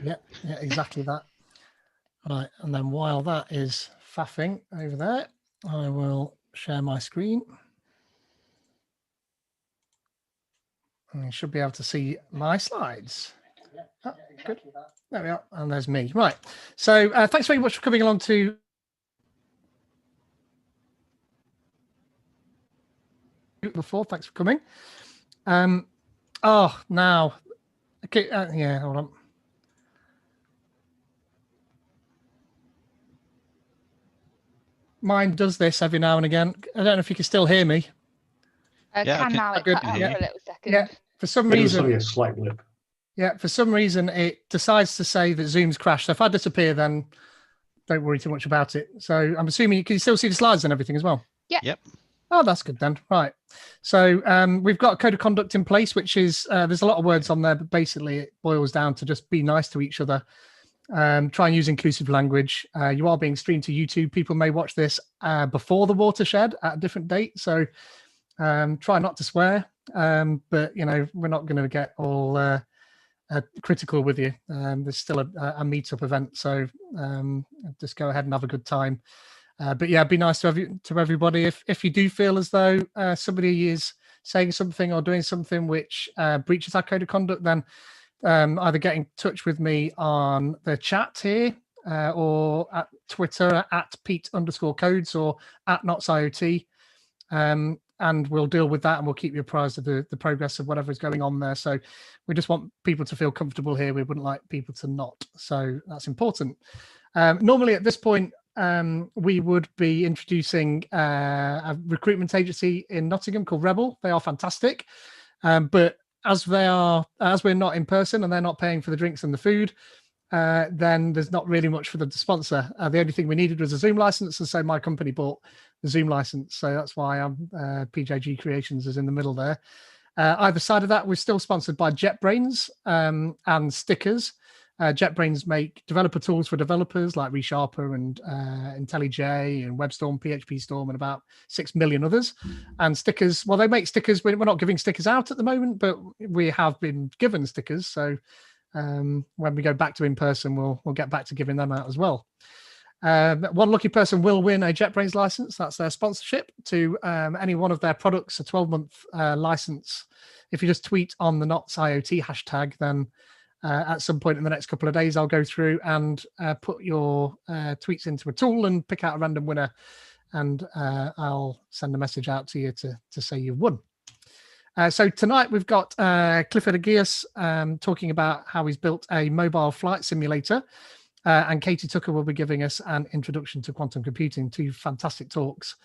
Yeah, exactly that. Right, and then while that is faffing over there, I will share my screen. And you should be able to see my slides. Oh, good. There we are. And there's me. Right. So thanks very much for coming along to before. Thanks for coming. Now. Okay. Yeah, hold on. Mine does this every now and again. I don't know if you can still hear me. I can now. It cut out for a little second. Yeah, for some reason. It was only a slight blip. Yeah, for some reason it decides to say that Zoom's crashed. So if I disappear, then don't worry too much about it. So I'm assuming you can still see the slides and everything as well. Yeah. Yep. Oh, that's good then. Right. So we've got a code of conduct in place, which is there's a lot of words on there, but basically it boils down to just be nice to each other. Try and use inclusive language. You are being streamed to YouTube. People may watch this before the watershed at a different date. So try not to swear. But, you know, we're not going to get all critical with you. There's still a meetup event. So just go ahead and have a good time. But yeah, be nice to everybody. If you do feel as though somebody is saying something or doing something which breaches our code of conduct, then either get in touch with me on the chat here or at Twitter at Pete_codes or at NotsIoT. And we'll deal with that and we'll keep you apprised of the progress of whatever is going on there. So we just want people to feel comfortable here. We wouldn't like people to not. So that's important. Normally at this point, we would be introducing a recruitment agency in Nottingham called Rebel. They are fantastic. But as we're not in person and they're not paying for the drinks and the food, then there's not really much for them to sponsor. The only thing we needed was a Zoom license, and so my company bought the Zoom license. So that's why PJG Creations is in the middle there. Either side of that, we're still sponsored by JetBrains and stickers. JetBrains make developer tools for developers like ReSharper and IntelliJ and WebStorm, PHP Storm, and about 6 million others. And stickers, well, they make stickers. We're not giving stickers out at the moment, but we have been given stickers. So when we go back to in person, we'll get back to giving them out as well. One lucky person will win a JetBrains license. That's their sponsorship to any one of their products, a 12-month license. If you just tweet on the NotsIoT hashtag, then at some point in the next couple of days, I'll go through and put your tweets into a tool and pick out a random winner. And I'll send a message out to you to say you've won. So tonight we've got Clifford Agius talking about how he's built a mobile flight simulator. And Katie Tucker will be giving us an introduction to quantum computing, 2 fantastic talks.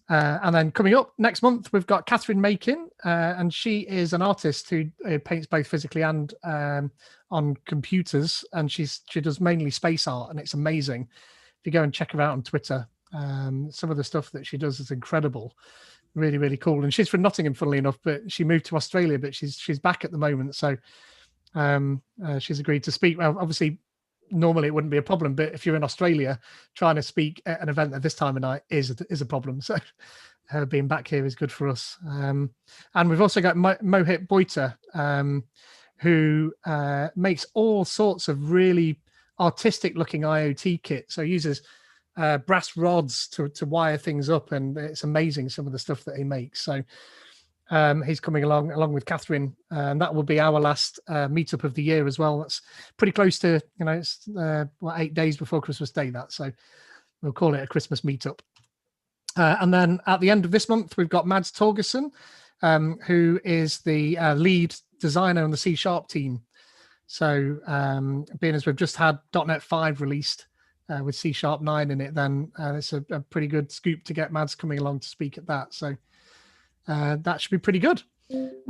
And then coming up next month, we've got Catherine Makin, and she is an artist who paints both physically and on computers. And she does mainly space art, and it's amazing. If you go and check her out on Twitter, some of the stuff that she does is incredible. Really, really cool. And she's from Nottingham, funnily enough, but she moved to Australia, but she's back at the moment. So she's agreed to speak. Well, obviously, normally it wouldn't be a problem, but if you're in Australia, trying to speak at an event at this time of night is a problem. So her being back here is good for us. And we've also got Mohit Boita, who makes all sorts of really artistic looking IoT kit. So he uses brass rods to wire things up, and it's amazing some of the stuff that he makes. So he's coming along with Catherine, and that will be our last meetup of the year as well. That's pretty close to, it's 8 days before Christmas Day, so we'll call it a Christmas meetup. And then at the end of this month, we've got Mads Torgerson, who is the lead designer on the C# team. So being as we've just had .NET 5 released with C# 9 in it, then it's a pretty good scoop to get Mads coming along to speak at that. So that should be pretty good.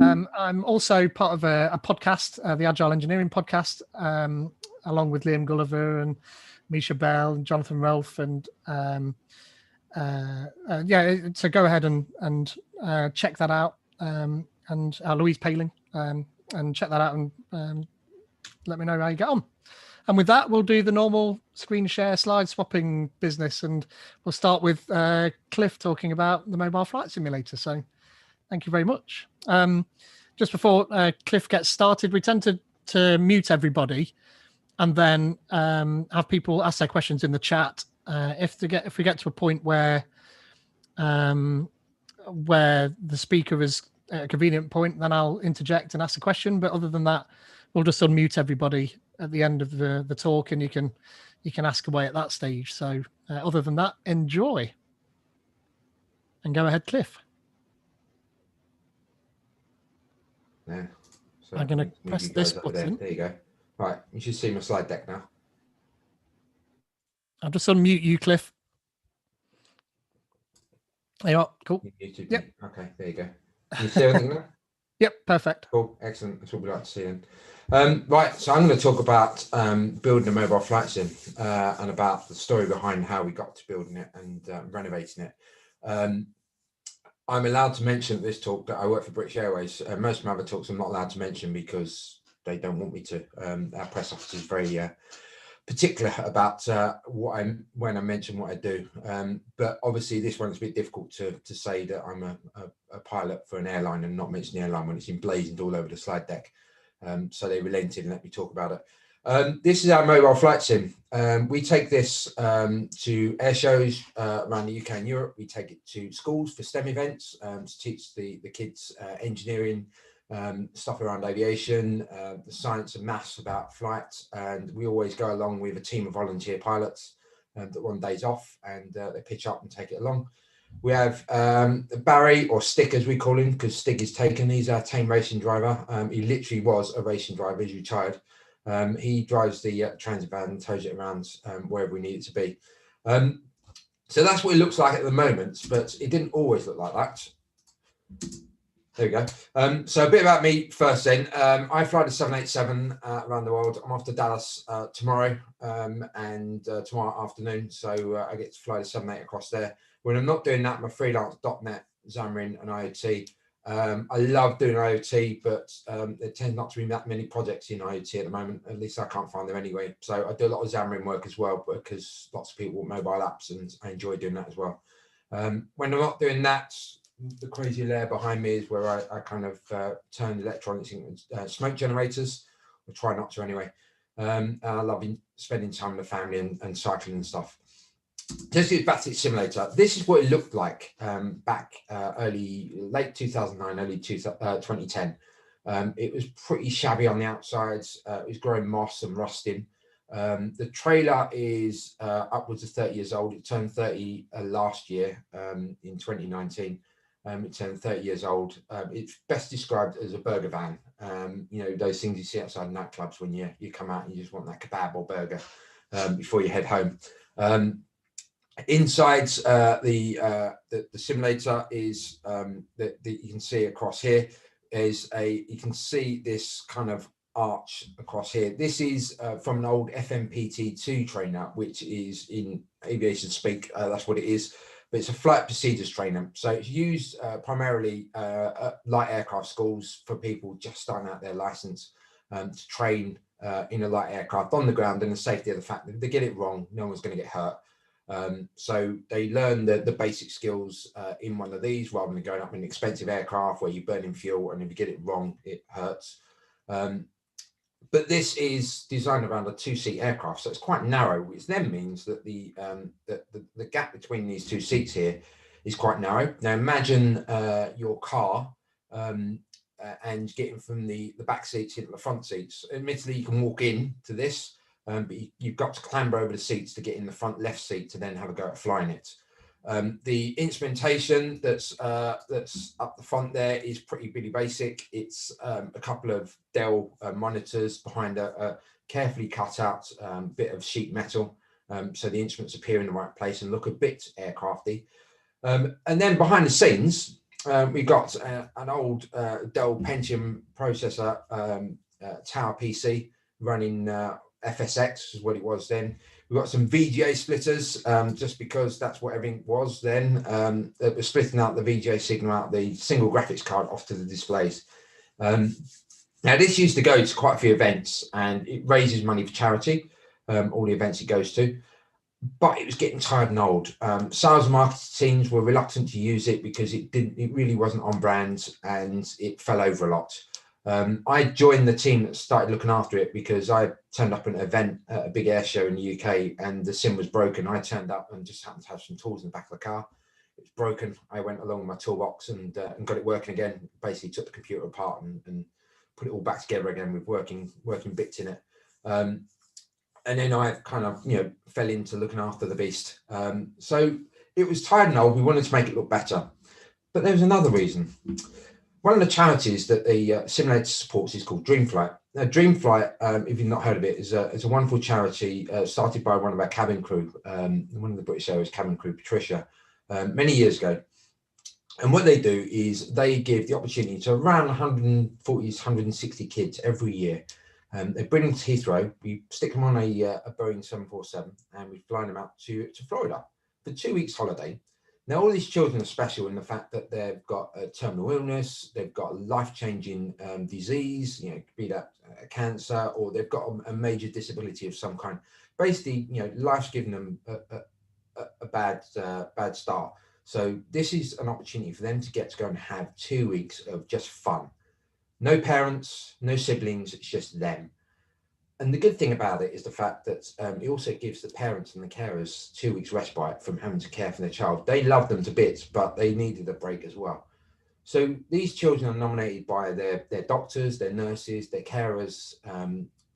I'm also part of a podcast, the Agile Engineering Podcast, along with Liam Gulliver and Misha Bell and Jonathan Relf. And so go ahead and check that out. And Louise Paling, and check that out and let me know how you get on. And with that, we'll do the normal screen share slide swapping business. And we'll start with Cliff talking about the mobile flight simulator. So thank you very much. Just before Cliff gets started, we tend to mute everybody and then have people ask their questions in the chat. If we get to a point where the speaker is at a convenient point, then I'll interject and ask a question. But other than that, we'll just unmute everybody at the end of the talk, and you can ask away at that stage. So other than that, enjoy. And go ahead, Cliff. Yeah. So I'm going to press this button. There you go. Right, you should see my slide deck now. I'll just unmute you, Cliff. There you are. Cool. Yep. Okay, there you go. Can you see everything now? Yep, perfect. Cool, excellent. That's what we like to see then. Right, so I'm going to talk about building a mobile flight sim and about the story behind how we got to building it and renovating it. I'm allowed to mention at this talk that I work for British Airways. Most of my other talks I'm not allowed to mention because they don't want me to. Our press officer is very particular about when I mention what I do. But obviously this one's a bit difficult to say that I'm a pilot for an airline and not mention the airline when it's emblazoned all over the slide deck. So they relented and let me talk about it. This is our mobile flight sim. We take this to air shows around the UK and Europe. We take it to schools for STEM events to teach the kids engineering, stuff around aviation, the science and maths about flights. And we always go along with a team of volunteer pilots that want days off, and they pitch up and take it along. We have Barry, or Stick as we call him, because Stig is taken. He's our tame racing driver. He literally was a racing driver. He's retired. He drives the transit van and tows it around wherever we need it to be. So that's what it looks like at the moment, but it didn't always look like that. There we go. So a bit about me first then. I fly the 787 around the world. I'm off to Dallas tomorrow and tomorrow afternoon. So I get to fly the 78 across there. When I'm not doing that, I'm a freelance .NET, Xamarin and IoT. I love doing IoT, but there tends not to be that many projects in IoT at the moment. At least I can't find them anyway. So I do a lot of Xamarin work as well, because lots of people want mobile apps and I enjoy doing that as well. When I'm not doing that, the crazy layer behind me is where I kind of turn electronics into smoke generators. I try not to anyway. And I love spending time with the family and cycling and stuff. This is Batic Simulator. This is what it looked like back late 2009, early 2010. It was pretty shabby on the outsides. It was growing moss and rusting. The trailer is upwards of 30 years old. It turned 30 last year in 2019. It turned 30 years old. It's best described as a burger van. You know, those things you see outside nightclubs when you come out and you just want that kebab or burger before you head home. Inside the simulator is that you can see across here is you can see this kind of arch across here. This is from an old FMPT2 trainer, which is in aviation speak. That's what it is. But it's a flight procedures trainer. So it's used primarily at light aircraft schools for people just starting out their license to train in a light aircraft on the ground, and the safety of the fact that if they get it wrong, no one's going to get hurt. So they learn the basic skills in one of these rather than going up in an expensive aircraft where you're burning fuel, and if you get it wrong, it hurts. But this is designed around a two-seat aircraft, so it's quite narrow, which then means that the gap between these two seats here is quite narrow. Now imagine your car and getting from the back seats into the front seats. Admittedly, you can walk in to this, but you've got to clamber over the seats to get in the front left seat to then have a go at flying it. The instrumentation that's up the front there is pretty basic. It's a couple of Dell monitors behind a carefully cut out bit of sheet metal, so the instruments appear in the right place and look a bit aircrafty. And then behind the scenes, we've got an old Dell Pentium processor Tower PC running FSX is what it was then. We've got some VGA splitters, just because that's what everything was then. It was splitting out the VGA signal out the single graphics card off to the displays. Now this used to go to quite a few events, and it raises money for charity, all the events it goes to, but it was getting tired and old. Sales and marketing teams were reluctant to use it because it really wasn't on brand and it fell over a lot. I joined the team that started looking after it because I turned up at an event at a big air show in the UK and the sim was broken. I turned up and just happened to have some tools in the back of the car. It was broken. I went along with my toolbox and got it working again. Basically took the computer apart and put it all back together again with working bits in it. And then I kind of, fell into looking after the beast. So it was tired and old. We wanted to make it look better. But there was another reason. One of the charities that the simulator supports is called Dreamflight. Now, Dreamflight, if you've not heard of it, is a wonderful charity started by one of our cabin crew, one of the British Airways cabin crew, Patricia, many years ago. And what they do is they give the opportunity to around 140, 160 kids every year. They bring them to Heathrow. We stick them on a Boeing 747 and we fly them out to Florida for 2 weeks holiday. Now, all these children are special in the fact that they've got a terminal illness, they've got a life-changing disease, be that cancer, or they've got a major disability of some kind. Basically, life's given them a bad start. So this is an opportunity for them to get to go and have 2 weeks of just fun. No parents, no siblings, it's just them. And the good thing about it is the fact that it also gives the parents and the carers 2 weeks respite from having to care for their child. They love them to bits, but they needed a break as well. So these children are nominated by their doctors, their nurses, their carers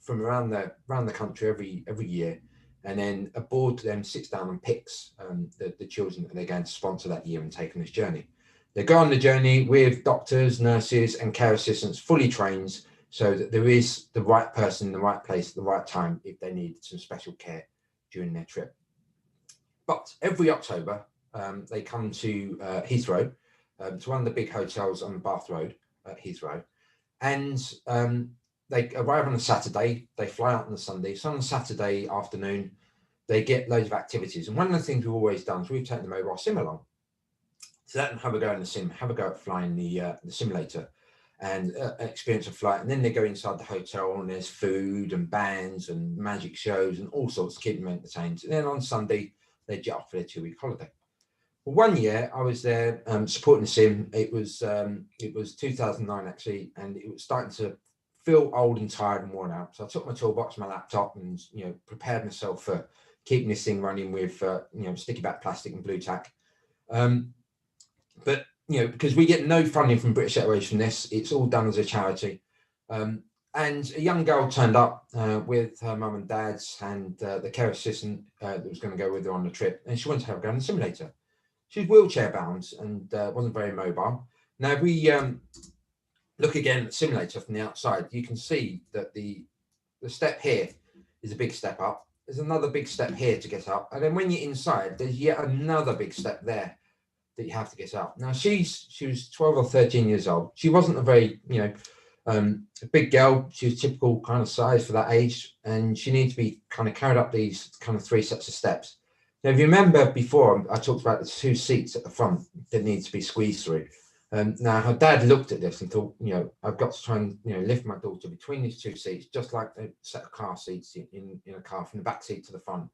from around the country every year. And then a board then sits down and picks the children that they're going to sponsor that year and take on this journey. They go on the journey with doctors, nurses, and care assistants fully trained, so that there is the right person in the right place at the right time if they need some special care during their trip. But every October, they come to Heathrow, to one of the big hotels on Bath Road at Heathrow. And they arrive on a Saturday, they fly out on the Sunday. So on a Saturday afternoon, they get loads of activities. And one of the things we've always done is we've taken the mobile sim along. So let them have a go in the sim, have a go at flying the simulator and experience a flight. And then they go inside the hotel and there's food and bands and magic shows and all sorts to keep them entertained. And then on Sunday, they jet off for their 2 week holiday. Well, one year I was there supporting the sim. It was 2009 actually, and it was starting to feel old and tired and worn out. So I took my toolbox, my laptop, and prepared myself for keeping this thing running with sticky back plastic and blue tack. But because we get no funding from British Airways from this, it's all done as a charity. And a young girl turned up with her mum and dad's and the care assistant that was going to go with her on the trip, and she wanted to have a go on the simulator. She was wheelchair bound and wasn't very mobile. Now, if we look again at the simulator from the outside, you can see that the step here is a big step up. There's another big step here to get up. And then when you're inside, there's yet another big step there that you have to get up. Now, she was 12 or 13 years old. She wasn't a very, a big girl. She was typical kind of size for that age. And she needed to be kind of carried up these kind of 3 sets of steps. Now, if you remember before, I talked about the 2 seats at the front that need to be squeezed through. Now, her dad looked at this and thought, I've got to try and, lift my daughter between these 2 seats, just like a set of car seats in a car, from the back seat to the front.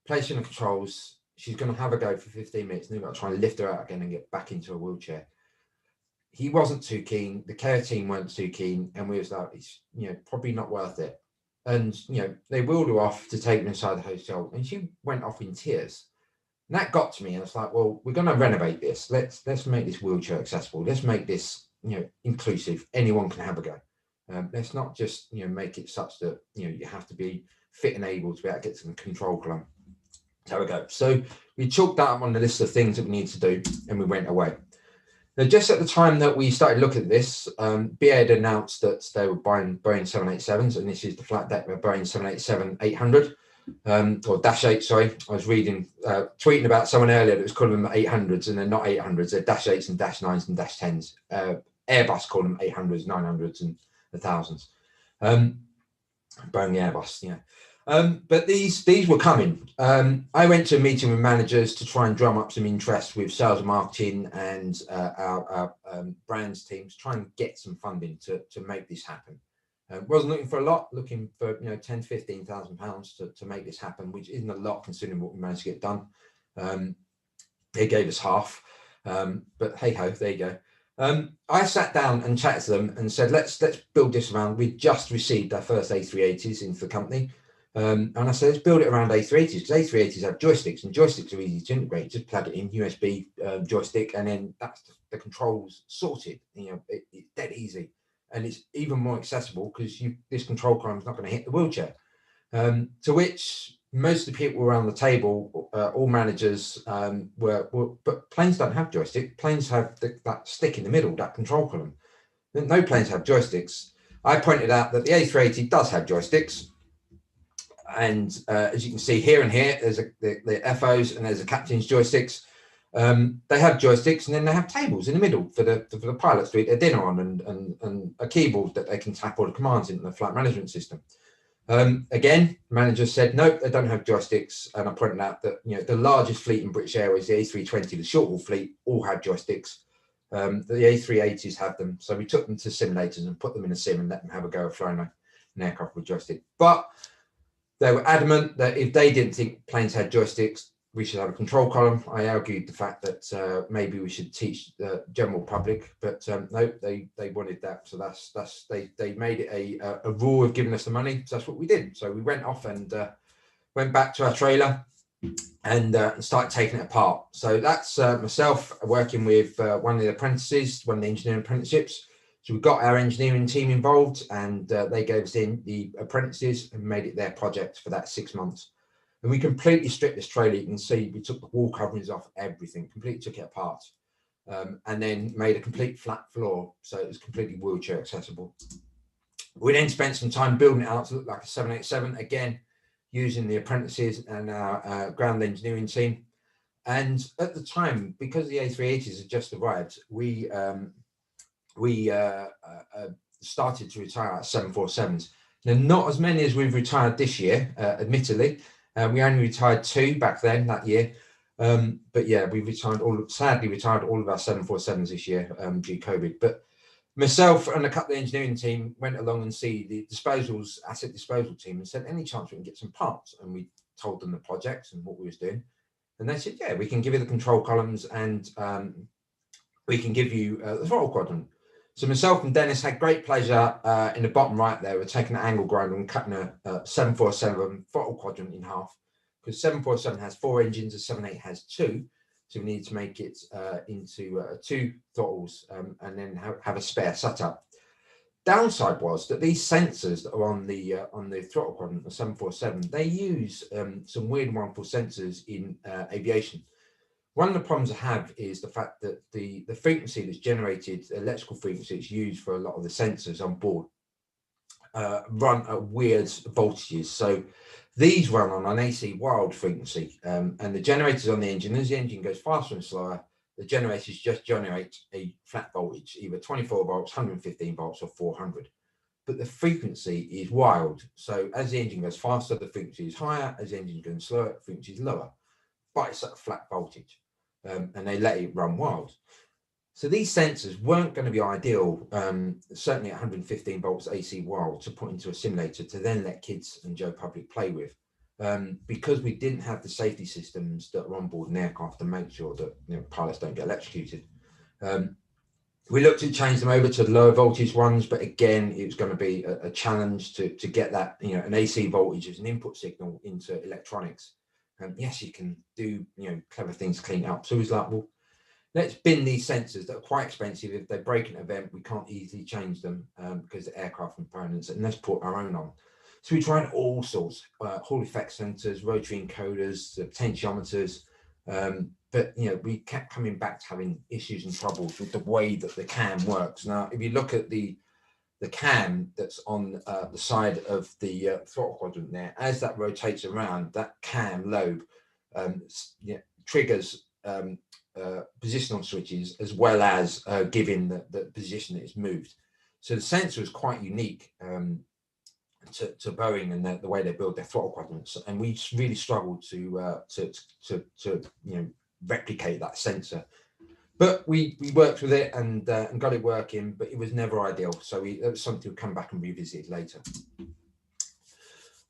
Placing the controls, she's going to have a go for 15 minutes, and then got to try and lift her out again and get back into a wheelchair. He wasn't too keen. The care team weren't too keen. And we was like, it's, probably not worth it. And, they wheeled her off to take her inside the hotel, and she went off in tears. And that got to me, and it's like, well, we're going to renovate this. Let's make this wheelchair accessible. Let's make this, inclusive. Anyone can have a go. Let's not just, make it such that, you have to be fit and able to be able to get to the control column. There we go. So we chalked that up on the list of things that we need to do, and we went away. Now, just at the time that we started looking at this, BA had announced that they were buying Boeing 787s, and this is the flight deck of a Boeing 787-800. Or Dash 8, sorry. I was tweeting about someone earlier that was calling them 800s, and they're not 800s. They're Dash 8s and Dash 9s and Dash 10s. Airbus call them 800s, 900s, and 1000s. Boeing Airbus, yeah. But these were coming. I went to a meeting with managers to try and drum up some interest with sales and marketing and our brands teams, try and get some funding to make this happen. Wasn't looking for a lot, looking for 10 to 15,000 pounds to make this happen, which isn't a lot considering what we managed to get done. They gave us half, but hey ho, there you go. I sat down and chatted to them and said, let's build this around. We just received our first A380s into the company. And I said, let's build it around A380s, because A380s have joysticks, and joysticks are easy to integrate. Just plug it in, USB joystick, and then that's the controls sorted. You know, it's dead easy. And it's even more accessible because this control column is not going to hit the wheelchair. To which most of the people around the table, all managers, but planes don't have joystick. Planes have that stick in the middle, that control column. No planes have joysticks. I pointed out that the A380 does have joysticks. And as you can see here and here, there's the FOs and there's the captain's joysticks. They have joysticks, and then they have tables in the middle for the pilots to eat their dinner on, and a keyboard that they can tap all the commands into the flight management system. Again, managers said, nope, they don't have joysticks. And I pointed out that, you know, the largest fleet in British Airways, the A320, the short haul fleet, all have joysticks. The A380s have them. So we took them to simulators and put them in a sim and let them have a go of flying an aircraft with joystick. But they were adamant that if they didn't think planes had joysticks, we should have a control column. I argued the fact that maybe we should teach the general public, but no, they wanted that. So they made it a rule of giving us the money. So that's what we did. So we went off and went back to our trailer and started taking it apart. So that's myself working with one of the apprentices, one of the engineering apprenticeships. So we got our engineering team involved, and they gave us the apprentices and made it their project for that 6 months. And we completely stripped this trailer. You can see we took the wall coverings off, everything, completely took it apart, and then made a complete flat floor. So it was completely wheelchair accessible. We then spent some time building it out to look like a 787, again, using the apprentices and our ground engineering team. And at the time, because the A380s had just arrived, we started to retire our 747s. Now, not as many as we've retired this year, admittedly. We only retired 2 back then that year. But yeah, we sadly retired all of our 747s this year due to COVID. But myself and a couple of the engineering team went along and see the asset disposal team and said, any chance we can get some parts? And we told them the project and what we was doing. And they said, yeah, we can give you the control columns, and we can give you the throttle quadrant. So myself and Dennis had great pleasure in the bottom right there. We're taking an angle grinder and cutting a 747 throttle quadrant in half, because 747 has 4 engines, a 78 has 2. So we need to make it into 2 throttles and then have a spare setup. Downside was that these sensors that are on the throttle quadrant, the 747, they use some weird and wonderful sensors in aviation. One of the problems I have is the fact that the frequency that's generated, electrical frequency that's used for a lot of the sensors on board, run at weird voltages. So these run on an AC wild frequency, and the generators on the engine, as the engine goes faster and slower, the generators just generate a flat voltage, either 24 volts, 115 volts, or 400. But the frequency is wild. So as the engine goes faster, the frequency is higher. As the engine goes slower, the frequency is lower. But it's at a flat voltage, and they let it run wild. So these sensors weren't going to be ideal, certainly at 115 volts AC wild, to put into a simulator to then let kids and Joe Public play with, because we didn't have the safety systems that are on board an aircraft to make sure that, you know, pilots don't get electrocuted. We looked at changing them over to lower voltage ones, but again, it was going to be a challenge to get that, you know, an AC voltage as an input signal into electronics. Yes, you can do, you know, clever things to clean it up. So it was like, well, let's bin these sensors that are quite expensive. If they break an event, we can't easily change them because they're aircraft components, and let's put our own on. So we tried all sorts, Hall effect sensors, rotary encoders, potentiometers, but, you know, we kept coming back to having issues and troubles with the way that the cam works. Now, if you look at the cam that's on the side of the throttle quadrant there, as that rotates around, that cam lobe triggers positional switches, as well as giving the position that it's moved. So the sensor is quite unique to Boeing and the way they build their throttle quadrants, and we really struggled to you know, replicate that sensor. But we worked with it and got it working, but it was never ideal. So it was something we'll come back and revisit later.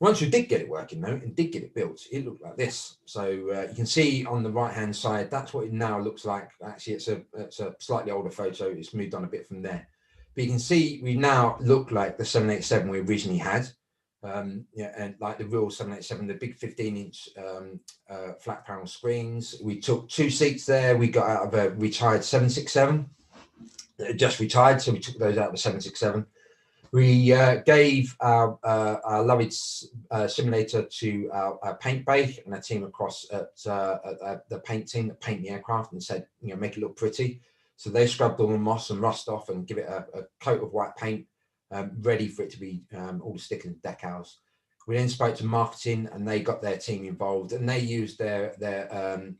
Once we did get it working though, and did get it built, it looked like this. So you can see on the right hand side, that's what it now looks like. Actually, it's a slightly older photo. It's moved on a bit from there. But you can see we now look like the 787 we originally had. Yeah, and like the real 787, the big 15-inch flat panel screens. We took 2 seats there. We got out of a retired 767. Just retired, so we took those out of the 767. We gave our lovely simulator to our paint bay and a team across at the paint team that paint the aircraft, and said, you know, make it look pretty. So they scrubbed all the moss and rust off and give it a coat of white paint, ready for it to be all the stickers and decals. We then spoke to marketing, and they got their team involved, and they used their I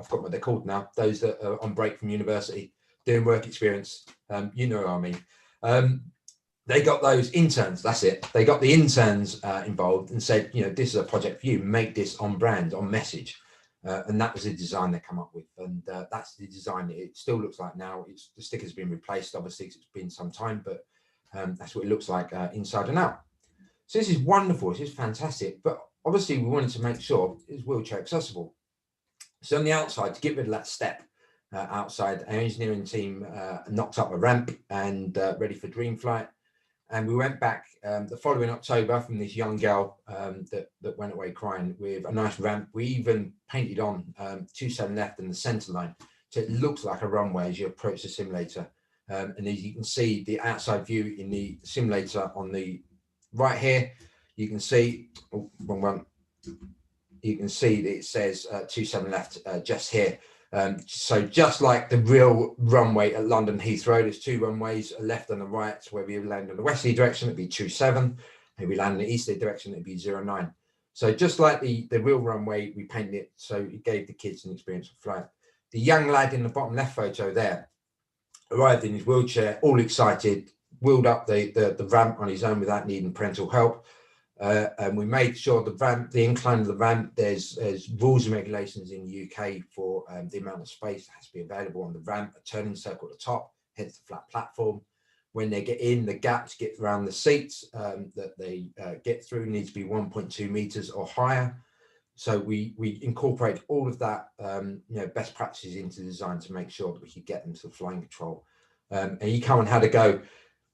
forgot what they're called now, those that are on break from university doing work experience, you know what I mean. They got those interns, that's it. They got the interns involved and said, you know, this is a project for you, make this on brand, on message. And that was the design they come up with. And that's the design it still looks like now. The sticker's been replaced, obviously, because it's been some time, but that's what it looks like inside and out. So this is wonderful, this is fantastic. But obviously we wanted to make sure it's wheelchair accessible. So on the outside, to get rid of that step, outside, our engineering team knocked up a ramp and ready for dream flight. And we went back the following October from this young girl that went away crying with a nice ramp. We even painted on 27 left in the center line, so it looks like a runway as you approach the simulator. And as you can see the outside view in the simulator on the right here, you can see, oh, wrong one. You can see that it says 27 left just here. So just like the real runway at London Heathrow, there's 2 runways, a left and a right. So where we land in the westerly direction, it'd be 27. If we land in the easterly direction, it'd be 09. So just like the real runway, we painted it so it gave the kids an experience of flight. The young lad in the bottom left photo there arrived in his wheelchair, all excited, wheeled up the ramp on his own without needing parental help. And we made sure the incline of the ramp, there's rules and regulations in the UK for the amount of space that has to be available on the ramp, a turning circle at the top, hence the flat platform. When they get in, the gap to get around the seats that they get through needs to be 1.2 meters or higher. So we incorporate all of that, you know, best practices into design to make sure that we could get them to flying control. And you come and had a go.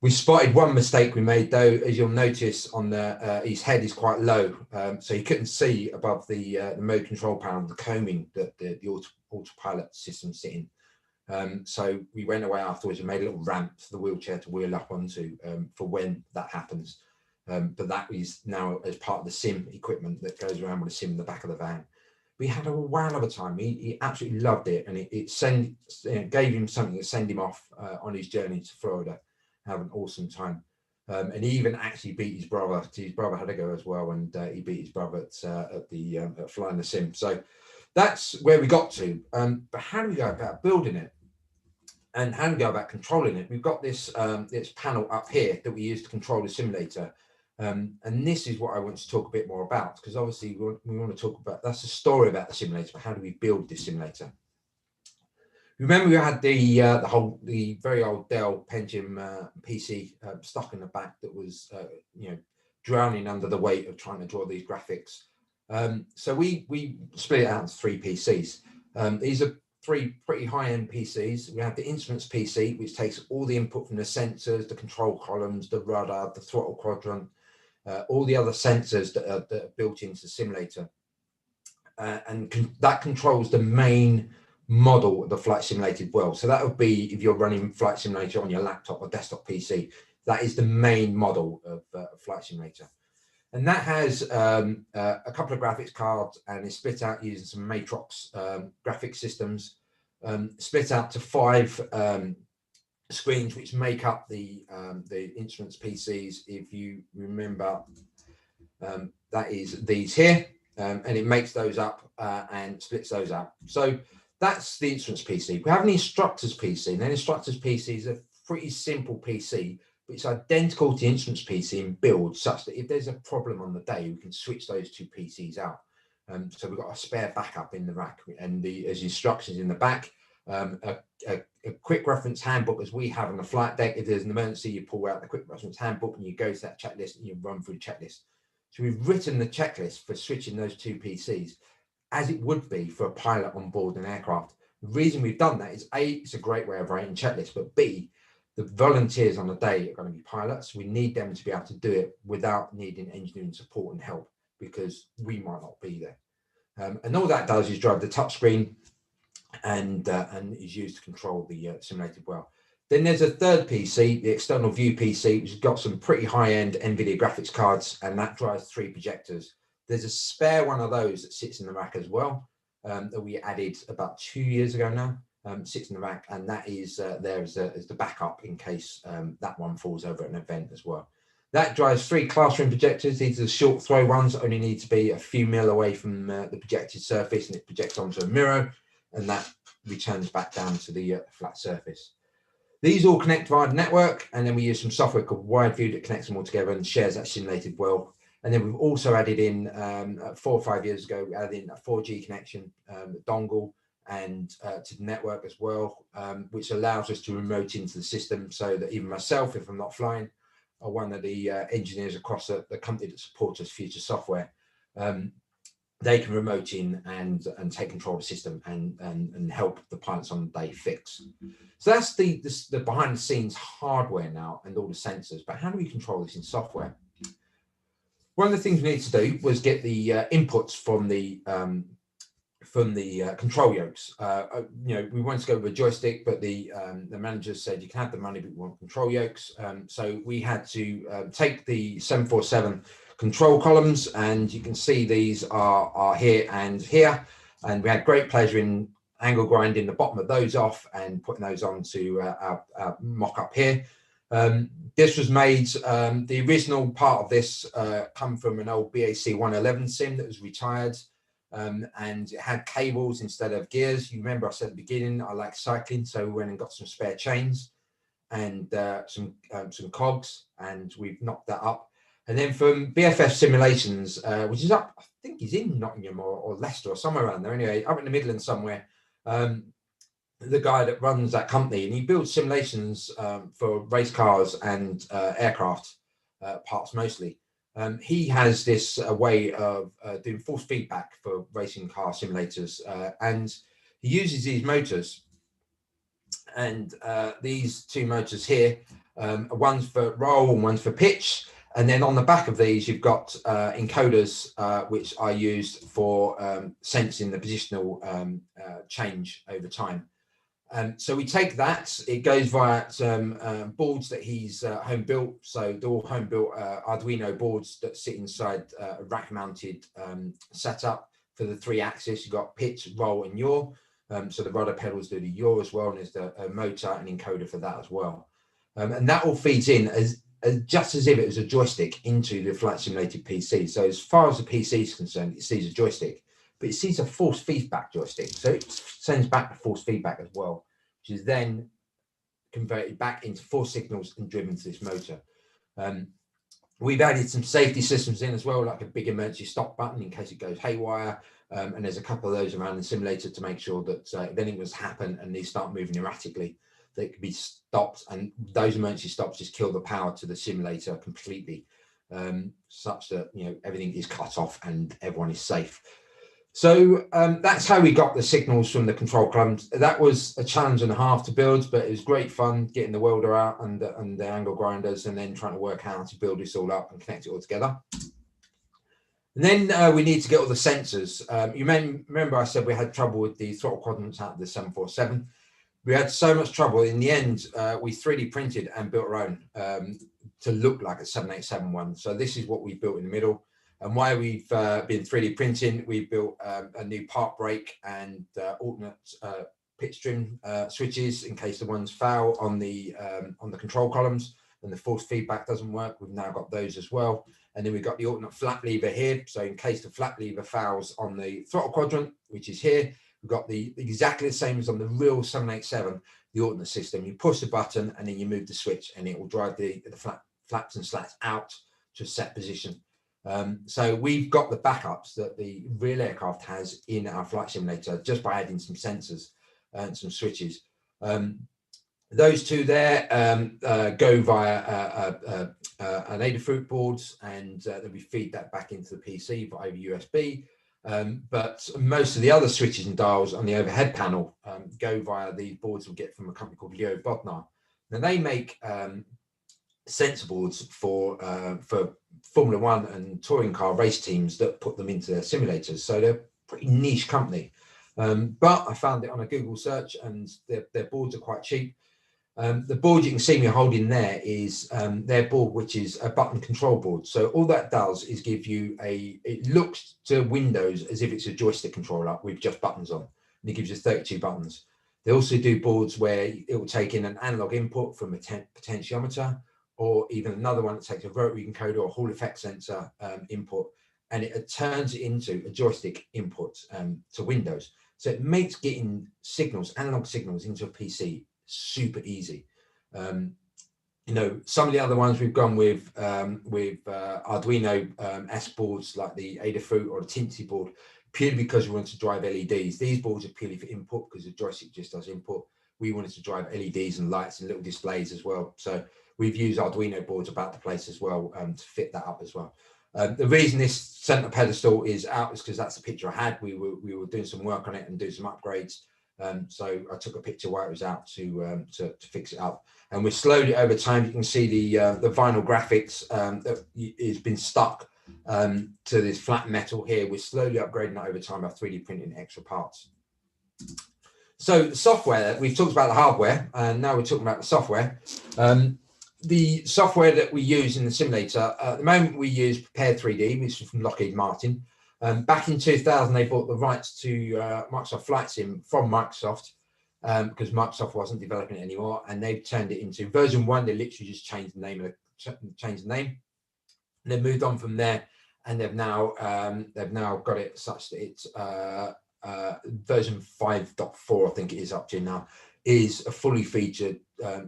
We spotted one mistake we made though, as you'll notice on the his head is quite low, so he couldn't see above the mode control panel, the combing that the autopilot system sit in. So we went away afterwards and made a little ramp for the wheelchair to wheel up onto for when that happens. But that is now as part of the sim equipment that goes around with a sim in the back of the van. We had a wow of a time. He absolutely loved it, and it gave him something to send him off on his journey to Florida. Have an awesome time, and he even actually beat his brother. His brother had a go as well, and he beat his brother at flying the sim. So that's where we got to. But how do we go about building it, and how do we go about controlling it? We've got this this panel up here that we use to control the simulator, and this is what I want to talk a bit more about, because obviously we want to talk about, that's the story about the simulator, but how do we build this simulator? Remember, we had the very old Dell Pentium PC stuck in the back that was you know, drowning under the weight of trying to draw these graphics. So we split it out into 3 PCs. These are 3 pretty high-end PCs. We have the instruments PC, which takes all the input from the sensors, the control columns, the rudder, the throttle quadrant, all the other sensors that are built into the simulator, and that controls the main model of the flight simulated world. So that would be if you're running flight simulator on your laptop or desktop PC, that is the main model of flight simulator. And that has a couple of graphics cards, and it's split out using some Matrox graphics systems, split out to 5 screens, which make up the instruments PCs. If you remember, that is these here, and it makes those up and splits those out. So that's the instruments PC. We have an instructors PC, and an instructors PC is a pretty simple PC, but it's identical to the instruments PC in build, such that if there's a problem on the day, we can switch those 2 PCs out. So we've got a spare backup in the rack, and there's instructions in the back, a quick reference handbook, as we have on the flight deck. If there's an emergency, you pull out the quick reference handbook and you go to that checklist and you run through the checklist. So we've written the checklist for switching those two PCs as it would be for a pilot on board an aircraft. The reason we've done that is A, it's a great way of writing checklists, but B, the volunteers on the day are going to be pilots. We need them to be able to do it without needing engineering support and help, because we might not be there. And all that does is drive the touchscreen and is used to control the simulated well. Then there's a third PC, the external view PC, which has got some pretty high-end NVIDIA graphics cards, and that drives 3 projectors. There's a spare one of those that sits in the rack as well, that we added about 2 years ago now, sits in the rack, and that is there as the backup in case that one falls over at an event as well. That drives 3 classroom projectors. These are the short throw ones that only need to be a few mil away from the projected surface, and it projects onto a mirror, and that returns back down to the flat surface. These all connect via the network, and then we use some software called WiredView that connects them all together and shares that simulated well. And then we've also added in 4 or 5 years ago, we added in a 4G connection, dongle, and to the network as well, which allows us to remote into the system, so that even myself, if I'm not flying, or one of the engineers across the company that supports us, Future Software, they can remote in and take control of the system and help the pilots on the day fix. So that's the behind the scenes hardware now and all the sensors. But how do we control this in software? One of the things we needed to do was get the inputs from the control yokes. We wanted to go with a joystick, but the managers said you can have the money, but we want control yokes. So we had to take the 747 control columns, and you can see these are here and here, and we had great pleasure in angle grinding the bottom of those off and putting those onto our mock-up here. This was made, the original part of this come from an old BAC 111 sim that was retired, and it had cables instead of gears. You remember I said at the beginning I like cycling, so we went and got some spare chains and some cogs, and we've knocked that up. And then from BFF Simulations, which is up, I think he's in Nottingham or Leicester or somewhere around there, anyway, up in the Midlands somewhere, the guy that runs that company, and he builds simulations for race cars and aircraft parts mostly. He has this way of doing force feedback for racing car simulators, and he uses these motors, and these 2 motors here, one's for roll and one's for pitch. And then on the back of these, you've got encoders, which are used for sensing the positional change over time. So we take that, it goes via some boards that he's home built. So they're all home built Arduino boards that sit inside a rack mounted setup for the 3 axis. You've got pitch, roll and yaw. So the rudder pedals do the yaw as well, and there's the motor and encoder for that as well. And that all feeds in just as if it was a joystick into the flight simulated PC. So as far as the PC is concerned, it sees a joystick, but it sees a force feedback joystick. So it sends back the force feedback as well, which is then converted back into force signals and driven to this motor. We've added some safety systems in as well, like a big emergency stop button in case it goes haywire. And there's a couple of those around the simulator to make sure that if anything was to happen and they start moving erratically, they could be stopped, and those emergency stops just kill the power to the simulator completely, such that everything is cut off and everyone is safe. So that's how we got the signals from the control columns. That was a challenge and a half to build, but it was great fun getting the welder out and the angle grinders, and then trying to work out how to build this all up and connect it all together. And then we need to get all the sensors. You may remember I said we had trouble with the throttle quadrants out of the 747. We had so much trouble. In the end, we 3D printed and built our own to look like a 787 one. So this is what we built in the middle. And why we've been 3D printing, we built a new park brake and alternate pitch trim switches in case the ones foul on the control columns and the force feedback doesn't work. We've now got those as well. And then we've got the alternate flap lever here. So in case the flap lever fouls on the throttle quadrant, which is here, we've got the exactly the same as on the real 787, the alternate system. You push the button and then you move the switch, and it will drive the flaps and slats out to a set position. So we've got the backups that the real aircraft has in our flight simulator just by adding some sensors. and some switches. Those two there go via an Adafruit boards, and then we feed that back into the PC over USB. But most of the other switches and dials on the overhead panel go via the boards we get from a company called Leo Bodnar. Now they make sensor boards for Formula One and touring car race teams that put them into their simulators. So they're a pretty niche company. But I found it on a Google search, and their boards are quite cheap. The board you can see me holding there is their board, which is a button control board. So all that does is give you it looks to Windows as if it's a joystick controller with just buttons on, and it gives you 32 buttons. They also do boards where it will take in an analog input from a potentiometer, or even another one that takes a rotary encoder or Hall effect sensor input, and it turns it into a joystick input to Windows. So it makes getting signals, analog signals, into a PC super easy. You know, some of the other ones we've gone with Arduino S boards like the Adafruit or the Tinsy board, purely because we want to drive LEDs. These boards are purely for input because the joystick just does input. We wanted to drive LEDs and lights and little displays as well. So we've used Arduino boards about the place as well to fit that up as well. The reason this center pedestal is out is because that's the picture I had. We were doing some work on it and doing some upgrades. So I took a picture while it was out to fix it up, and we're slowly over time. You can see the vinyl graphics that has been stuck to this flat metal here. We're slowly upgrading that over time by 3D printing extra parts. So the software, we've talked about the hardware, and now we're talking about the software. The software that we use in the simulator, at the moment we use Prepared 3D, which is from Lockheed Martin. Back in 2000, they bought the rights to Microsoft Flight Sim from Microsoft because Microsoft wasn't developing it anymore, and they've turned it into version 1. They literally just changed the name, and they've moved on from there, and they've now got it such that it's version 5.4, I think it is up to now, is a fully featured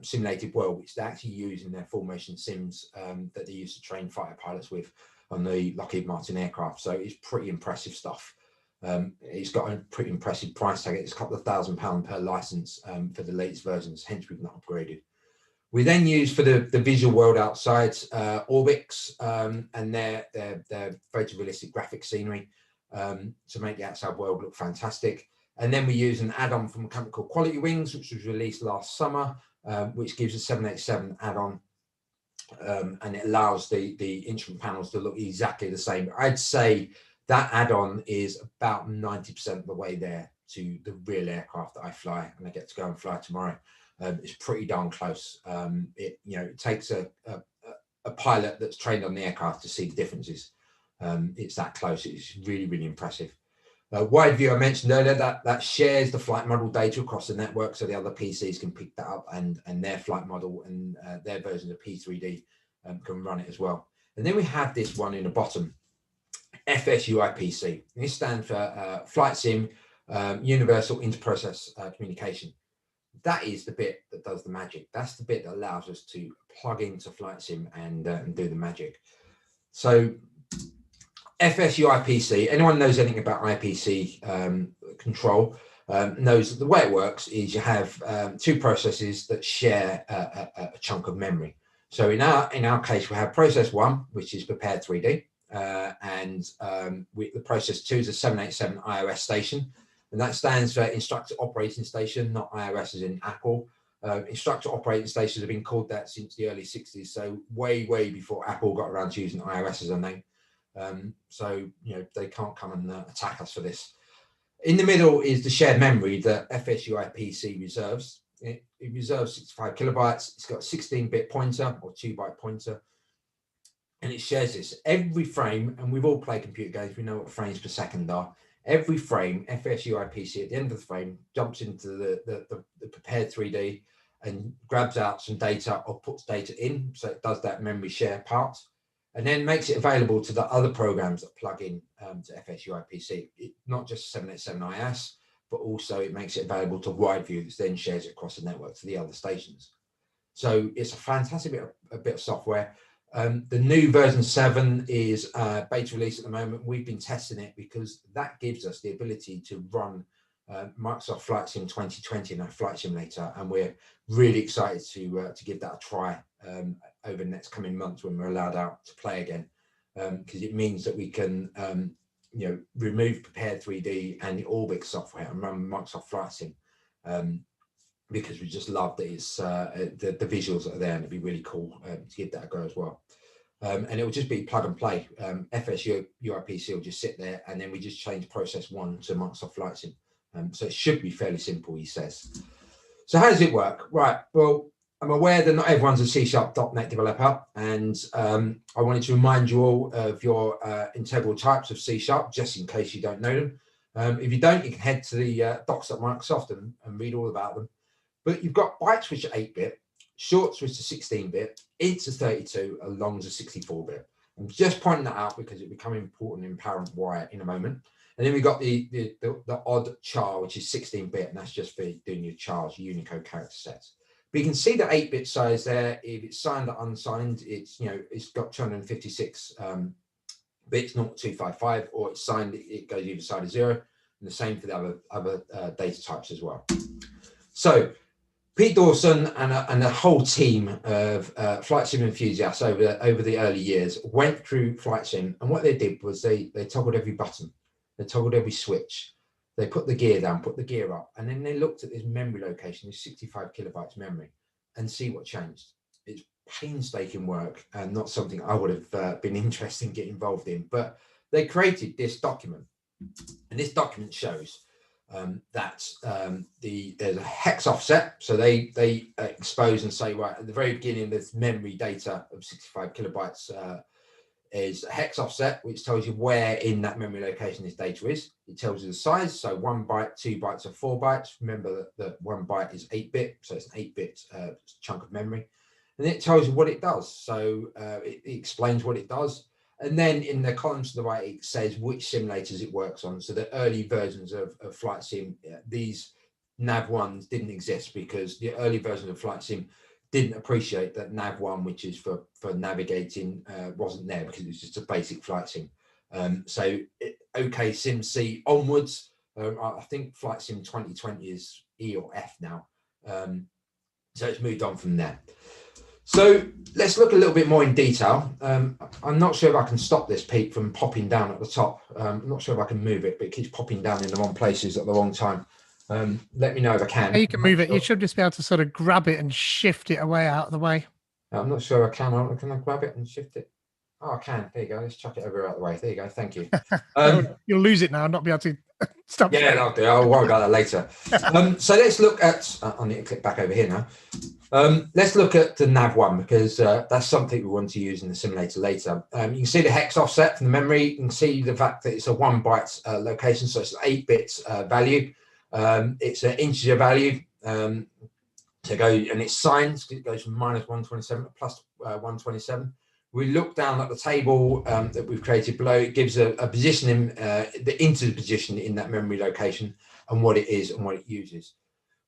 simulated world, which they actually use in their full motion sims that they use to train fighter pilots with on the Lockheed Martin aircraft. So it's pretty impressive stuff. It's got a pretty impressive price tag. It's a couple of £1,000 per license for the latest versions, hence we've not upgraded. We then use for the visual world outside Orbix and their photorealistic graphic scenery to make the outside world look fantastic. And then we use an add-on from a company called Quality Wings, which was released last summer, which gives a 787 add-on. And it allows the instrument panels to look exactly the same. I'd say that add-on is about 90% of the way there to the real aircraft that I fly, and I get to go and fly tomorrow. It's pretty darn close. It takes a pilot that's trained on the aircraft to see the differences. It's that close. It's really, really impressive. Wide view I mentioned earlier, that shares the flight model data across the network, so the other PCs can pick that up, and their flight model and their version of P3D can run it as well. And then we have this one in the bottom, FSUIPC. This stands for Flight Sim Universal Interprocess Communication. That is the bit that does the magic. That's the bit that allows us to plug into Flight Sim and do the magic. So FSUIPC, anyone knows anything about IPC control knows that the way it works is you have two processes that share a chunk of memory. So in our case, we have process 1, which is Prepared 3D, and the process 2 is a 787 iOS station, and that stands for Instructor Operating Station, not iOS as in Apple. Instructor Operating Stations have been called that since the early 60s, so way before Apple got around to using iOS as a name. So they can't come and attack us for this. In the middle is the shared memory that FSUIPC reserves. It reserves 65 kilobytes. It's got a 16-bit pointer or 2-byte pointer, and it shares this every frame. And we've all played computer games. We know what frames per second are. Every frame, FSUIPC at the end of the frame jumps into the Prepared 3D and grabs out some data or puts data in. So it does that memory share part, and then makes it available to the other programs that plug in to FSUIPC. Not just 787IS, but also it makes it available to WideView, that then shares it across the network to the other stations. So it's a fantastic bit of software. The new version 7 is beta release at the moment. We've been testing it because that gives us the ability to run Microsoft Flight Sim 2020 and our flight simulator, and we're really excited to give that a try over the next coming months when we're allowed out to play again, because it means that we can remove Prepared 3D and the Orbix software and run Microsoft Flight Sim, because we just love that it's the visuals that are there, and it'd be really cool to give that a go as well. And it will just be plug and play. FS UIPC will just sit there, and then we just change process 1 to Microsoft Flight Sim. So it should be fairly simple, he says. So how does it work? Right, well, I'm aware that not everyone's a C#.NET developer, and I wanted to remind you all of your integral types of C#, just in case you don't know them. If you don't, you can head to the docs.microsoft and read all about them. But you've got bytes, which are 8-bit, shorts, which are 16-bit, ints are 32, and longs are 64-bit. I'm just pointing that out because it will become important in Parent Wire in a moment. And then we've got the odd char, which is 16-bit, and that's just for doing your chars, Unicode character sets. But you can see the 8-bit size there. If it's signed or unsigned, it's got 256 bits, 0255, or it's signed, it goes either side of 0, and the same for the other data types as well. So Pete Dawson and the whole team of Flight Sim enthusiasts over the early years went through Flight Sim, and what they did was they toggled every button, they toggled every switch, they put the gear down, put the gear up, and then they looked at this memory location, this 65 kilobytes memory, and see what changed. It's painstaking work and not something I would have been interested in getting involved in, but they created this document, and this document shows that there's a hex offset. So they expose and say, right, at the very beginning, this memory data of 65 kilobytes is a hex offset, which tells you where in that memory location this data is. It tells you the size, so 1 byte, 2 bytes, or 4 bytes. Remember that 1 byte is 8-bit, so it's an 8-bit chunk of memory. And it tells you what it does. So it explains what it does. And then in the columns to the right, it says which simulators it works on. So the early versions of Flight Sim, these Nav1s didn't exist because the early version of Flight Sim didn't appreciate that Nav1, which is for navigating, wasn't there because it was just a basic Flight Sim. So OK Sim C onwards, I think Flight Sim 2020 is E or F now. So it's moved on from there. So let's look a little bit more in detail. I'm not sure if I can stop this, Pete, from popping down at the top. I'm not sure if I can move it, but it keeps popping down in the wrong places at the wrong time. Let me know if I can. Yeah, you can move it. You should just be able to sort of grab it and shift it away out of the way. I'm not sure I can. Can I grab it and shift it? Oh, I can. There you go. Let's chuck it over out of the way. There you go. Thank you. You'll lose it now and not be able to stop. Yeah, I'll do. I'll worry about that later. So let's look at, I need to click back over here now. Let's look at the Nav1 because that's something we want to use in the simulator later. You can see the hex offset from the memory. You can see the fact that it's a 1 byte location, so it's an 8-bit value. It's an integer value. So go, and it's signed. It goes from -127 to +127. We look down at the table that we've created below. It gives a position in the integer position in that memory location and what it is and what it uses.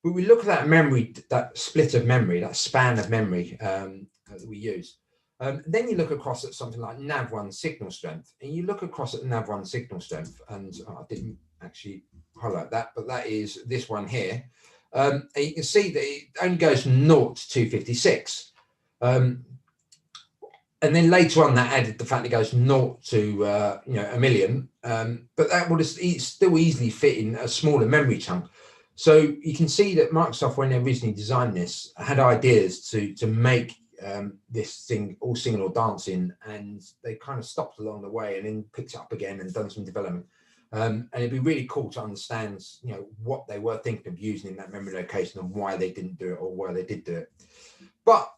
But we look at that memory, that split of memory, that span of memory that we use. Then you look across at something like Nav1 signal strength, and you look across at Nav1 signal strength, and I didn't actually highlight that, but that is this one here. And you can see that it only goes from 0 to 256. And then later on, that added the fact it goes from 0 to a million. But that would still easily fit in a smaller memory chunk. So you can see that Microsoft, when they originally designed this, had ideas to make this thing all singing or dancing, and they kind of stopped along the way and then picked it up again and done some development. And it'd be really cool to understand, what they were thinking of using in that memory location and why they didn't do it or why they did do it. But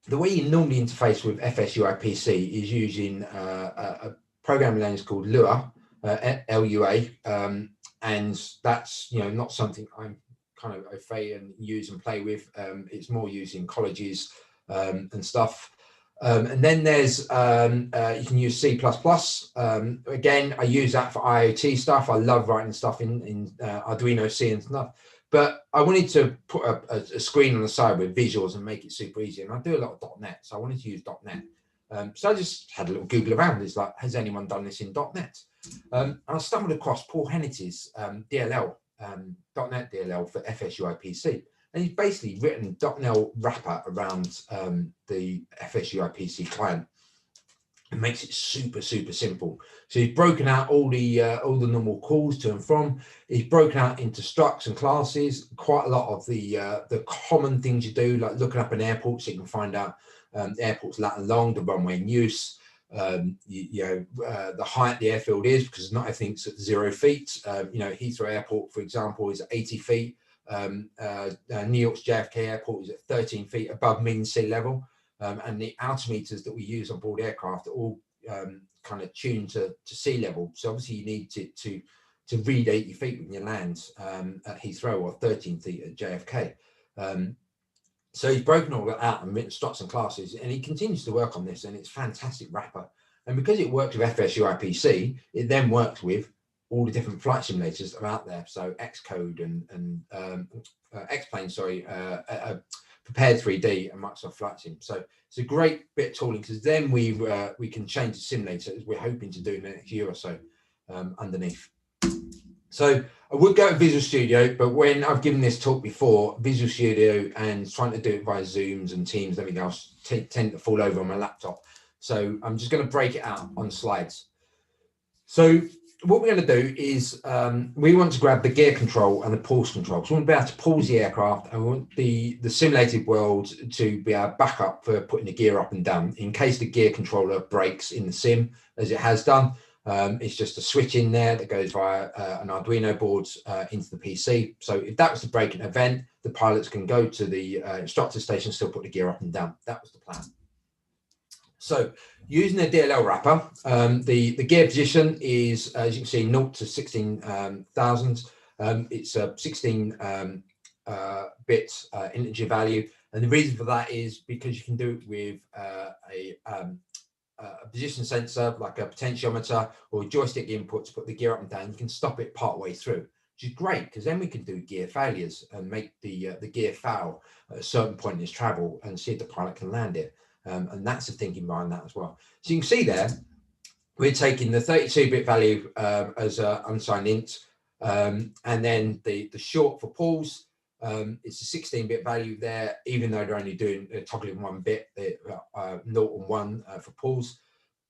the way you normally interface with FSUIPC is using a programming language called Lua, Lua, and that's not something I'm kind of au fait and use and play with. It's more used in colleges and stuff. And then there's you can use C++. Again, I use that for IoT stuff. I love writing stuff in Arduino C and stuff. But I wanted to put a screen on the side with visuals and make it super easy. And I do a lot of .NET, so I wanted to use .NET. So I just had a little Google around. It's like, has anyone done this in .NET? And I stumbled across Paul Hennity's DLL .NET DLL for FSUIPC. And he's basically written .NET wrapper around the FSUIPC client. It makes it super simple. So he's broken out all the normal calls to and from. He's broken out into structs and classes. Quite a lot of the common things you do, like looking up an airport, so you can find out the airport's lat and long, the runway in use, the height the airfield is, because not everything's at 0 feet. Heathrow Airport, for example, is at 80 feet. New York's JFK Airport is at 13 feet above mean sea level. And the altimeters that we use on board aircraft are all kind of tuned to sea level. So obviously you need to read 80 feet when you land at Heathrow, or 13 feet at JFK. So he's broken all that out and written structs and classes, and he continues to work on this, and it's fantastic wrapper. And because it works with FSUIPC, it then works with all the different flight simulators that are out there. So Xcode and X-Plane, Prepared 3D and Microsoft Flight Sim. So it's a great bit of tooling, because then we can change the simulator, as we're hoping to do in the next year or so underneath. So I would go to Visual Studio, but when I've given this talk before, Visual Studio and trying to do it via Zooms and Teams, everything else tend to fall over on my laptop. So I'm just going to break it out on slides. So what we're going to do is we want to grab the gear control and the pulse control. So we want to be able to pause the aircraft, and we want the simulated world to be our backup for putting the gear up and down in case the gear controller breaks in the sim, as it has done. It's just a switch in there that goes via an Arduino board into the PC. So if that was to break an event, the pilots can go to the instructor station, still put the gear up and down. That was the plan. So using the DLL wrapper, the gear position is, as you can see, 0 to 16,000. It's a 16-bit integer value. And the reason for that is because you can do it with a position sensor, like a potentiometer or a joystick input to put the gear up and down. You can stop it part way through, which is great, because then we can do gear failures and make the gear foul at a certain point in its travel and see if the pilot can land it. And that's the thinking behind that as well. So you can see there, we're taking the 32-bit value as an unsigned int, and then the short for pulse, it's a 16-bit value there, even though they're only doing toggling 1 bit, 0 and 1 for pulse.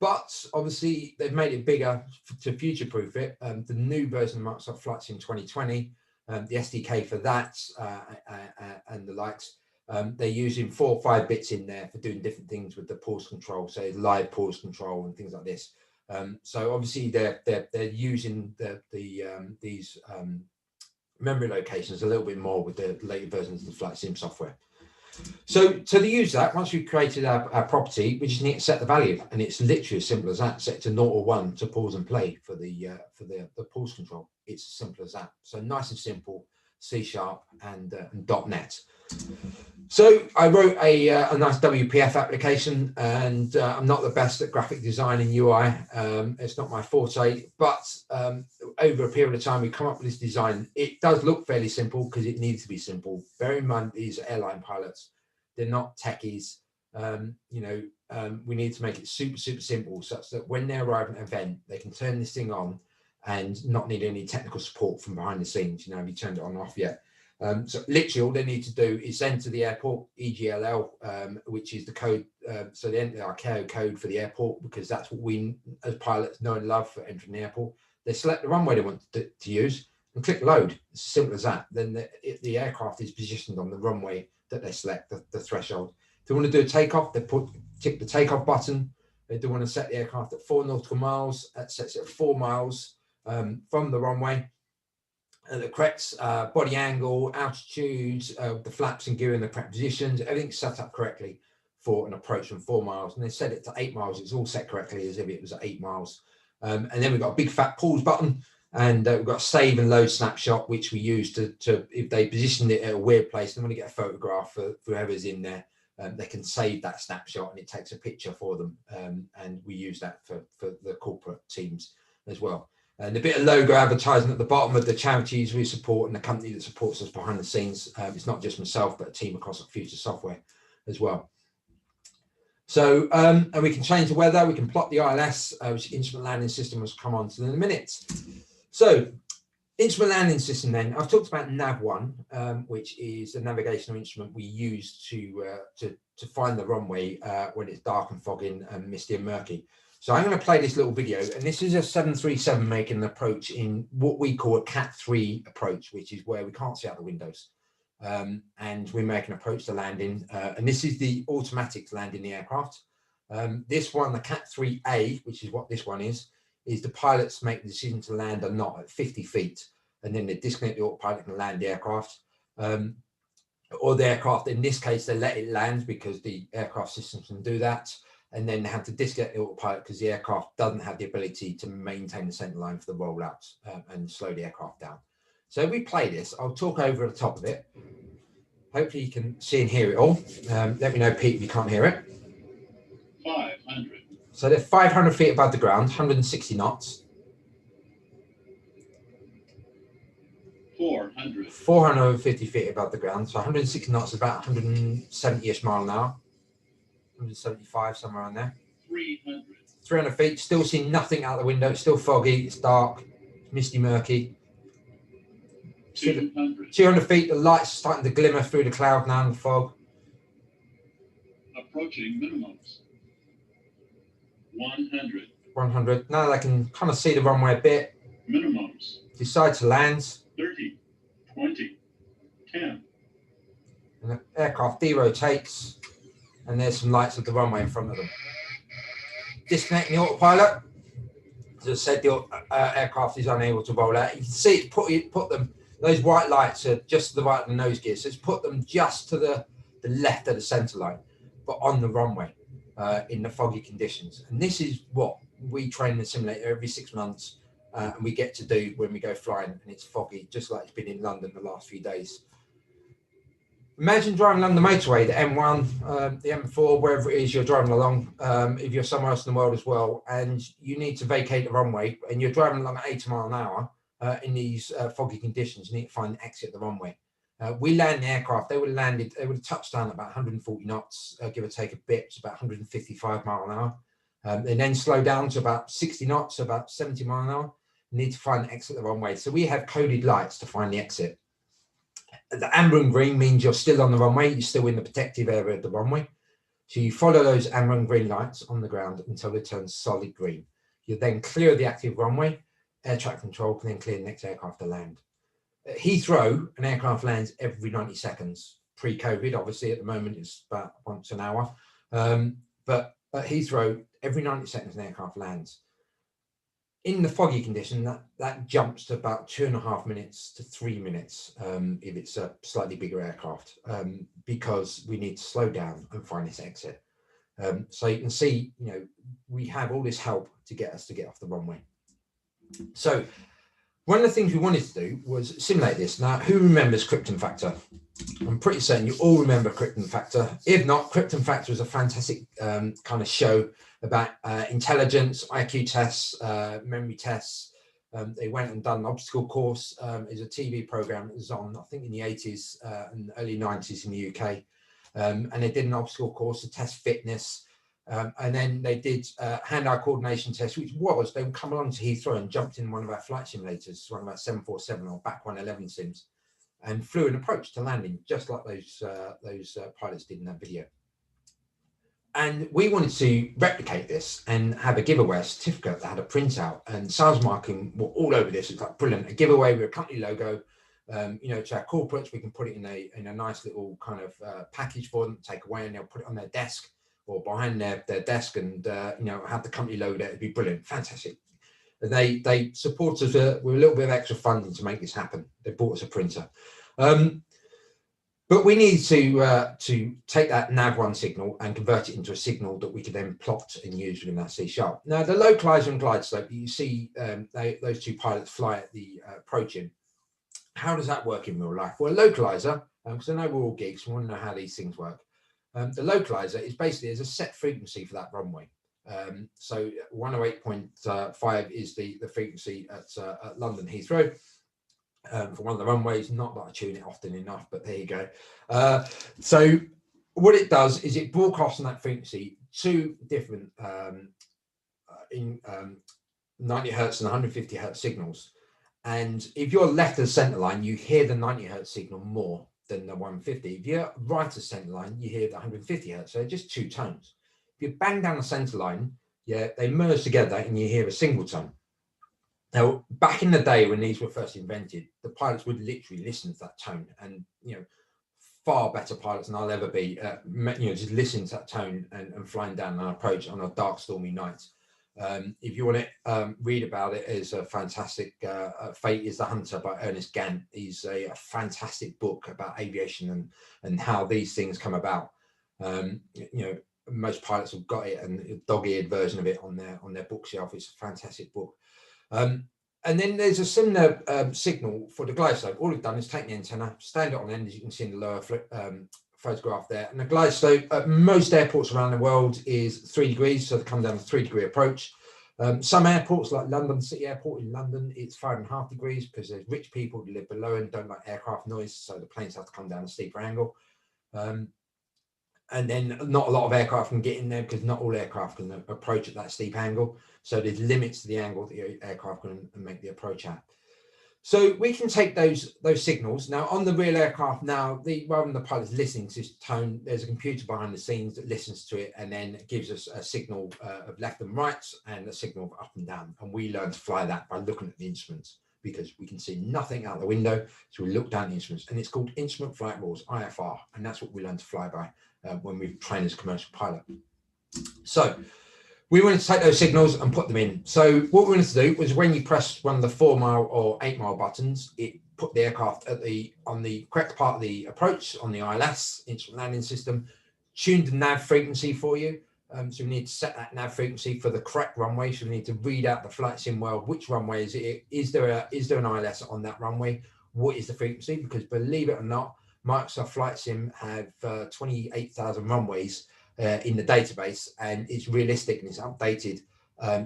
But obviously they've made it bigger to future-proof it. The new version of Microsoft Flight Sim 2020, the SDK for that and the likes, they're using 4 or 5 bits in there for doing different things with the pulse control, so live pulse control and things like this. So obviously they're using these memory locations a little bit more with the later versions of the Flight Sim software. So to use that, once we've created our property, we just need to set the value, and it's literally as simple as that. Set it to 0 or 1 to pause and play for the pulse control. It's as simple as that. So nice and simple, C# and .NET. So I wrote a nice WPF application, and I'm not the best at graphic design and UI. It's not my forte, but over a period of time, we come up with this design. It does look fairly simple because it needs to be simple. Bear in mind, these are airline pilots. They're not techies. We need to make it super simple, such that when they arrive at an event, they can turn this thing on and not need any technical support from behind the scenes. Have you turned it on or off yet? So literally all they need to do is enter the airport EGLL, which is the code. So they enter the Archaeo code for the airport, because that's what we as pilots know and love for entering the airport. They select the runway they want to use and click load. It's as simple as that. Then the aircraft is positioned on the runway that they select, the threshold. If they want to do a takeoff, they tick the takeoff button. They do want to set the aircraft at 4 nautical miles. That sets it at 4 miles from the runway. The correct body angle, altitude, the flaps and gear in the correct positions, everything's set up correctly for an approach from 4 miles. And they set it to 8 miles. It's all set correctly as if it was at 8 miles. And then we've got a big fat pause button, and we've got a save and load snapshot, which we use to if they position it at a weird place, they want to get a photograph for whoever's in there, they can save that snapshot and it takes a picture for them. And we use that for the corporate teams as well. And a bit of logo advertising at the bottom of the charities we support and the company that supports us behind the scenes. It's not just myself, but a team across Future Software as well. So, and we can change the weather. We can plot the ILS, which instrument landing system, will come on to in a minute. So Instrument landing system then. I've talked about NAV1, which is a navigational instrument we use to find the runway when it's dark and foggy and misty and murky. So I'm going to play this little video, and this is a 737 making an approach in what we call a Cat 3 approach, which is where we can't see out the windows. And we make an approach to landing, and this is the automatic landing the aircraft. This one, the Cat 3A, which is what this one is the pilots make the decision to land or not at 50 feet, and then they disconnect the autopilot and land the aircraft. Or the aircraft, in this case, they let it land because the aircraft systems can do that, and then they have to disconnect the autopilot because the aircraft doesn't have the ability to maintain the center line for the rollout and slow the aircraft down. So we play this. I'll talk over the top of it. Hopefully you can see and hear it all. Let me know, Pete, if you can't hear it. 500. So they're 500 feet above the ground, 160 knots. 400. 450 feet above the ground. So 160 knots is about 170-ish mile an hour. 175, somewhere around there. 300. 300 feet, still seeing nothing out the window. It's still foggy, it's dark, misty, murky. 200. 200 feet, the lights are starting to glimmer through the cloud now and the fog. Approaching minimums. 100. 100. Now they can kind of see the runway a bit. Minimums. Decide to land. 30. 20. 10. And the aircraft derotates, and there's some lights at the runway in front of them. Disconnecting the autopilot. As I said, the aircraft is unable to roll out. You can see it put them, those white lights are just to the right of the nose gear. So it's put them just to the left of the center line, but on the runway in the foggy conditions. And this is what we train in the simulator every 6 months. And we get to do when we go flying and it's foggy, just like it's been in London the last few days. Imagine driving along the motorway, the M1, the M4, wherever it is you're driving along, if you're somewhere else in the world as well, and you need to vacate the runway and you're driving along at 80 miles an hour in these foggy conditions. You need to find an exit of the runway. We land the aircraft, they would have touched down at about 140 knots, give or take a bit, it's about 155 miles an hour. They then slow down to about 60 knots, about 70 miles an hour. You need to find an exit of the runway. So we have coded lights to find the exit. The amber and green means you're still on the runway, you're still in the protective area of the runway. So you follow those amber and green lights on the ground until they turn solid green. You then clear the active runway, air traffic control can then clear the next aircraft to land. At Heathrow, an aircraft lands every 90 seconds. Pre-COVID, obviously, at the moment it's about once an hour. But at Heathrow, every 90 seconds an aircraft lands. In the foggy condition, that jumps to about 2.5 minutes to 3 minutes if it's a slightly bigger aircraft, because we need to slow down and find this exit. So you can see, we have all this help to get us to get off the runway. So one of the things we wanted to do was simulate this. Now, who remembers Krypton Factor? I'm pretty certain you all remember Krypton Factor. If not, Krypton Factor is a fantastic kind of show about intelligence, IQ tests, memory tests. They went and done an obstacle course. It's a TV program that was on, I think, in the 80s and early 90s in the UK. And they did an obstacle course to test fitness. And then they did hand-eye coordination tests, which was they would come along to Heathrow and jumped in one of our flight simulators, one of our 747 or BAC 111 sims, and flew an approach to landing, just like those pilots did in that video. And we wanted to replicate this and have a giveaway, a certificate that had a printout, and sales marketing were all over this. It's like brilliant, a giveaway with a company logo. To our corporates, we can put it in a nice little kind of package for them to take away, and they'll put it on their desk or behind their desk, and have the company logo there. It'd be brilliant, fantastic. And they support us with a little bit of extra funding to make this happen. They bought us a printer. But we need to take that NAV1 signal and convert it into a signal that we can then plot and use within that C#. Now, the localizer and glide slope, you see those two pilots fly at the approach in. How does that work in real life? Well, a localizer, because I know we're all geeks, we want to know how these things work. The localizer is basically, there's a set frequency for that runway. So 108.5 is the frequency at London Heathrow. For one of the runways, not that I tune it often enough, but there you go. So what it does is it broadcasts on that frequency two different 90 hertz and 150 hertz signals, And if you're left of the center line, you hear the 90 hertz signal more than the 150. If you're right of the center line, you hear the 150 hertz. So just two tones. If you bang down the center line, yeah, they merge together and you hear a single tone. Now, back in the day when these were first invented, the pilots would literally listen to that tone, and far better pilots than I'll ever be. Just listening to that tone and flying down an approach on a dark, stormy night. If you want to read about it, is a fantastic Fate is the Hunter by Ernest Gant. He's a fantastic book about aviation and how these things come about. Most pilots have got it, and a dog-eared version of it on their bookshelf. It's a fantastic book. And then there's a similar signal for the glide slope. All we've done is take the antenna, stand it on end, as you can see in the lower photograph there. And the glide slope at most airports around the world is 3 degrees, so they come down to 3-degree approach. Some airports, like London City Airport in London, it's 5.5 degrees because there's rich people who live below and don't like aircraft noise, so the planes have to come down a steeper angle. And then not a lot of aircraft can get in there because not all aircraft can approach at that steep angle. So there's limits to the angle that the aircraft can make the approach at. So we can take those signals. Now on the real aircraft now, rather than the pilot's listening to this tone, there's a computer behind the scenes that listens to it and then gives us a signal of left and right and a signal of up and down. And we learn to fly that by looking at the instruments because we can see nothing out the window. So we look down the instruments, and it's called Instrument Flight Rules, IFR. And that's what we learn to fly by when we train as a commercial pilot. So we wanted to take those signals and put them in. So what we wanted to do was when you press one of the 4 mile or 8 mile buttons, it put the aircraft on the correct part of the approach on the ILS, Instrument Landing System, tuned the nav frequency for you. So we need to set that nav frequency for the correct runway. So we need to read out the flight sim world, which runway is it? Is there an ILS on that runway? What is the frequency? Because believe it or not, Microsoft Flight Sim have 28,000 runways in the database, and it's realistic and it's updated.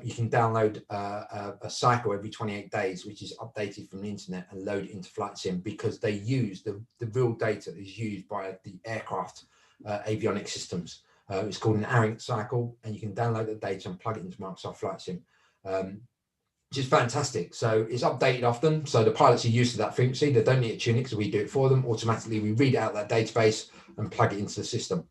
You can download a cycle every 28 days, which is updated from the internet and load it into Flight Sim because they use the real data that is used by the aircraft avionics systems. It's called an ARINC cycle, and you can download the data and plug it into Microsoft Flight Sim. Which is fantastic. So it's updated often. So the pilots are used to that frequency. They don't need to tune it because we do it for them. Automatically, we read out that database and plug it into the system.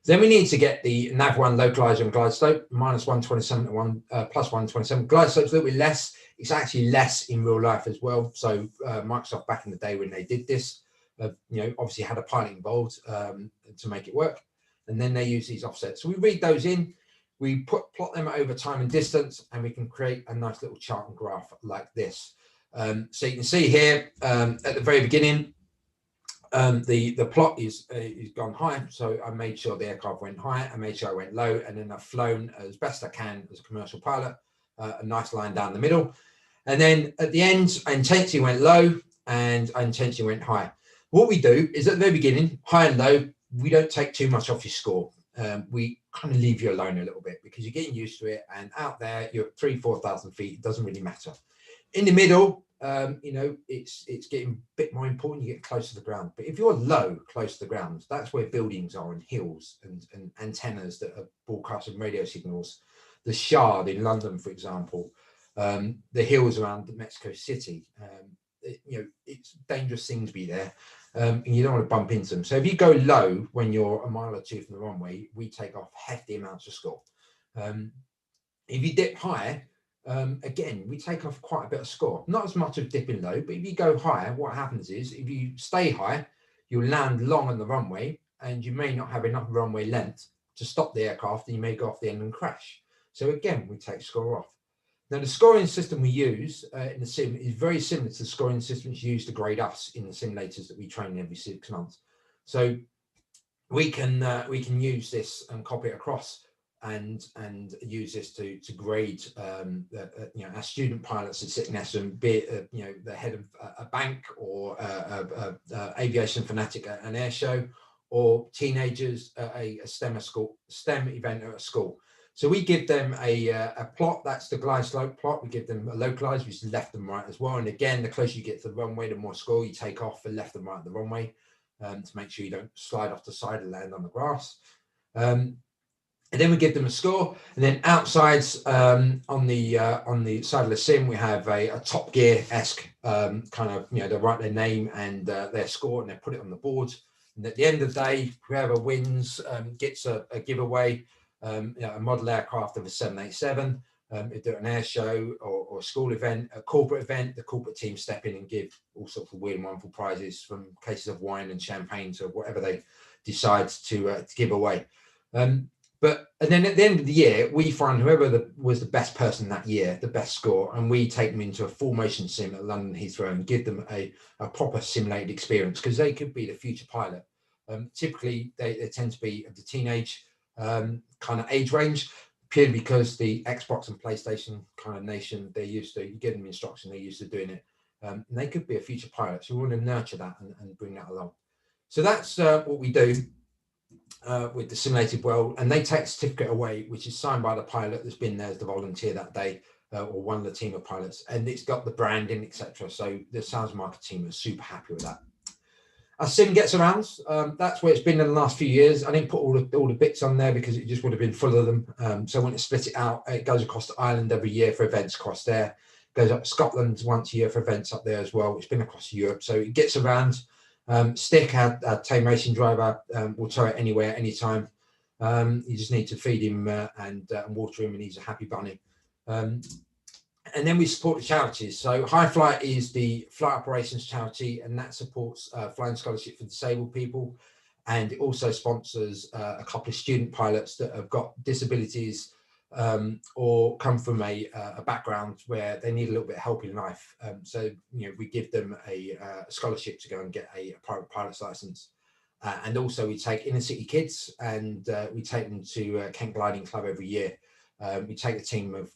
Then we need to get the NAV1 localizer and glide slope, -127 to +127. Glide slope's a little bit less. It's actually less in real life as well. So Microsoft back in the day when they did this, obviously had a pilot involved to make it work. And then they use these offsets. So we read those in. We plot them over time and distance, and we can create a nice little chart and graph like this. So you can see here at the very beginning, the plot is gone high. So I made sure the aircraft went high. I made sure I went low, and then I've flown as best I can as a commercial pilot, a nice line down the middle. And then at the end, I intentionally went low and I intentionally went high. What we do is at the very beginning, high and low, we don't take too much off your score. We kind of leave you alone a little bit because you're getting used to it, and out there you're 3,000-4,000 feet. It doesn't really matter. In the middle, it's getting a bit more important. You get close to the ground, but if you're low, close to the ground, that's where buildings are and hills and antennas that are broadcasting radio signals. The Shard in London, for example, the hills around Mexico City. It's dangerous things be there. And you don't want to bump into them. So if you go low when you're a mile or two from the runway, we take off hefty amounts of score. If you dip high, again, we take off quite a bit of score. Not as much of dipping low, but if you go higher, what happens is if you stay high, you'll land long on the runway and you may not have enough runway length to stop the aircraft, and you may go off the end and crash. So again, we take score off. Now, the scoring system we use in the sim is very similar to the scoring systems used to grade us in the simulators that we train every 6 months. So we can use this and copy it across and use this to grade our student pilots that sit next to them, be it the head of a bank or aviation fanatic at an air show, or teenagers at a STEM event at a school. So we give them a plot, that's the glide slope plot. We give them a localizer, which is left and right as well. And again, the closer you get to the runway, the more score you take off for left and right of the runway to make sure you don't slide off the side and land on the grass. And then we give them a score, and then outside on the side of the sim, we have a Top Gear-esque kind of, they write their name and their score, and they put it on the board. And at the end of the day, whoever wins gets a giveaway, a model aircraft of a 787. If they're an air show or a school event, a corporate event, the corporate team step in and give all sorts of weird and wonderful prizes, from cases of wine and champagne to whatever they decide to give away. And then at the end of the year, we find whoever was the best person that year, the best score, and we take them into a full motion sim at London Heathrow and give them a proper simulated experience, because they could be the future pilot. Typically, they tend to be of the teenage kind of age range, purely because the Xbox and PlayStation kind of nation, they're used to, you give them instruction, they're used to doing it. And they could be a future pilot. So we want to nurture that and bring that along. So that's what we do. With the simulated world, and they take a certificate away, which is signed by the pilot that's been there as the volunteer that day, or one of the team of pilots, and it's got the branding, etc. So the sales market team are super happy with that. Our sim gets around. That's where it's been in the last few years. I didn't put all the bits on there because it just would have been full of them. So when it split it out, it goes across to Ireland every year for events across there. It goes up to Scotland once a year for events up there as well. It's been across Europe, so it gets around. Stick, our tame racing driver, will tow it anywhere, anytime. You just need to feed him and water him, and he's a happy bunny. And then we support the charities. So High Flight is the flight operations charity, and that supports flying scholarship for disabled people. And it also sponsors a couple of student pilots that have got disabilities or come from a background where they need a little bit of help in life. So, we give them a scholarship to go and get a private pilot's license. And also we take inner city kids and we take them to Kent Gliding Club every year. We take a team of,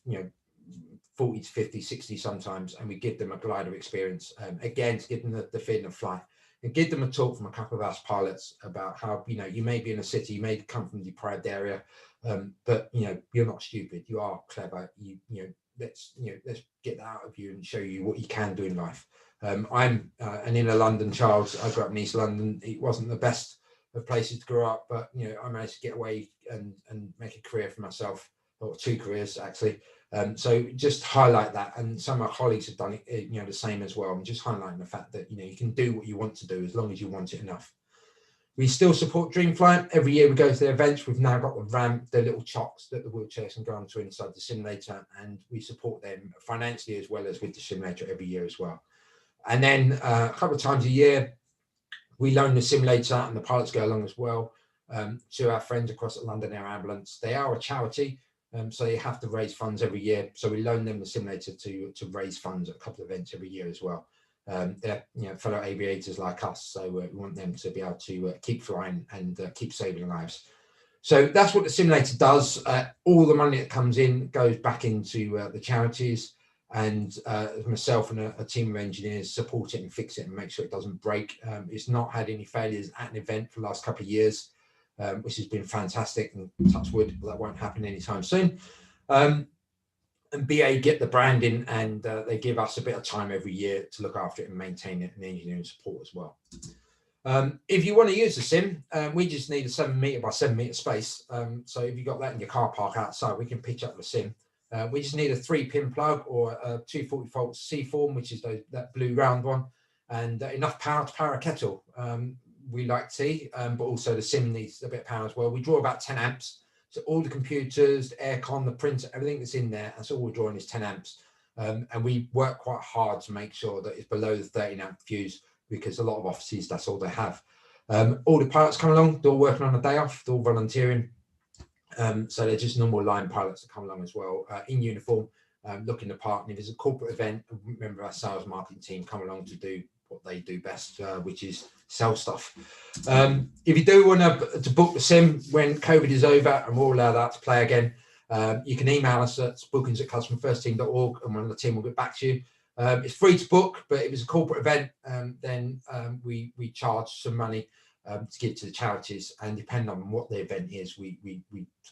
40 to 50, 60 sometimes, and we give them a glider experience, again, to give them the feeling of flight. And give them a talk from a couple of us pilots about how, you may be in a city, you may come from a deprived area, but you're not stupid, you are clever. Let's get that out of you and show you what you can do in life. I'm an inner London child. I grew up in East London. It wasn't the best of places to grow up, but I managed to get away and make a career for myself, or two careers actually. So just highlight that, and some of my colleagues have done it, the same as well. I'm just highlighting the fact that you can do what you want to do as long as you want it enough. We still support Dreamflight. Every year we go to their events. We've now got the ramp, the little chocks that the wheelchairs can go onto inside the simulator, and we support them financially as well as with the simulator every year as well. And then a couple of times a year, we loan the simulator, and the pilots go along as well, to our friends across at London Air Ambulance. They are a charity. So you have to raise funds every year. So we loan them the simulator to raise funds at a couple of events every year as well. They're fellow aviators like us, so we want them to be able to keep flying and keep saving lives. So that's what the simulator does. All the money that comes in goes back into the charities, and myself and a team of engineers support it and fix it and make sure it doesn't break. It's not had any failures at an event for the last couple of years. Which has been fantastic, and touch wood, that won't happen anytime soon. And BA get the branding, and they give us a bit of time every year to look after it and maintain it, and engineering support as well. If you want to use the sim, we just need a 7 meter by 7 meter space. So if you've got that in your car park outside, we can pitch up the sim. We just need a 3-pin plug or a 240 volt C-form, which is that blue round one, and enough power to power a kettle. We like tea, but also the sim needs a bit of power as well. We draw about 10 amps. So all the computers, the aircon, the printer, everything that's in there, that's all we're drawing is 10 amps. And we work quite hard to make sure that it's below the 13 amp fuse, because a lot of offices, that's all they have. All the pilots come along, they're all working on a day off, they're all volunteering. So they're just normal line pilots that come along as well, in uniform, looking the part. And if there's a corporate event, a member of our sales marketing team come along to do what they do best, which is sell stuff. If you do want to book the sim when COVID is over and we're all allowed out to play again, you can email us at bookings@customerfirstteam.org, and one of the team will get back to you. It's free to book, but if it's a corporate event, then we charge some money to give to the charities, and depending on what the event is, we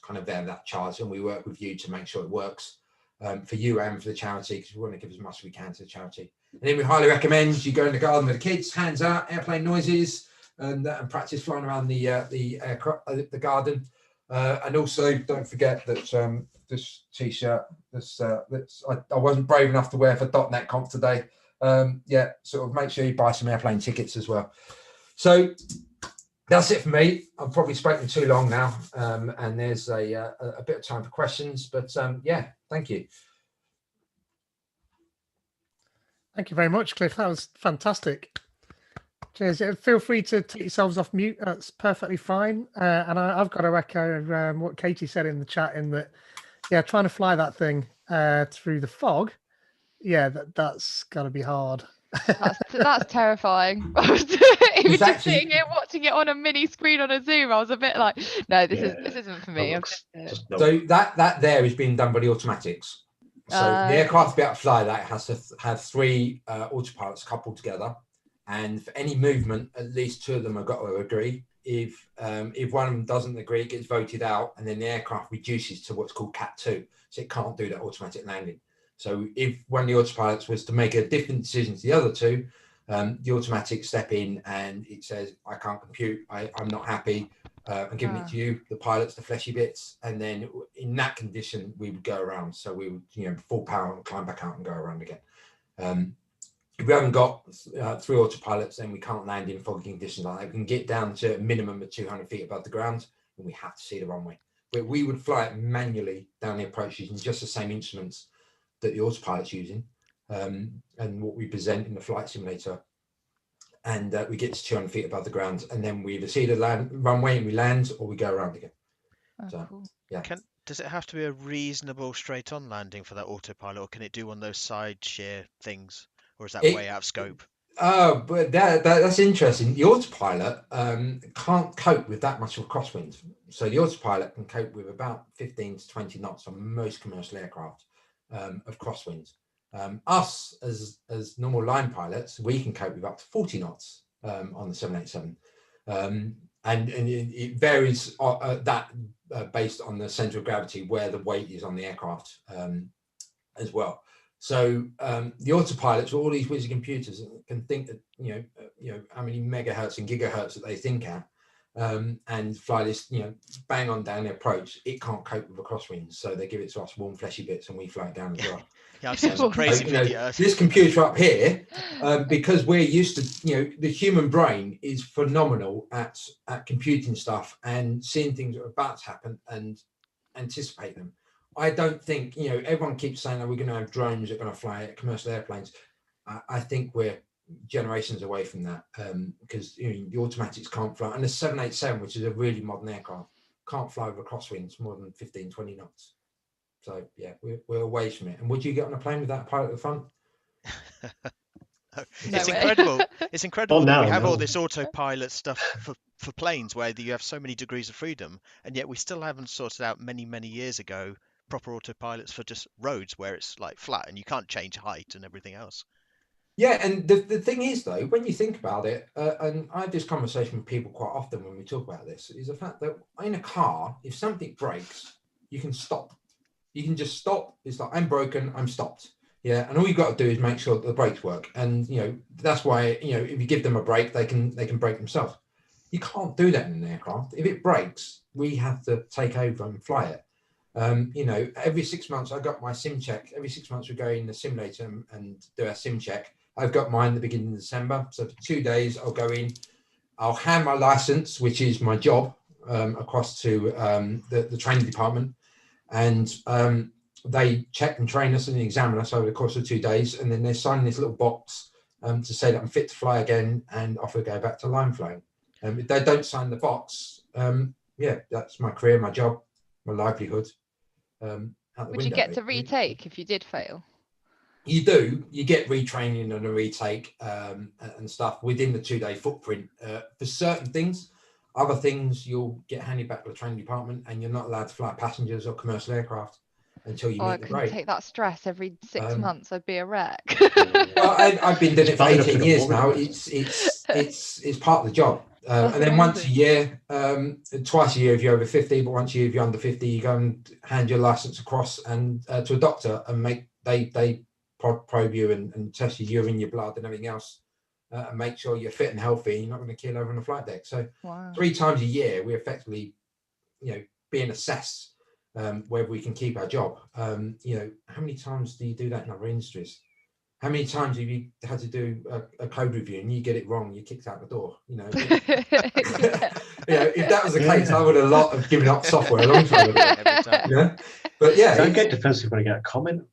kind of vary that charge, and we work with you to make sure it works for you and for the charity, because we want to give as much as we can to the charity. And then we highly recommend you go in the garden with the kids, hands out, airplane noises, and practice flying around the garden. And also, don't forget that this T-shirt, I wasn't brave enough to wear for .NET Conf today. Yeah, sort of make sure you buy some airplane tickets as well. So that's it for me. I've probably spoken too long now, and there's a bit of time for questions. But yeah, thank you. Thank you very much, Cliff. That was fantastic. Cheers. Feel free to take yourselves off mute. That's perfectly fine. And I've got to echo what Katie said in the chat, in that, yeah, trying to fly that thing through the fog, yeah, that's got to be hard. That's terrifying. Even just sitting here watching it on a mini screen on a Zoom, I was a bit like, no, this isn't for me. So that there is being done by the automatics. So the aircraft to be able to fly that has to have 3 autopilots coupled together, and for any movement, at least 2 of them have got to agree. If one of them doesn't agree, it gets voted out, and then the aircraft reduces to what's called Cat 2, so it can't do that automatic landing. So if one of the autopilots was to make a different decision to the other 2, the automatic step in and it says, I can't compute, I'm not happy, I'm giving it to you, the pilot's the fleshy bits. And then in that condition, we would go around. So we would, full power and climb back out and go around again. If we haven't got 3 autopilots, then we can't land in foggy conditions like that. We can get down to a minimum of 200 feet above the ground, and we have to see the runway. But we would fly it manually down the approach using just the same instruments that the autopilot's using, and what we present in the flight simulator. And we get to 200 feet above the ground, and then we either see the runway and we land, or we go around again. Cool. Yeah. Does it have to be a reasonable straight-on landing for that autopilot, or can it do one of those side shear things, or is that way out of scope? Oh, but that's interesting. The autopilot can't cope with that much of a crosswind. So the autopilot can cope with about 15 to 20 knots on most commercial aircraft of crosswinds. Us as normal line pilots, we can cope with up to 40 knots on the 787. And it varies based on the center of gravity, where the weight is on the aircraft as well. So the autopilots, all these wizard computers, can think that how many megahertz and gigahertz that they think at, and fly this bang on down the approach. It can't cope with the crosswinds, so they give it to us warm fleshy bits, and we fly it down as well. Yeah, I've seen some crazy videos. This computer up here, because we're used to, the human brain is phenomenal at computing stuff and seeing things that are about to happen and anticipate them. I don't think, everyone keeps saying, we're going to have drones that are going to fly commercial airplanes. I think we're generations away from that, because the automatics can't fly. And the 787, which is a really modern aircraft, can't fly over crosswinds more than 15, 20 knots. So, yeah, we're away from it. And would you get on a plane without a pilot at the front? It's incredible. It's incredible that we have all this autopilot stuff for planes where you have so many degrees of freedom, and yet we still haven't sorted out many years ago proper autopilots for just roads where it's like flat and you can't change height and everything else. Yeah, and the thing is, though, when you think about it, and I have this conversation with people quite often when we talk about this, is the fact that in a car, if something breaks, you can stop. You can just stop. It's like, I'm broken, I'm stopped. Yeah, and all you've got to do is make sure that the brakes work. And that's why if you give them a brake, they can brake themselves. You can't do that in an aircraft. If it breaks, we have to take over and fly it. Every 6 months I got my sim check. Every 6 months we go in the simulator and do our sim check. I've got mine the beginning of December. So for 2 days I'll go in. I'll hand my license, which is my job, across to the training department, and they check and train us and examine us over the course of 2 days, and then they sign this little box to say that I'm fit to fly again, and off we go back to line flying. If they don't sign the box, that's my career, my job, my livelihood. Would you get to retake if you did fail? You do. You get retraining and a retake and stuff within the 2 day footprint for certain things. Other things you'll get handed back to the training department, and you're not allowed to fly passengers or commercial aircraft until you meet the grade. I couldn't take that stress every 6 months. I'd be a wreck. Well, I've been doing it for 18 years now. It's part of the job. And then once a year, twice a year if you're over 50, but once a year if you're under 50, you go and hand your license across and to a doctor, and they probe you and test your urine, your blood and everything else, and make sure you're fit and healthy and you're not going to keel over on the flight deck. So 3 times a year we effectively being assessed whether we can keep our job. You know, how many times do you do that in other industries? How many times have you had to do a code review and you get it wrong, you're kicked out the door? You know, you know, if that was the case, I would have given up software a long time ago. Every time. You know? But yeah, don't get defensive when I get a comment.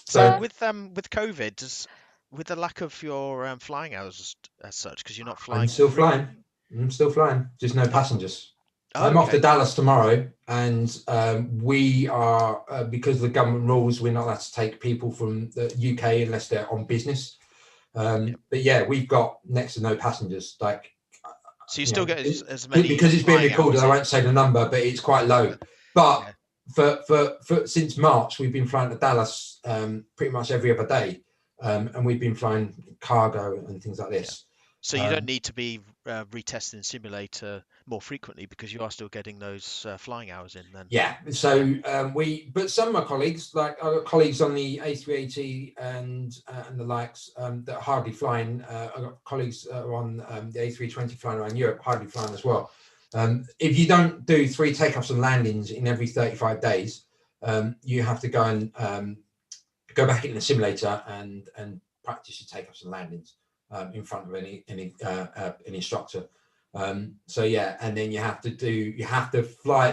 So with COVID, with the lack of your flying hours as such, because you're not flying. I'm still flying. Just no passengers. Oh, I'm off to Dallas tomorrow, and we are because of the government rules, we're not allowed to take people from the UK unless they're on business. But yeah, we've got next to no passengers. Like, so you still get as many because it's being recorded. I won't say the number, but it's quite low. But for since March, we've been flying to Dallas pretty much every other day, and we've been flying cargo and things like this. So you don't need to be retesting simulator more frequently because you are still getting those flying hours in then. Yeah. So but some of my colleagues, like I've got colleagues on the A380 and the likes that are hardly flying. I've got colleagues on the A320 flying around Europe, hardly flying as well. If you don't do 3 takeoffs and landings in every 35 days, you have to go and go back in the simulator and practice your takeoffs and landings in front of an instructor. So yeah, and then you have to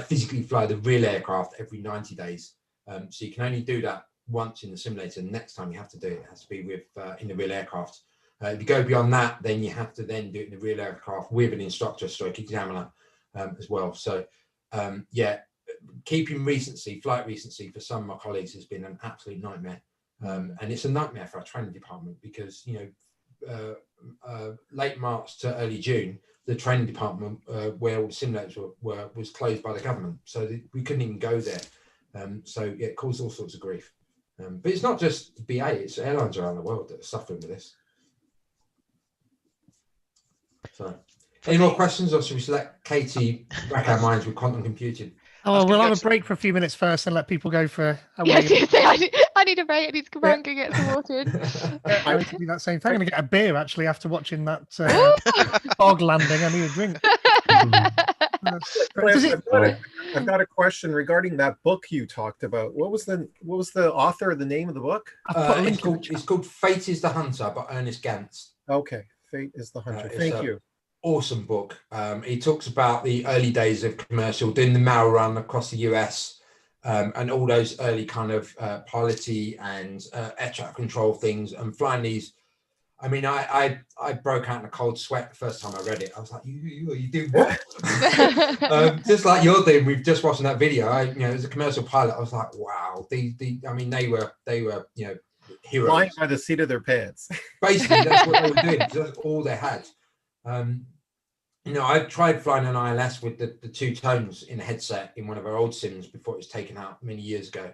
physically fly the real aircraft every 90 days. So you can only do that once in the simulator. Next time you have to do it has to be with in the real aircraft. If you go beyond that, then you have to then do it in the real aircraft with an instructor stroke examiner as well. So yeah, keeping flight recency for some of my colleagues has been an absolute nightmare. And it's a nightmare for our training department because, you know, late March to early June, the training department where all the simulators was closed by the government, so we couldn't even go there. So yeah, it caused all sorts of grief. But it's not just BA; it's airlines around the world that are suffering with this. So, any more questions, or should we let Katie rack our minds with quantum computing? Oh, we'll have a break for a few minutes first and let people go for a Yeah, I need a break. I need to go and get some water in. I need to do that same thing. I'm going to get a beer, actually, after watching that fog landing. I need a drink. I've got a question regarding that book you talked about. What was the author of the name of the book? It's called Fate is the Hunter by Ernest Gantz. Okay, Fate is the Hunter. Thank you. Awesome book. He talks about the early days of commercial, doing the mail run across the US, and all those early kind of piloty and air traffic control things, and flying these. I mean, I broke out in a cold sweat the first time I read it. I was like, you do what? Just like you're doing. We've just watching that video. As a commercial pilot, I was like, wow. I mean, they were heroes. Flying by the seat of their pants. Basically, that's what they were doing. That's all they had. I tried flying an ILS with the 2 tones in a headset in one of our old sims before it was taken out many years ago.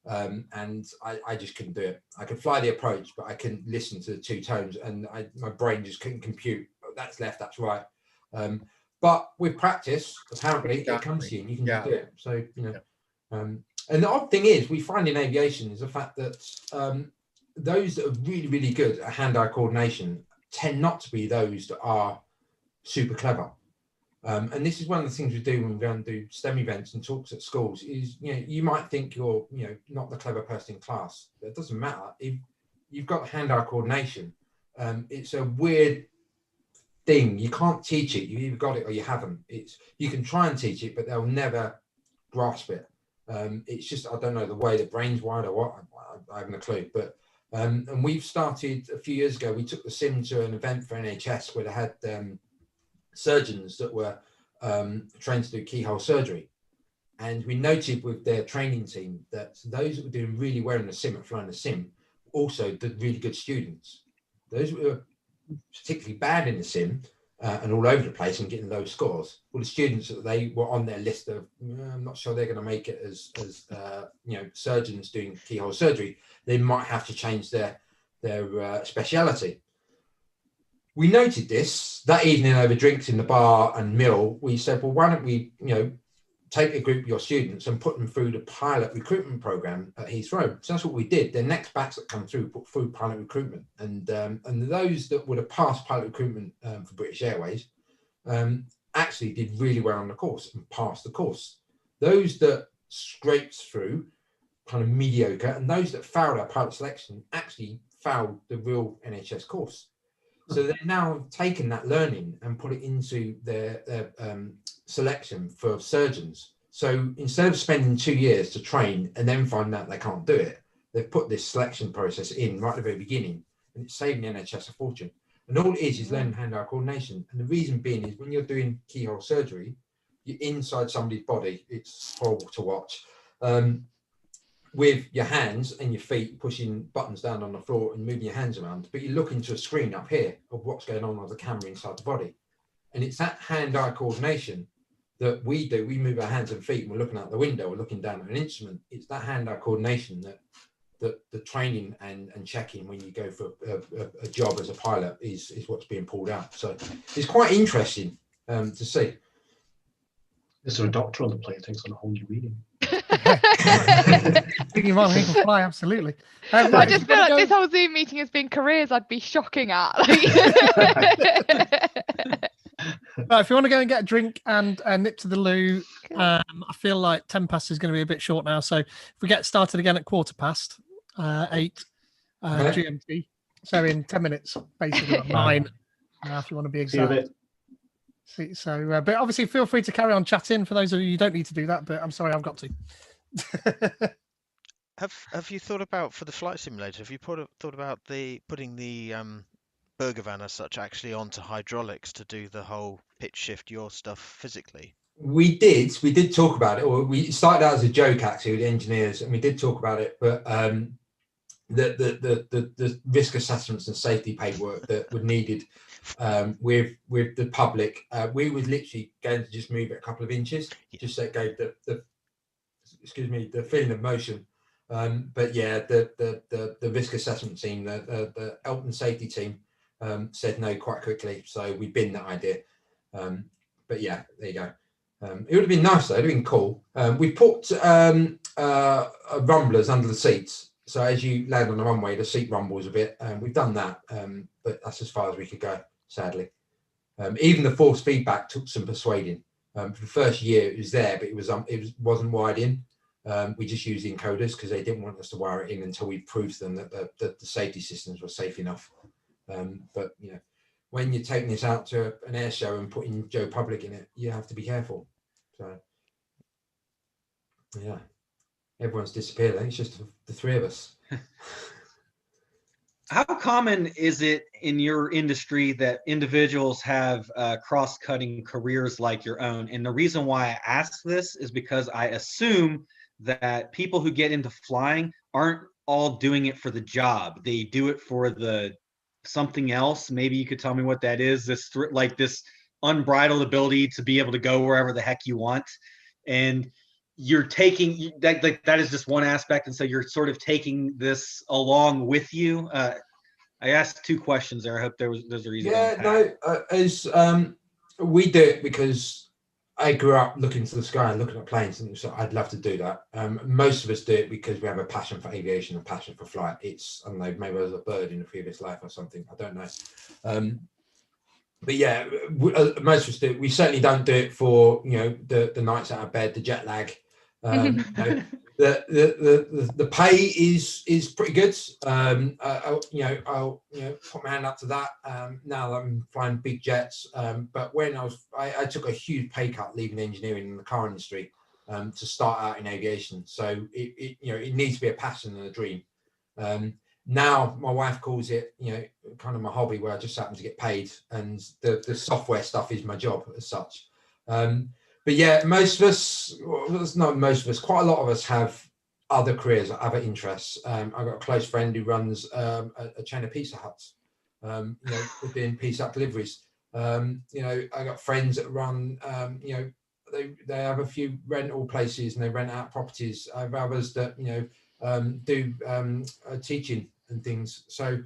And I just couldn't do it. I could fly the approach, but I couldn't listen to the 2 tones, and my brain just couldn't compute. That's left, that's right. But with practice, apparently it comes to you and you can do it. So, and the odd thing is we find in aviation is the fact that those that are really, really good at hand-eye coordination tend not to be those that are super clever. And this is one of the things we do when we go and do STEM events and talks at schools is, you might think you're, not the clever person in class. It doesn't matter. If you've got hand-eye coordination, it's a weird thing. You can't teach it. You either got it or you haven't. You can try and teach it, but they'll never grasp it. It's just, I don't know, the way the brain's wired or what, I haven't a clue. But and we've started a few years ago, we took the sim to an event for NHS where they had surgeons that were trained to do keyhole surgery. And we noted with their training team that those that were doing really well in the sim at flying the sim also did really good students. Those that were particularly bad in the sim and all over the place and getting low scores, well, the students that they were on their list of, I'm not sure they're going to make it as surgeons doing keyhole surgery, they might have to change their speciality. We noted this that evening over drinks in the bar and meal. We said, well, why don't we, take a group of your students and put them through the pilot recruitment program at Heathrow. So that's what we did. The next batch that come through put through pilot recruitment, and those that would have passed pilot recruitment for British Airways actually did really well on the course and passed the course. Those that scraped through kind of mediocre, and those that failed our pilot selection actually failed the real NHS course. So they're now taken that learning and put it into their selection for surgeons. So instead of spending 2 years to train and then find out they can't do it, they've put this selection process in right at the very beginning, and it's saving the NHS a fortune. And all it is learning hand-eye coordination. And the reason being is when you're doing keyhole surgery, you're inside somebody's body. It's horrible to watch. With your hands and your feet pushing buttons down on the floor and moving your hands around, but you look into a screen up here of what's going on with the camera inside the body. And it's that hand-eye coordination that we do. We move our hands and feet and we're looking out the window or looking down at an instrument. It's that hand-eye coordination that the training and checking when you go for a job as a pilot is what's being pulled out. So it's quite interesting to see. Is there a doctor on the plane? Takes on a whole new meaning. Thinking about he can fly, absolutely. I just feel like this whole Zoom meeting has been careers I'd be shocking at. Right, if you want to go and get a drink and nip to the loo, I feel like 10 past is going to be a bit short now. So if we get started again at 8:15 GMT, so in 10 minutes, basically at 9, if you want to be exact. So, but obviously feel free to carry on chatting. For those of you who don't need to do that, but I'm sorry, I've got to. Have you thought about, for the flight simulator, have you thought about putting the burger van as such actually onto hydraulics to do the whole pitch shift yaw stuff physically? We did talk about it, or we started out as a joke actually with the engineers, and we did talk about it, but the risk assessments and safety paperwork that were needed with the public, we was literally going to just move it a couple of inches, just so it gave the feeling of motion. But yeah, the risk assessment team, the health and safety team, said no quite quickly, so we binned that idea. But yeah, there you go. It would have been nice though, it would have been cool. We put rumblers under the seats, so as you land on the runway, the seat rumbles a bit. We've done that, but that's as far as we could go, sadly. Even the force feedback took some persuading. For the first year it was there, but it wasn't wired in. We just used encoders because they didn't want us to wire it in until we proved to them that the safety systems were safe enough. But you know, when you're taking this out to an air show and putting Joe Public in it, you have to be careful. So yeah, everyone's disappeared. I think it's just the three of us. How common is it in your industry that individuals have cross-cutting careers like your own? And the reason why I ask this is because I assume that people who get into flying aren't all doing it for the job. They do it for the something else. Maybe you could tell me what that is. This unbridled ability to be able to go wherever the heck you want. And you're taking that is just one aspect, and so you're sort of taking this along with you. I asked two questions there. I hope there's a reason. We do it because I grew up looking to the sky and looking at planes, and so I'd love to do that. Most of us do it because we have a passion for aviation and passion for flight. It's, I don't know, maybe I was a bird in a previous life or something, I don't know. But yeah, most of us do it. We certainly don't do it for, you know, the nights out of bed, the jet lag. You know, the pay is pretty good. I'll put my hand up to that. Now that I'm flying big jets, but when I took a huge pay cut leaving engineering in the car industry to start out in aviation. So it needs to be a passion and a dream. Now my wife calls it, kind of my hobby, where I just happen to get paid, and the software stuff is my job as such. But yeah, quite a lot of us have other careers, other interests. I've got a close friend who runs a chain of Pizza Huts, doing Pizza Hut deliveries. I got friends that run, they have a few rental places and they rent out properties. I have others that, do teaching and things. So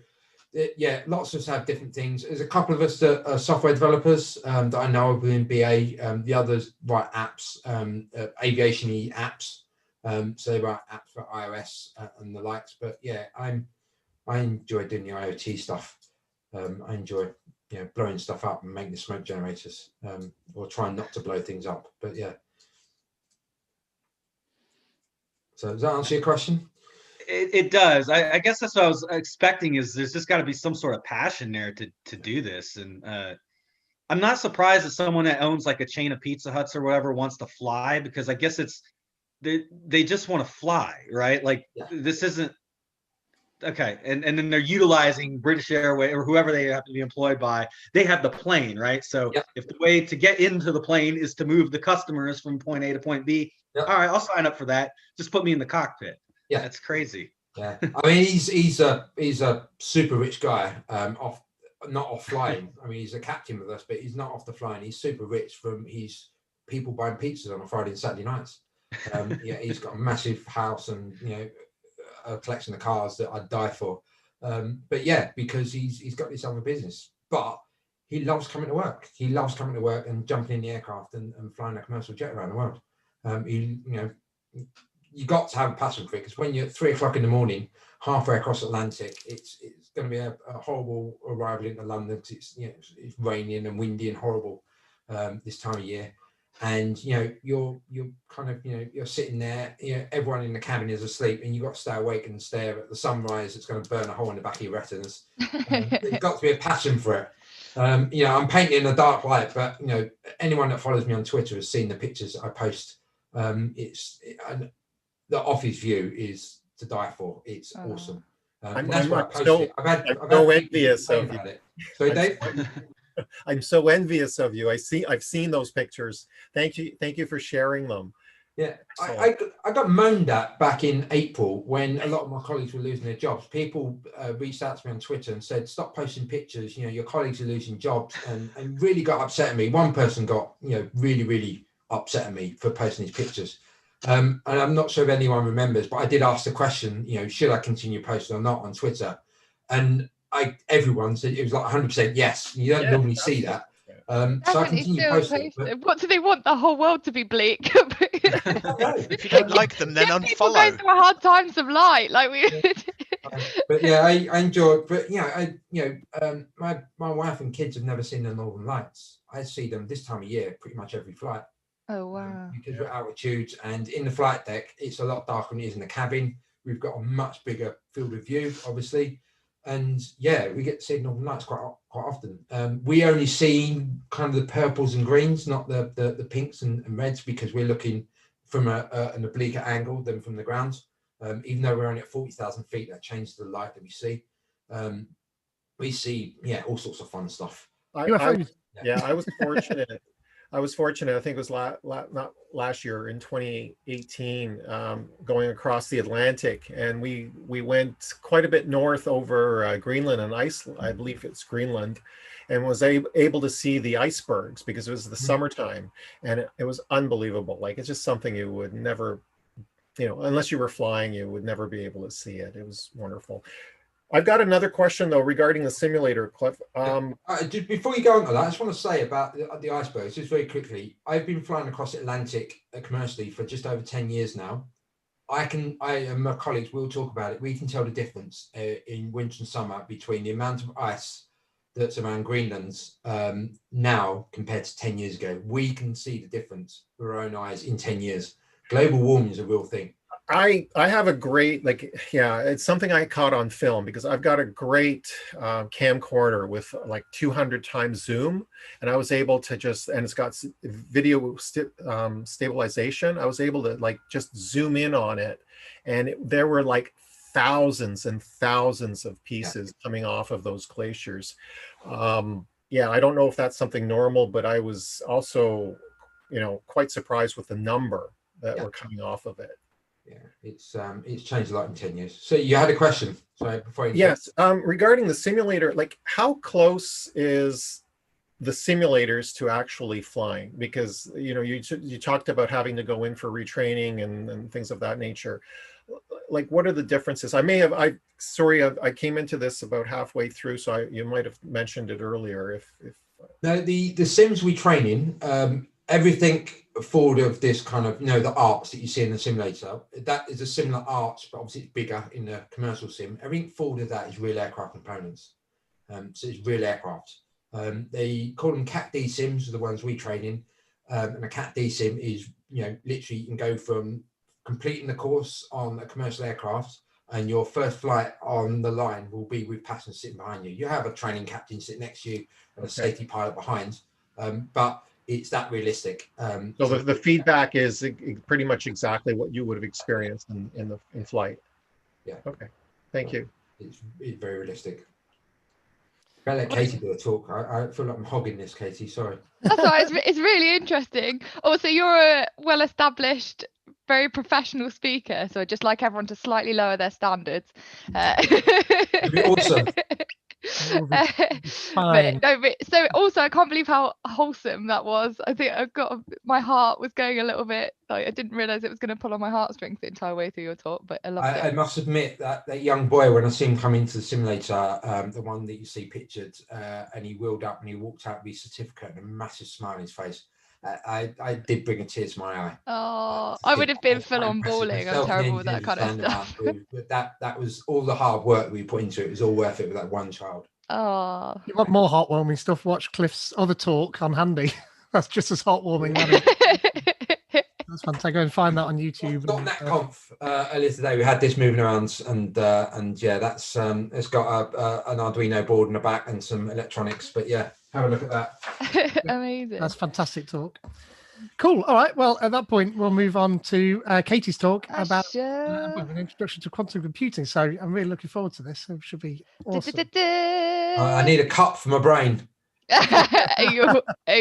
yeah, lots of us have different things. There's a couple of us that are software developers that I know of within BA. The others write apps, aviation-y apps. So they write apps for iOS and the likes. But yeah, I enjoy doing the IoT stuff. I enjoy blowing stuff up and making the smoke generators, or trying not to blow things up. But yeah. So does that answer your question? It does. I guess that's what I was expecting. Is there's just got to be some sort of passion there to do this, and I'm not surprised that someone that owns like a chain of Pizza Huts or whatever wants to fly, because I guess it's they just want to fly, right? Like this isn't okay. And then they're utilizing British Airways or whoever they have to be employed by. They have the plane, right? So if the way to get into the plane is to move the customers from point A to point B, all right, I'll sign up for that. Just put me in the cockpit. Yeah, that's crazy. Yeah, I mean he's a super rich guy. Not off flying. I mean, he's a captain with us, but he's not off the flying. He's super rich from his people buying pizzas on a Friday and Saturday nights. He's got a massive house and a collection of cars that I'd die for. But yeah, because he's got this other business, but he loves coming to work. He loves coming to work and jumping in the aircraft and flying a commercial jet around the world. You got to have a passion for it, because when you're at 3 o'clock in the morning, halfway across Atlantic, it's going to be a horrible arrival into London. It's raining and windy and horrible this time of year, and you're kind of you're sitting there, everyone in the cabin is asleep, and you've got to stay awake and stare at the sunrise that's going to burn a hole in the back of your retinas. There's got to be a passion for it. I'm painting in a dark light, but anyone that follows me on Twitter has seen the pictures I post. The office view is to die for. It's awesome. I'm so envious of you. So Dave, I'm so envious of you. I've seen those pictures. Thank you for sharing them. Yeah, I got moaned at back in April when a lot of my colleagues were losing their jobs. People reached out to me on Twitter and said, "Stop posting pictures. Your colleagues are losing jobs," and really got upset at me. One person got really, really upset at me for posting these pictures. And I'm not sure if anyone remembers, but I did ask the question, should I continue posting or not on Twitter? And everyone said it was like 100% yes. You don't normally see that. So I continue posting. What do they want? The whole world to be bleak? If you don't like them, then unfollow. People go through hard times of light, like we. But yeah, I enjoy. But my wife and kids have never seen the Northern Lights. I see them this time of year, pretty much every flight. Oh wow! Because we're at altitudes, and in the flight deck, it's a lot darker than it is in the cabin. We've got a much bigger field of view, obviously, and yeah, we get to see Northern Lights quite often. We only see kind of the purples and greens, not the pinks and reds, because we're looking from an oblique angle than from the ground. Even though we're only at 40,000 feet, that changes the light that we see. We see all sorts of fun stuff. I was fortunate. I think it was not last year, in 2018, going across the Atlantic, and we went quite a bit north over Greenland and Iceland. I believe it's Greenland, and was able to see the icebergs because it was the summertime, and it was unbelievable. Like, it's just something you would never, unless you were flying, you would never be able to see it. It was wonderful. I've got another question though regarding the simulator, Cliff. Just before you go on to that, I just want to say about the icebergs, just very quickly. I've been flying across the Atlantic commercially for just over 10 years now. I and my colleagues will talk about it. We can tell the difference in winter and summer between the amount of ice that's around Greenland now compared to 10 years ago. We can see the difference with our own eyes in 10 years. Global warming is a real thing. I have a great, it's something I caught on film because I've got a great camcorder with like 200 times zoom, and I was able to and it's got video stabilization. I was able to just zoom in on it, and there were like thousands and thousands of pieces coming off of those glaciers. I don't know if that's something normal, but I was also, quite surprised with the number that were coming off of it. Yeah, it's changed a lot in 10 years. So you had a question. Sorry, before you Yes, regarding the simulator, how close is the simulators to actually flying? Because you talked about having to go in for retraining and things of that nature. What are the differences? I came into this about halfway through, so you might have mentioned it earlier. No, the sims we train in, everything forward of this kind of, the arts that you see in the simulator, that is a similar arch, but obviously it's bigger in the commercial sim. Everything forward of that is real aircraft components. So it's real aircraft. They call them CAT D sims, are the ones we train in. And a CAT D sim is, literally you can go from completing the course on a commercial aircraft, and your first flight on the line will be with passengers sitting behind you. You have a training captain sitting next to you and a safety pilot behind, but it's that realistic. So the feedback is pretty much exactly what you would have experienced in flight. Yeah. Okay. Thank you. It's very realistic. I'll let Katie do a talk. I feel like I'm hogging this, Katie. Sorry. That's all right. It's really interesting. Also, you're a well-established, very professional speaker, so I'd just like everyone to slightly lower their standards. It'd be awesome. So also I can't believe how wholesome that was. I think my heart was going a little bit, like I didn't realize it was going to pull on my heartstrings the entire way through your talk, but I loved it. I must admit that young boy, when I see him come into the simulator, the one that you see pictured, and he wheeled up and he walked out with his certificate and a massive smile on his face, I did bring a tear to my eye. Oh, I would have been full on bawling. I'm terrible with that kind of stuff. But that was all the hard work we put into it. It was all worth it with that one child. Oh, you want more heartwarming stuff? Watch Cliff's other talk on Handy. That's just as heartwarming. That's fantastic. Go and find that on YouTube. Not that conf earlier today. We had this moving around, and yeah, that's it's got an Arduino board in the back and some electronics. But yeah, have a look at that. Amazing. That's fantastic talk. Cool. All right. Well, at that point, we'll move on to Katie's talk about an introduction to quantum computing. So I'm really looking forward to this. It should be awesome. I need a cup for my brain. Are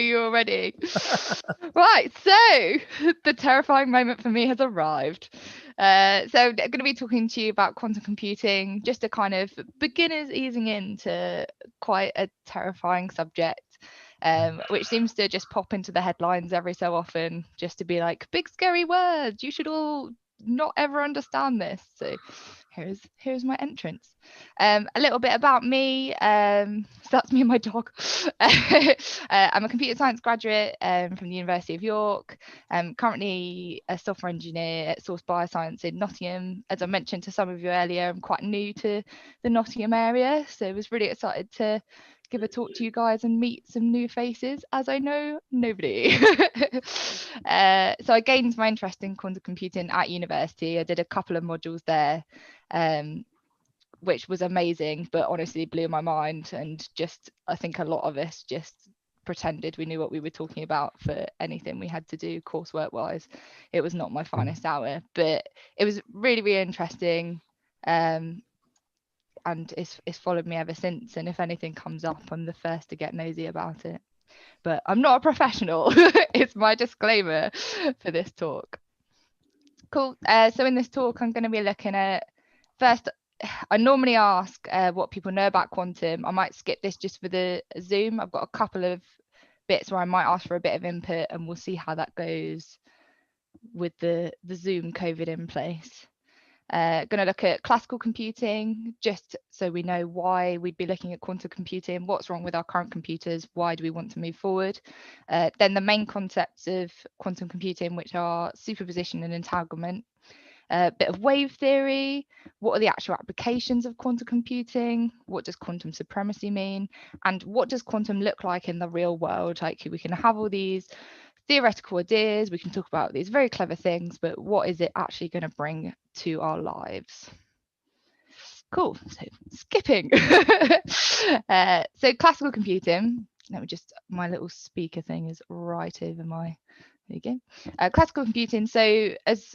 you all ready? Right. So the terrifying moment for me has arrived. So I'm going to be talking to you about quantum computing, just a kind of beginners easing into quite a terrifying subject. Which seems to just pop into the headlines every so often, just to be like, big scary words, you should all not ever understand this. So here's my entrance. A little bit about me. So that's me and my dog. I'm a computer science graduate from the University of York. I'm currently a software engineer at Source Bioscience in Nottingham. As I mentioned to some of you earlier, I'm quite new to the Nottingham area, so I was really excited to give a talk to you guys and meet some new faces, as I know nobody. So I gained my interest in quantum computing at university. I did a couple of modules there, which was amazing, but honestly blew my mind. And just, I think a lot of us just pretended we knew what we were talking about for anything we had to do coursework wise. It was not my finest hour, but it was really, really interesting. And it's followed me ever since. And if anything comes up, I'm the first to get nosy about it. But I'm not a professional. It's my disclaimer for this talk. Cool. So in this talk, I'm going to be looking at, first, I normally ask what people know about quantum. I might skip this just for the Zoom. I've got a couple of bits where I might ask for a bit of input, and we'll see how that goes with the Zoom COVID in place. Going to look at classical computing, just so we know why we'd be looking at quantum computing, what's wrong with our current computers, why do we want to move forward. Then the main concepts of quantum computing, which are superposition and entanglement. A bit of wave theory, what are the actual applications of quantum computing, what does quantum supremacy mean, and what does quantum look like in the real world? Like, we can have all these theoretical ideas, we can talk about these very clever things, but what is it actually going to bring to our lives? Cool. So skipping. So classical computing, let me just, my little speaker thing is right over my, there you go. Classical computing, so as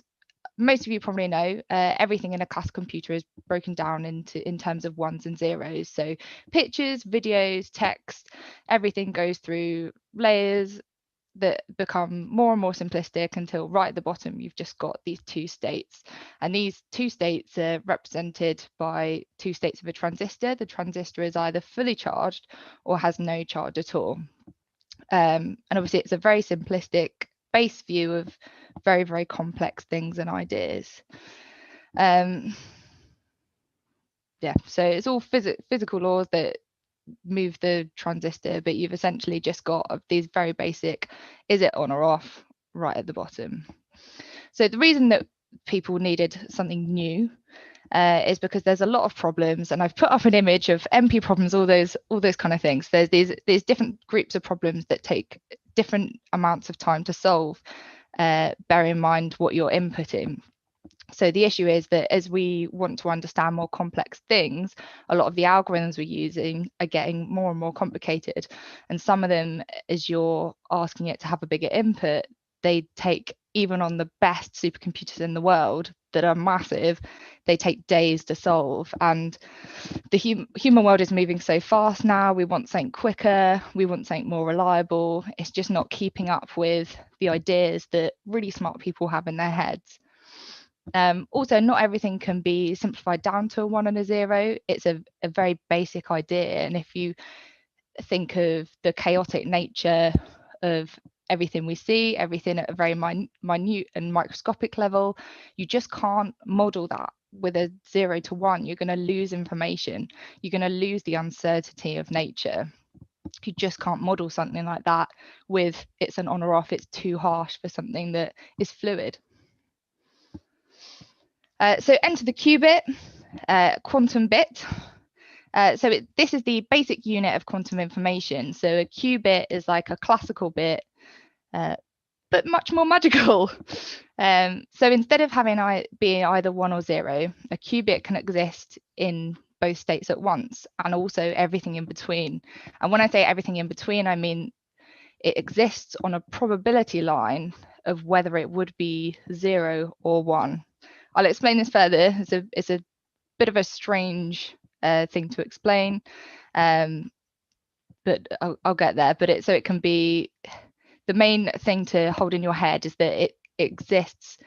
most of you probably know, everything in a classical computer is broken down in terms of ones and zeros. So pictures, videos, text, everything goes through layers that become more and more simplistic until right at the bottom you've just got these two states, and these two states are represented by two states of a transistor. The transistor is either fully charged or has no charge at all, and obviously it's a very simplistic base view of very, very complex things and ideas. Yeah, so it's all physical laws that move the transistor, but you've essentially just got these very basic, is it on or off, right at the bottom. So the reason that people needed something new is because there's a lot of problems, and I've put up an image of NP problems, all those kind of things. There's these different groups of problems that take different amounts of time to solve, bear in mind what you're inputting. So the issue is that as we want to understand more complex things, a lot of the algorithms we're using are getting more and more complicated. And some of them, as you're asking it to have a bigger input, they take, even on the best supercomputers in the world that are massive, they take days to solve. And the human world is moving so fast now. We want something quicker, we want something more reliable. It's just not keeping up with the ideas that really smart people have in their heads. Also, not everything can be simplified down to a 1 and a 0. It's a very basic idea. And if you think of the chaotic nature of everything we see, everything at a very minute and microscopic level, you just can't model that with a 0 to 1. You're going to lose information. You're going to lose the uncertainty of nature. You just can't model something like that with it's an on or off. It's too harsh for something that is fluid. So enter the qubit, quantum bit. This is the basic unit of quantum information. So a qubit is like a classical bit, but much more magical. So instead of having being either 1 or 0, a qubit can exist in both states at once, and also everything in between. And when I say everything in between, I mean it exists on a probability line of whether it would be 0 or 1. I'll explain this further. It's a bit of a strange thing to explain, but I'll get there. But it can be, the main thing to hold in your head is that it exists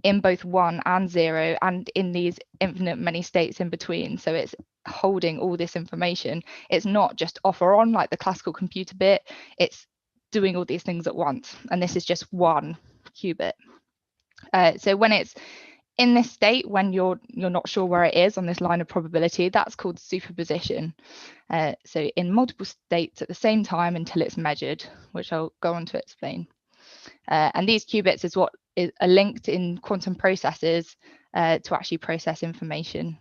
in both 1 and 0, and in these infinite many states in between. So it's holding all this information. It's not just off or on like the classical computer bit. It's doing all these things at once, and this is just one qubit. So when it's in this state, when you're not sure where it is on this line of probability, that's called superposition. So in multiple states at the same time until it's measured, which I'll go on to explain. And these qubits is what are linked in quantum processors to actually process information.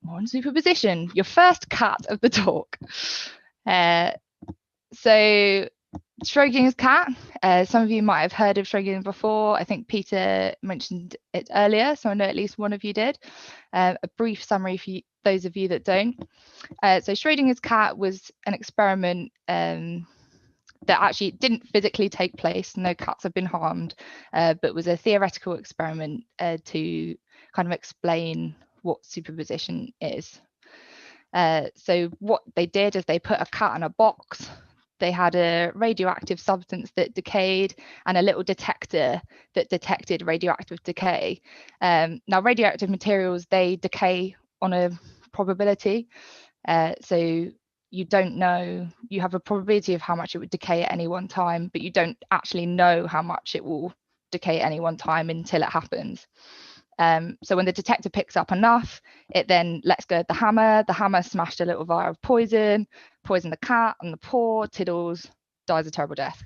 More on superposition, your first cat of the talk. So Schrodinger's cat, some of you might have heard of Schrodinger before. I think Peter mentioned it earlier, so I know at least one of you did. A brief summary for those of you that don't. So Schrodinger's cat was an experiment that actually didn't physically take place. No cats have been harmed, but was a theoretical experiment to kind of explain what superposition is. So what they did is they put a cat in a box. They had a radioactive substance that decayed and a little detector that detected radioactive decay. Now, radioactive materials, they decay on a probability. So you don't know, you have a probability of how much it would decay at any one time, but you don't actually know how much it will decay at any one time until it happens. So when the detector picks up enough, it then lets go of the hammer. The hammer smashed a little vial of poisoned the cat, and the poor Tiddles dies a terrible death.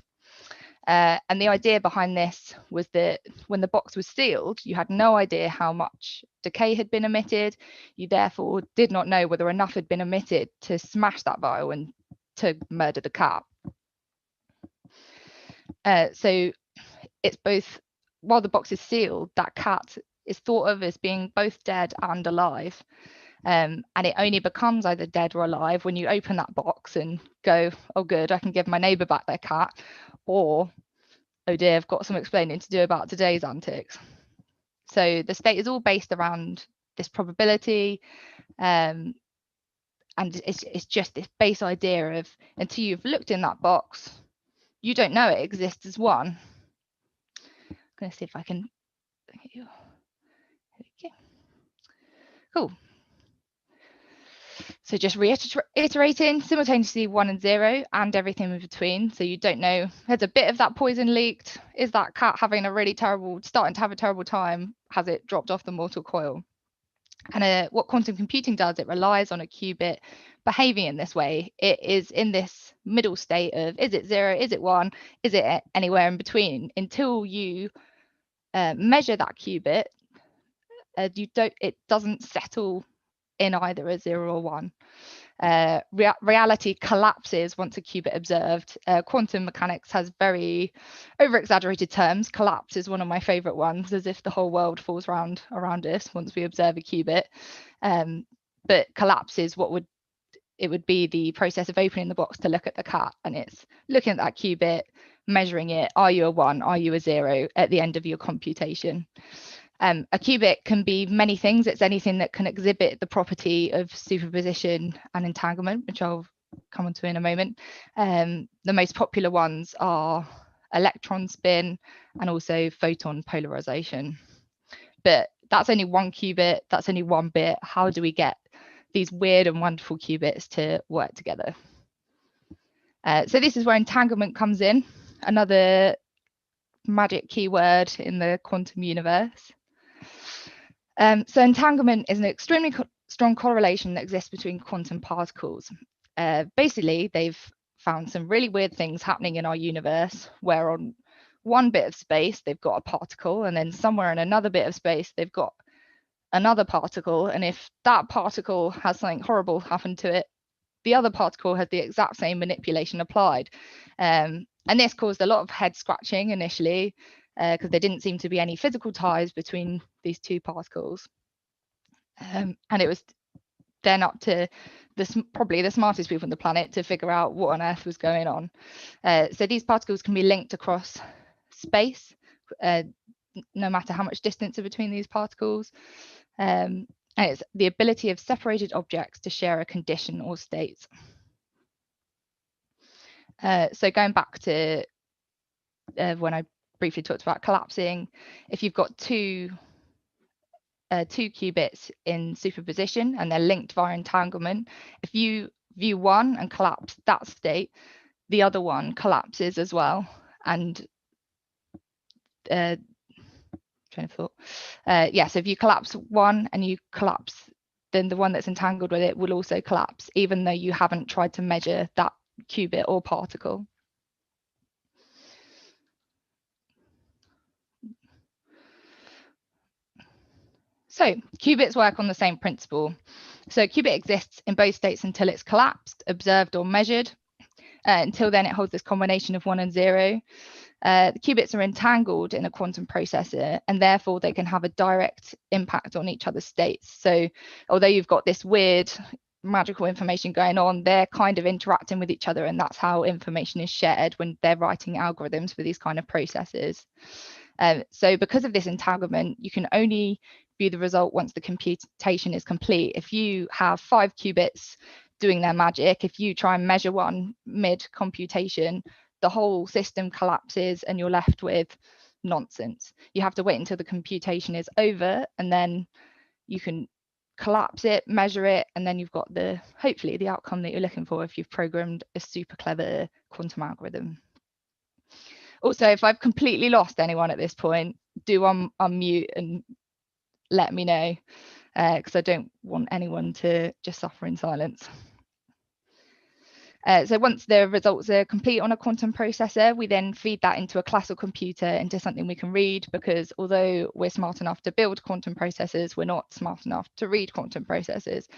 And the idea behind this was that when the box was sealed, you had no idea how much decay had been emitted. You therefore did not know whether enough had been emitted to smash that vial and to murder the cat. So it's both, while the box is sealed, that cat is thought of as being both dead and alive. And it only becomes either dead or alive when you open that box and go, oh good, I can give my neighbour back their cat, or oh dear, I've got some explaining to do about today's antics. So the state is all based around this probability, and it's just this base idea of until you've looked in that box, you don't know it exists as one. I'm going to see if I can. Cool. So just reiterating, simultaneously 1 and 0 and everything in between. So you don't know, has a bit of that poison leaked? Is that cat having a really starting to have a terrible time? Has it dropped off the mortal coil? And what quantum computing does, it relies on a qubit behaving in this way. It is in this middle state of, is it 0, is it 1, is it anywhere in between, until you measure that qubit it doesn't settle in either a 0 or 1. Reality collapses once a qubit observed. Quantum mechanics has very over-exaggerated terms. Collapse is one of my favorite ones, as if the whole world falls around us once we observe a qubit. But collapse is it would be the process of opening the box to look at the cat, and it's looking at that qubit, measuring it. Are you a 1? Are you a 0 at the end of your computation? A qubit can be many things. It's anything that can exhibit the property of superposition and entanglement, which I'll come on to in a moment. The most popular ones are electron spin and also photon polarization. But that's only one qubit, that's only one bit. How do we get these weird and wonderful qubits to work together? So this is where entanglement comes in, another magic keyword in the quantum universe. So entanglement is an extremely strong correlation that exists between quantum particles. Basically, they've found some really weird things happening in our universe, where on one bit of space they've got a particle, and then somewhere in another bit of space they've got another particle. And if that particle has something horrible happen to it, the other particle has the exact same manipulation applied. And this caused a lot of head scratching initially, because there didn't seem to be any physical ties between these two particles. And it was then up to probably the smartest people on the planet to figure out what on earth was going on. So these particles can be linked across space, no matter how much distance is between these particles. And it's the ability of separated objects to share a condition or state. So going back to when I briefly talked about collapsing, if you've got two qubits in superposition and they're linked via entanglement, if you view one and collapse that state, the other one collapses as well. And train of thought. So if you collapse one and you collapse, then the one that's entangled with it will also collapse, even though you haven't tried to measure that qubit or particle. So qubits work on the same principle. So a qubit exists in both states until it's collapsed, observed or measured. Until then, it holds this combination of 1 and 0. The qubits are entangled in a quantum processor, and therefore they can have a direct impact on each other's states. So although you've got this weird magical information going on, they're kind of interacting with each other, and that's how information is shared when they're writing algorithms for these kind of processes. So because of this entanglement, you can only view the result once the computation is complete. If you have 5 qubits doing their magic, if you try and measure one mid-computation, the whole system collapses and you're left with nonsense. You have to wait until the computation is over, and then you can collapse it, measure it, and then you've got hopefully the outcome that you're looking for if you've programmed a super clever quantum algorithm. Also, if I've completely lost anyone at this point, do unmute and let me know, because I don't want anyone to just suffer in silence. So once the results are complete on a quantum processor, we then feed that into a classical computer, into something we can read, because although we're smart enough to build quantum processors, we're not smart enough to read quantum processors.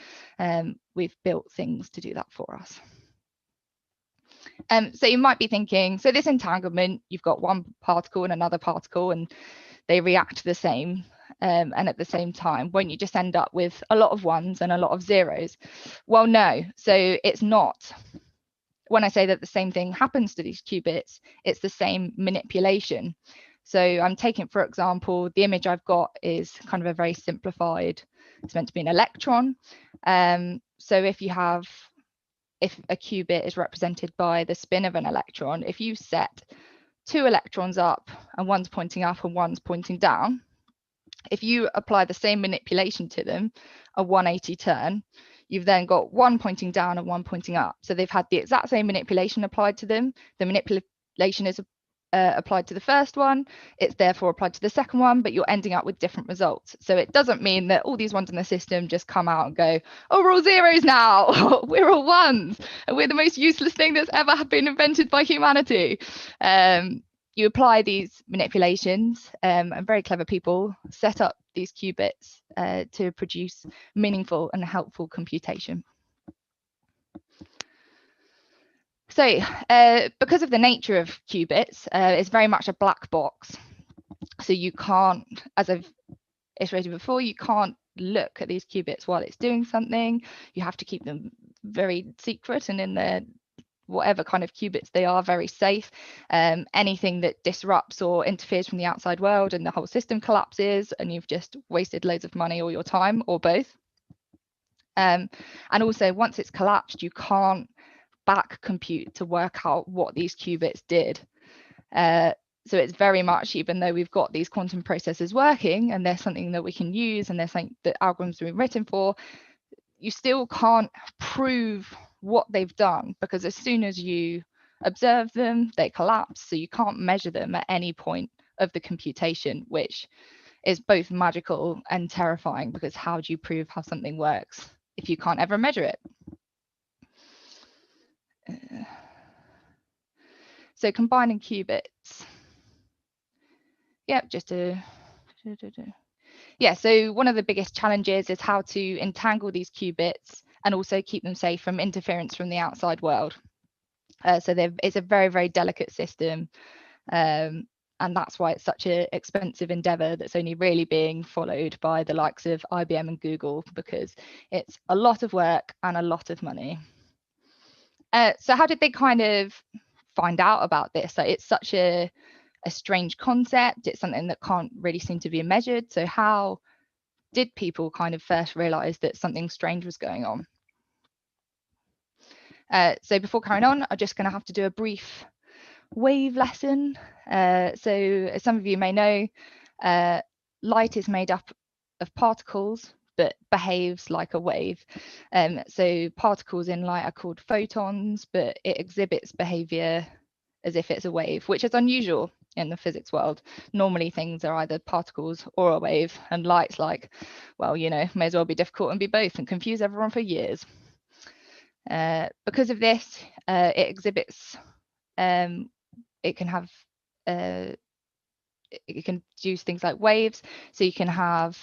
We've built things to do that for us. So you might be thinking, so this entanglement, you've got one particle and another particle, and they react the same. And at the same time, won't you just end up with a lot of 1s and a lot of 0s? Well, no. So it's not. When I say that the same thing happens to these qubits, it's the same manipulation. So I'm taking, for example, the image I've got is kind of a very simplified, it's meant to be an electron. So if a qubit is represented by the spin of an electron, if you set 2 electrons up and one's pointing up and one's pointing down, if you apply the same manipulation to them, a 180 turn, you've then got one pointing down and one pointing up. So they've had the exact same manipulation applied to them. The manipulation is applied to the first one. It's therefore applied to the second one, but you're ending up with different results. So it doesn't mean that all these ones in the system just come out and go, oh, we're all 0s now. We're all 1s. And we're the most useless thing that's ever been invented by humanity. You apply these manipulations, and very clever people set up these qubits to produce meaningful and helpful computation. So because of the nature of qubits, it's very much a black box. So you can't, as I've iterated before, you can't look at these qubits while it's doing something. You have to keep them very secret, and in their whatever kind of qubits they are, very safe. Anything that disrupts or interferes from the outside world and the whole system collapses, and you've just wasted loads of money or your time, or both. And also, once it's collapsed, you can't back compute to work out what these qubits did. So it's very much, even though we've got these quantum processors working and there's something that we can use and there's something that algorithms have been written for, you still can't prove what they've done, because as soon as you observe them, they collapse. So you can't measure them at any point of the computation, which is both magical and terrifying, because how do you prove how something works if you can't ever measure it? So combining qubits. Yep, yeah, so one of the biggest challenges is how to entangle these qubits and also keep them safe from interference from the outside world. So it's a very, very delicate system. And that's why it's such an expensive endeavor that's only really being followed by the likes of IBM and Google, because it's a lot of work and a lot of money. So how did they kind of find out about this? Like, it's such a strange concept. It's something that can't really seem to be measured. So how did people kind of first realize that something strange was going on? So before carrying on, I'm just going to have to do a brief wave lesson. So as some of you may know, light is made up of particles but behaves like a wave. So particles in light are called photons, but it exhibits behavior as if it's a wave, which is unusual in the physics world. Normally things are either particles or a wave, and light's like, well, you know, may as well be difficult and be both and confuse everyone for years. Because of this, it exhibits, it can have, it can produce things like waves. So you can have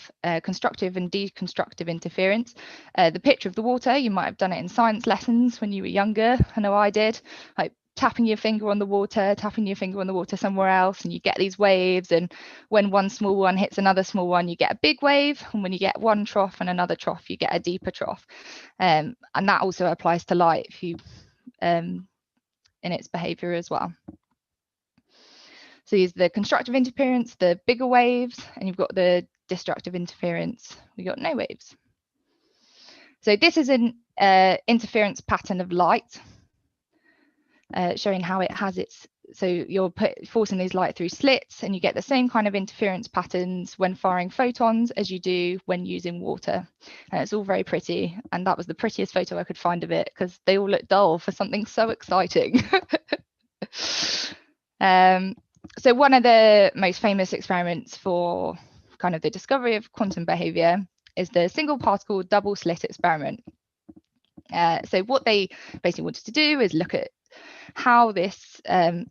constructive and deconstructive interference. The picture of the water, you might have done it in science lessons when you were younger. I know I did. Like tapping your finger on the water, tapping your finger on the water somewhere else, and you get these waves. And when one small one hits another small one, you get a big wave. And when you get one trough and another trough, you get a deeper trough. And that also applies to light if you, in its behavior as well. So these are the constructive interference, the bigger waves, and you've got the destructive interference. We've got no waves. So this is an interference pattern of light, showing how it has its, so you're forcing these light through slits, and you get the same kind of interference patterns when firing photons as you do when using water. And it's all very pretty, and that was the prettiest photo I could find of it, because they all look dull for something so exciting. So one of the most famous experiments for kind of the discovery of quantum behavior is the single particle double slit experiment. So what they basically wanted to do is look at how this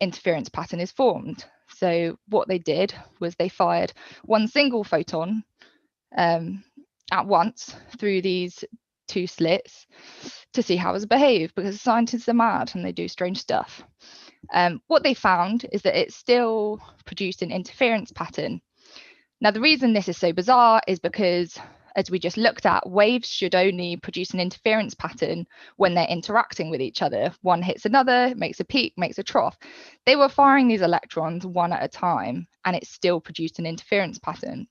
interference pattern is formed. So what they did was they fired one single photon at once through these two slits to see how it was behaved, because scientists are mad and they do strange stuff. What they found is that it still produced an interference pattern. Now, the reason this is so bizarre is because, as we just looked at, waves should only produce an interference pattern when they're interacting with each other. One hits another, makes a peak, makes a trough. They were firing these electrons one at a time, and it still produced an interference pattern.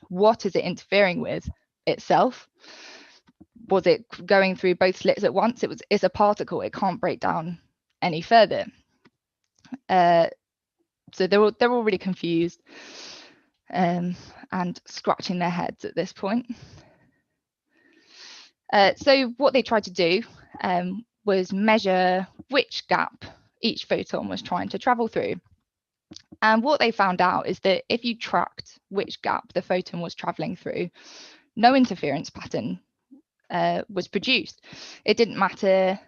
What is it interfering with? Itself? Was it going through both slits at once? It's a particle. It can't break down any further. So they're all really confused and scratching their heads at this point. So what they tried to do was measure which gap each photon was trying to travel through. And what they found out is that if you tracked which gap the photon was traveling through, no interference pattern was produced. It didn't matter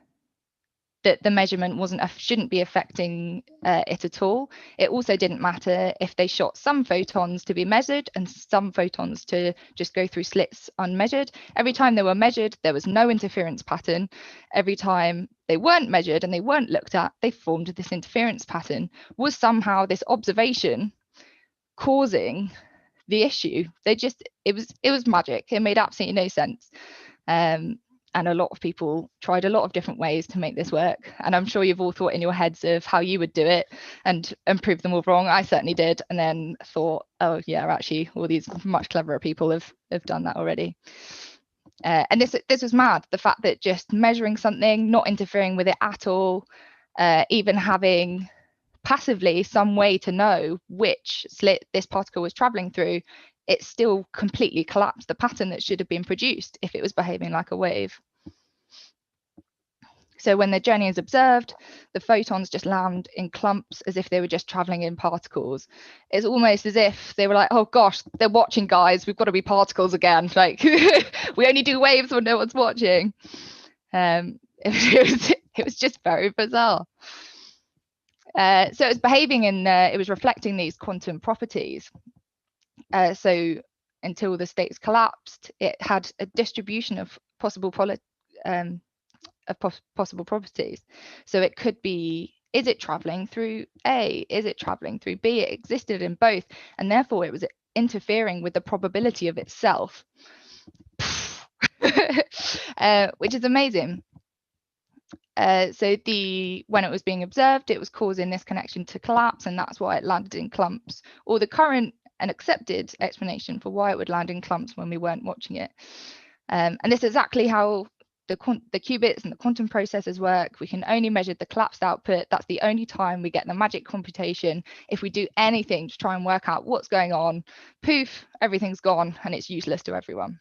that the measurement shouldn't be affecting it at all. It also didn't matter if they shot some photons to be measured and some photons to just go through slits unmeasured. Every time they were measured, there was no interference pattern. Every time they weren't measured and they weren't looked at, they formed this interference pattern. Was somehow this observation causing the issue? It was magic. It made absolutely no sense. And a lot of people tried a lot of different ways to make this work. And I'm sure you've all thought in your heads of how you would do it and prove them all wrong. I certainly did. And then thought, oh yeah, actually all these much cleverer people have done that already. And this was mad. The fact that just measuring something, not interfering with it at all, even having passively some way to know which slit this particle was traveling through, it still completely collapsed the pattern that should have been produced if it was behaving like a wave. So when the journey is observed, the photons just land in clumps as if they were just traveling in particles. It's almost as if they were like, oh gosh, they're watching, guys, we've got to be particles again. Like we only do waves when no one's watching. It was just very bizarre. So it was behaving it was reflecting these quantum properties. So until the states collapsed, it had a distribution of possible properties. So it could be, is it traveling through A? Is it traveling through B? It existed in both, and therefore it was interfering with the probability of itself, which is amazing. So when it was being observed, it was causing this connection to collapse, and that's why it landed in clumps, or the current and accepted explanation for why it would land in clumps when we weren't watching it. And this is exactly how the qubits and the quantum processors work. We can only measure the collapsed output. That's the only time we get the magic computation. If we do anything to try and work out what's going on, poof, everything's gone and it's useless to everyone.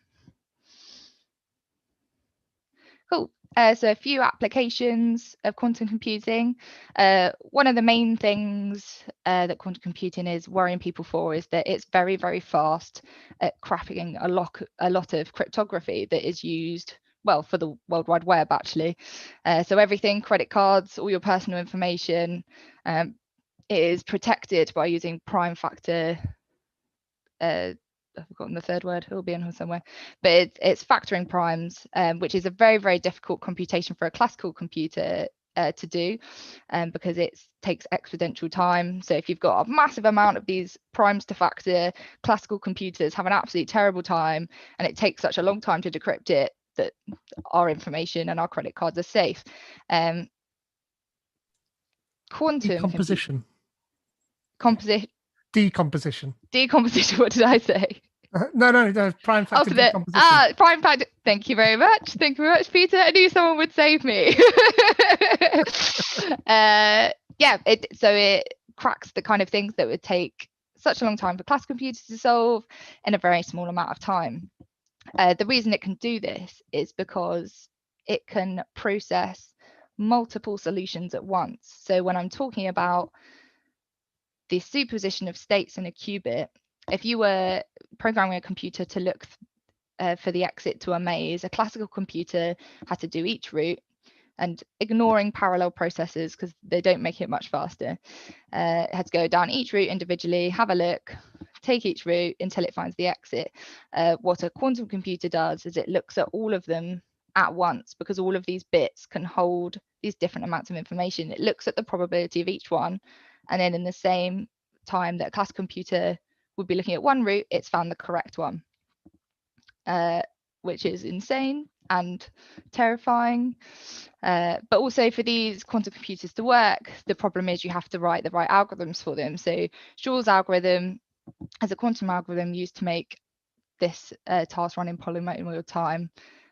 Cool. So a few applications of quantum computing. One of the main things that quantum computing is worrying people for is that it's very, very fast at cracking a lot of cryptography that is used, well, for the World Wide Web, actually. So everything, credit cards, all your personal information, is protected by using prime factor. I've forgotten the third word, it'll be in here somewhere, but it's factoring primes, which is a very, very difficult computation for a classical computer to do, because it takes exponential time. So if you've got a massive amount of these primes to factor, classical computers have an absolute terrible time, and it takes such a long time to decrypt it that our information and our credit cards are safe. Quantum decomposition. Decomposition. What did I say? No, prime factor decomposition. Prime factor. Thank you very much, Peter. I knew someone would save me. So it cracks the kind of things that would take such a long time for classical computers to solve in a very small amount of time. The reason it can do this is because it can process multiple solutions at once. So when I'm talking about the superposition of states in a qubit, if you were programming a computer to look for the exit to a maze, a classical computer had to do each route, and ignoring parallel processes because they don't make it much faster, had to go down each route individually, have a look, take each route until it finds the exit. What a quantum computer does is it looks at all of them at once, because all of these bits can hold these different amounts of information. It looks at the probability of each one, and then in the same time that a classical computer would be looking at one route, it's found the correct one, which is insane and terrifying. But also for these quantum computers to work, the problem is you have to write the right algorithms for them. So Shor's algorithm is a quantum algorithm used to make this task run in polynomial time,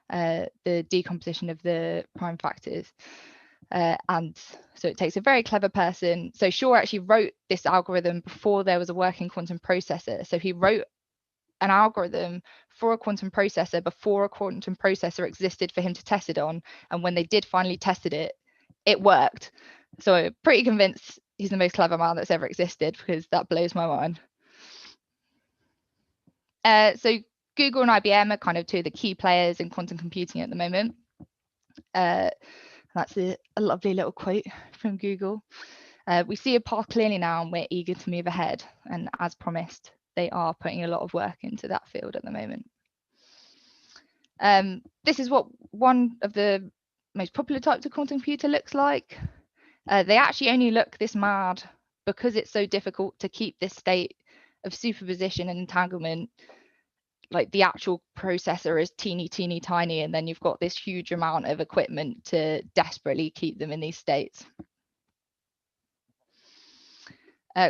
the decomposition of the prime factors. And so it takes a very clever person. So Shor actually wrote this algorithm before there was a working quantum processor. So he wrote an algorithm for a quantum processor before a quantum processor existed for him to test it on. And when they did finally tested it, it worked. So I'm pretty convinced he's the most clever man that's ever existed, because that blows my mind. So Google and IBM are kind of two of the key players in quantum computing at the moment. That's a lovely little quote from Google. We see a path clearly now and we're eager to move ahead. And as promised, they are putting a lot of work into that field at the moment. This is what one of the most popular types of quantum computer looks like. They actually only look this mad because it's so difficult to keep this state of superposition and entanglement. Like the actual processor is teeny tiny, and then you've got this huge amount of equipment to desperately keep them in these states.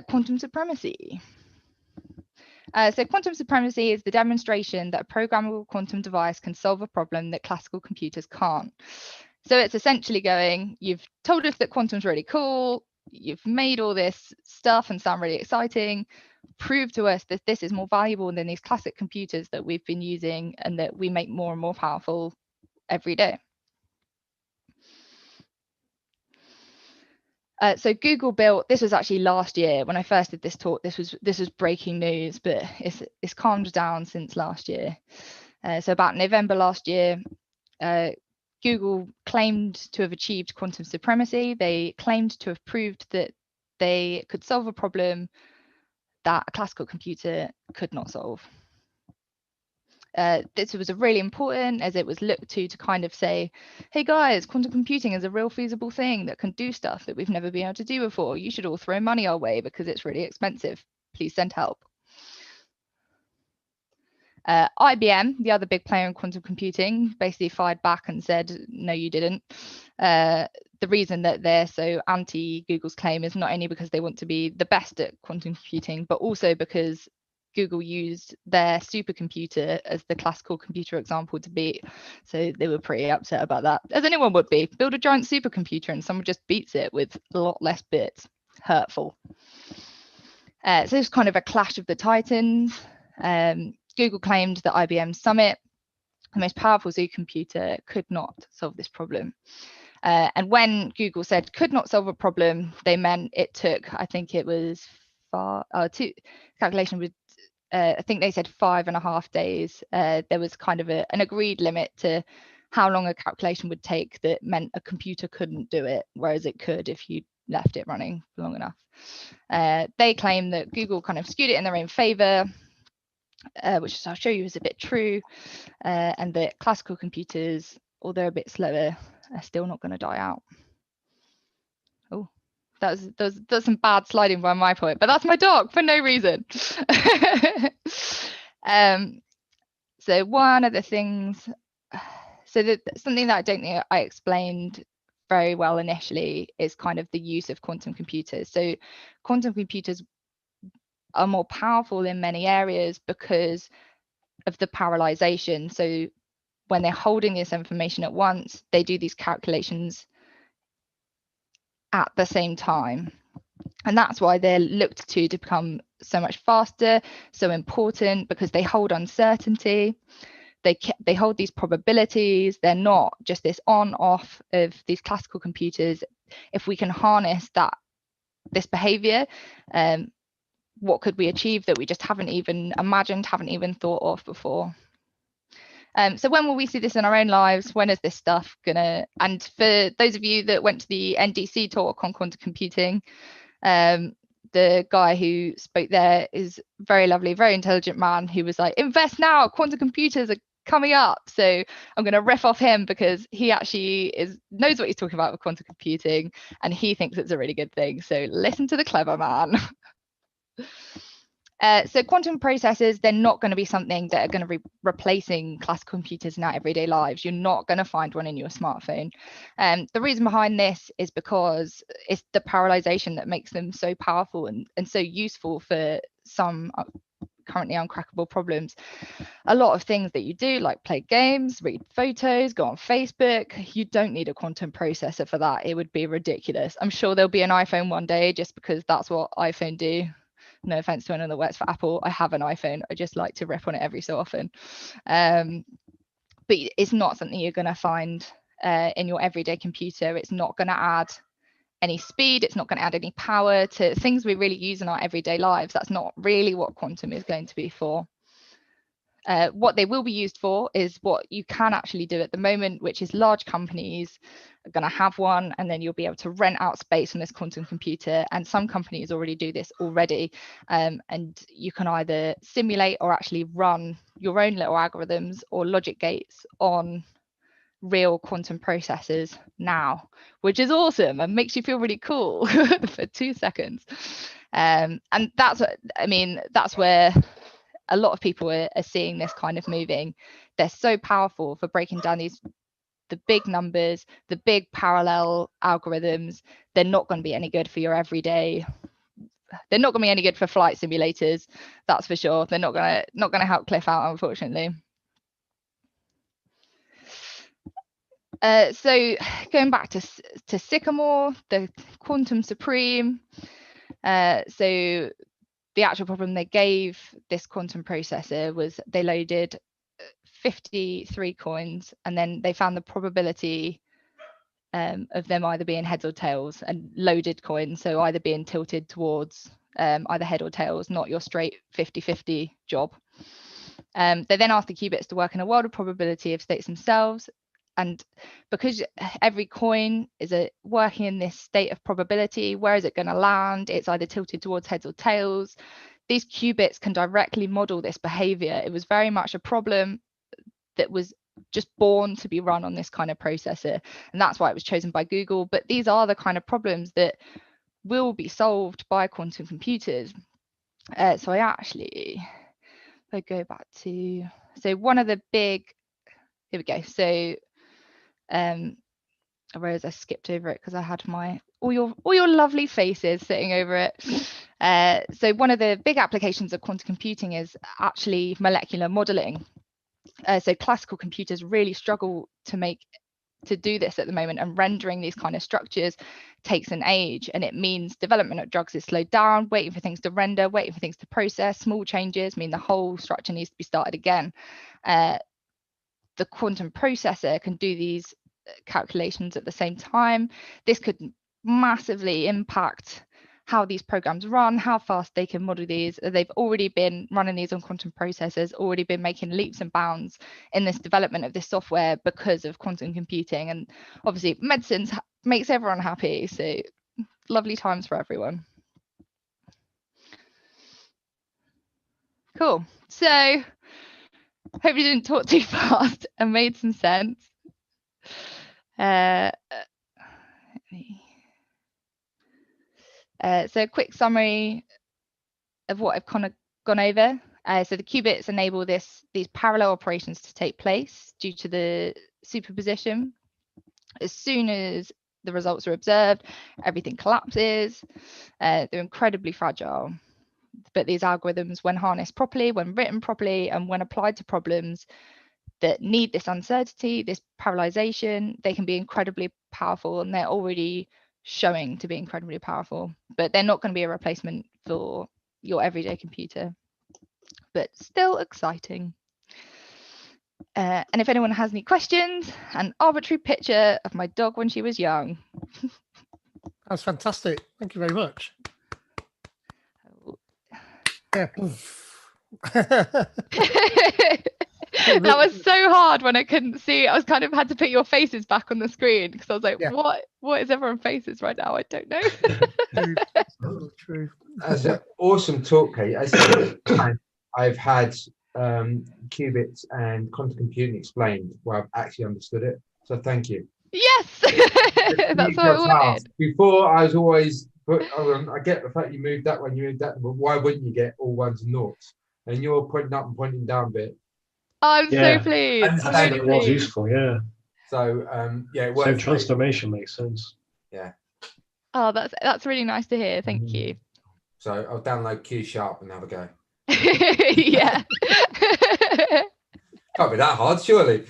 Quantum supremacy. So quantum supremacy is the demonstration that a programmable quantum device can solve a problem that classical computers can't. So it's essentially going, you've told us that quantum's really cool, you've made all this stuff and sound really exciting, prove to us that this is more valuable than these classic computers that we've been using and that we make more and more powerful every day. So Google built, this was actually last year when I first did this talk, this was breaking news, but it's calmed down since last year. So about November last year, Google claimed to have achieved quantum supremacy. They claimed to have proved that they could solve a problem that a classical computer could not solve. This was really important as it was looked to kind of say, hey guys, quantum computing is a real feasible thing that can do stuff that we've never been able to do before. You should all throw money our way because it's really expensive. Please send help. IBM, the other big player in quantum computing, basically fired back and said, no, you didn't. The reason that they're so anti-Google's claim is not only because they want to be the best at quantum computing, but also because Google used their supercomputer as the classical computer example to beat. So they were pretty upset about that, as anyone would be. Build a giant supercomputer and someone just beats it with a lot less bits. Hurtful. So this was kind of a clash of the titans. Google claimed that IBM Summit, the most powerful supercomputer, could not solve this problem. And when Google said could not solve a problem, they meant it took, I think it was calculation with, I think they said 5.5 days. There was kind of an agreed limit to how long a calculation would take that meant a computer couldn't do it, whereas it could if you left it running for long enough. They claim that Google kind of skewed it in their own favor, which I'll show you is a bit true, and that classical computers, although a bit slower, are still not going to die out. Oh, that's some bad sliding by my point, but that's my dog for no reason. So one of the things, something that I don't think I explained very well initially is kind of the use of quantum computers. So quantum computers are more powerful in many areas because of the parallelization. So when they're holding this information at once, they do these calculations at the same time. And that's why they're looked to become so much faster, so important, because they hold uncertainty. They hold these probabilities. They're not just this on-off of these classical computers. If we can harness this behavior, what could we achieve that we just haven't even imagined, haven't even thought of before? So when will we see this in our own lives? When is this stuff gonna, and for those of you that went to the NDC talk on quantum computing, the guy who spoke there is very lovely, very intelligent man who was like, invest now, quantum computers are coming up. So I'm going to riff off him because he actually knows what he's talking about with quantum computing and he thinks it's a really good thing. So listen to the clever man. So quantum processors, they're not going to be something that are going to be replacing classical computers in our everyday lives. You're not going to find one in your smartphone. The reason behind this is because it's the parallelization that makes them so powerful and so useful for some currently uncrackable problems. A lot of things that you do, like play games, read photos, go on Facebook, you don't need a quantum processor for that. It would be ridiculous. I'm sure there'll be an iPhone one day just because that's what iPhone do. No offense to anyone that works for Apple. I have an iPhone. I just like to rip on it every so often. But it's not something you're going to find in your everyday computer. It's not going to add any speed. It's not going to add any power to things we really use in our everyday lives. That's not really what quantum is going to be for. What they will be used for is what you can actually do at the moment, which is large companies are going to have one, and then you'll be able to rent out space on this quantum computer. And some companies already do this already. And you can either simulate or actually run your own little algorithms or logic gates on real quantum processors now, which is awesome and makes you feel really cool for 2 seconds. And that's what I mean, that's where a lot of people are seeing this kind of moving. They're so powerful for breaking down the big numbers, the big parallel algorithms. They're not going to be any good for your everyday. They're not going to be any good for flight simulators, that's for sure. They're not going to help Cliff out, unfortunately. So going back to Sycamore, the Quantum Supreme. So the actual problem they gave this quantum processor was they loaded 53 coins, and then they found the probability of them either being heads or tails, and loaded coins, so either being tilted towards either head or tails, not your straight 50-50 job. They then asked the qubits to work in a world of probability of states themselves. And because every coin is working in this state of probability, where is it going to land? It's either tilted towards heads or tails. These qubits can directly model this behavior. It was very much a problem that was just born to be run on this kind of processor. And that's why it was chosen by Google. But these are the kind of problems that will be solved by quantum computers. So I go back to, so one of the big, here we go. So I realized I skipped over it because I had all your lovely faces sitting over it. So one of the big applications of quantum computing is actually molecular modeling. So classical computers really struggle to do this at the moment, and rendering these kind of structures takes an age, and it means development of drugs is slowed down, waiting for things to render, waiting for things to process. Small changes mean the whole structure needs to be started again. The quantum processor can do these calculations at the same time. This could massively impact how these programs run, how fast they can model these. They've already been running these on quantum processors, already been making leaps and bounds in this development of this software because of quantum computing. And obviously medicine makes everyone happy, so lovely times for everyone. Cool. So hope you didn't talk too fast and made some sense. So a quick summary of what I've kind of gone over. So the qubits enable these parallel operations to take place due to the superposition. As soon as the results are observed, everything collapses. They're incredibly fragile. But these algorithms, when harnessed properly, when written properly, and when applied to problems that need this uncertainty, this parallelization, they can be incredibly powerful, and they're already showing to be incredibly powerful. But they're not going to be a replacement for your everyday computer, but still exciting. And if anyone has any questions, an arbitrary picture of my dog when she was young. That's fantastic. Thank you very much. Yeah. That was so hard when I couldn't see. I was kind of had to put your faces back on the screen because I was like, what is everyone's faces right now? I don't know. True. That's an awesome talk, Kate. I've had qubits and quantum computing explained where I've actually understood it. So thank you. Yes, that's what I wanted. Before, I was always, I get the fact you moved that one, you moved that, but why wouldn't you get all ones and noughts? And you're pointing up and pointing down a bit. I'm so pleased. I think it was useful, yeah. So it works. So transformation makes sense. Yeah. Oh, that's really nice to hear. Thank you. So I'll download Q Sharp and have a go. Yeah. Can't be that hard, surely.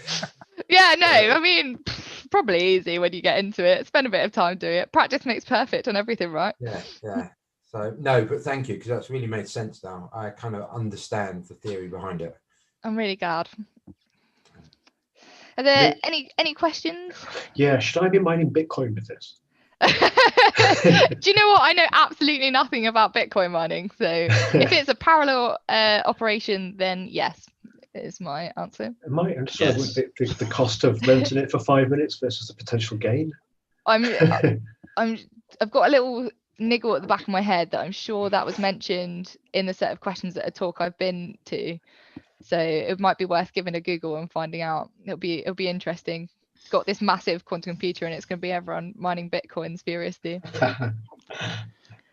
Yeah, no, I mean, probably easy when you get into it. Spend a bit of time doing it. Practice makes perfect on everything, right? Yeah. So no, but thank you, because that's really made sense now. I kind of understand the theory behind it. I'm really glad. Are there any questions? Yeah, should I be mining Bitcoin with this? Do you know what? I know absolutely nothing about Bitcoin mining. So if it's a parallel operation, then yes. is my answer. Am I understand Yes. the cost of renting it for 5 minutes versus the potential gain? I've got a little niggle at the back of my head that I'm sure that was mentioned in the set of questions at a talk I've been to. So it might be worth giving a Google and finding out. It'll be interesting. Got this massive quantum computer and it's going to be everyone mining bitcoins furiously.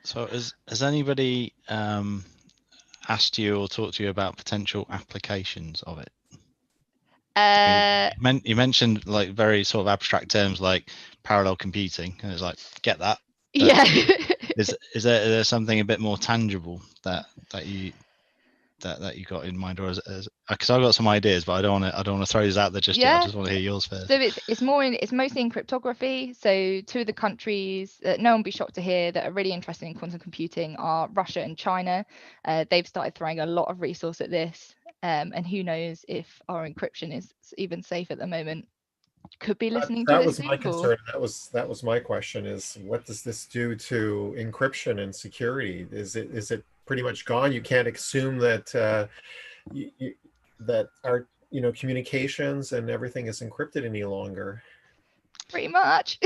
So has anybody asked you or talked to you about potential applications of it? You mentioned like very sort of abstract terms like parallel computing, and it's like, get that. Yeah. is there something a bit more tangible that you got in mind, or because I've got some ideas, but I don't want to throw these out there just yet. I just want to hear yours first. So it's mostly in cryptography. So two of the countries that no one would be shocked to hear that are really interested in quantum computing are Russia and China. They've started throwing a lot of resource at this, and who knows if our encryption is even safe at the moment. Could be listening to that this. was my concern. That was my question: is what does this do to encryption and security? Is it pretty much gone? You can't assume that that our communications and everything is encrypted any longer. Pretty much.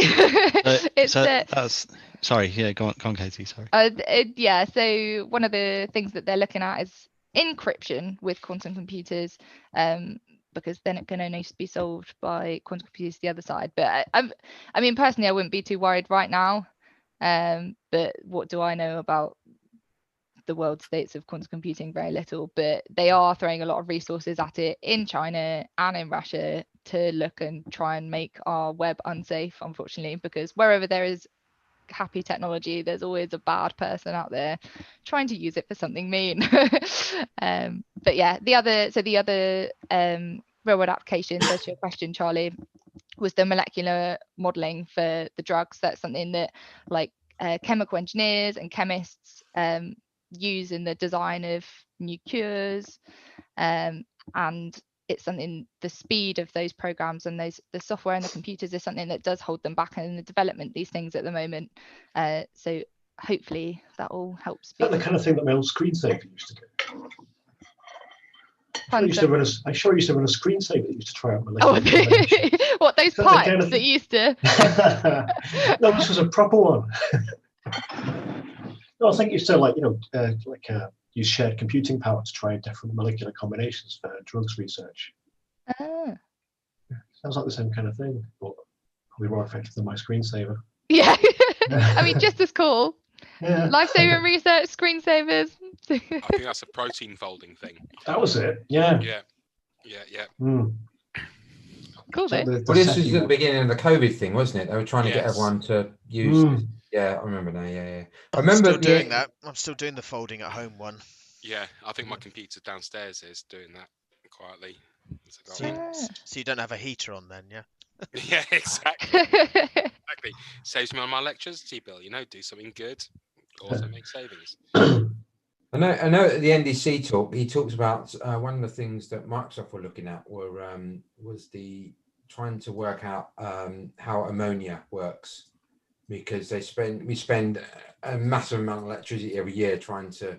Sorry. Yeah, go on, Katie. Sorry. Yeah. So one of the things that they're looking at is encryption with quantum computers. Because then it can only be solved by quantum computers the other side. But I mean, personally, I wouldn't be too worried right now. But what do I know about the world states of quantum computing? Very little. But they are throwing a lot of resources at it in China and in Russia to look and try and make our web unsafe, unfortunately, because wherever there is happy technology, there's always a bad person out there trying to use it for something mean. But yeah, the other real world applications, as to your question, Charlie, was the molecular modeling for the drugs. That's something that like chemical engineers and chemists use in the design of new cures, and it's something, the speed of those programs and the software and the computers is something that does hold them back in the development of these things at the moment. So hopefully that all helps. Is that the kind of thing that my old screensaver used to do? I used to run a screensaver that used to try out molecular. What, those pipes that used to? No, this was a proper one. No, I think you still use shared computing power to try different molecular combinations for drugs research. Sounds like the same kind of thing, but probably more effective than my screensaver. Yeah. I mean, just as cool. Yeah. Life-saving research, screensavers. I think that's a protein folding thing. That was it. Yeah. Yeah. Cool. Well, this was at the beginning of the COVID thing, wasn't it? They were trying to get everyone to use. Yeah, I remember now. Yeah. I remember still doing that. I'm still doing the folding at home one. Yeah, I think my computer downstairs is doing that quietly. So you don't have a heater on then, yeah? Yeah, exactly. Exactly. Saves me on my electricity bill. Do something good. Also make savings. I know at the NDC talk, he talks about one of the things that Microsoft were looking at was trying to work out how ammonia works, because we spend a massive amount of electricity every year trying to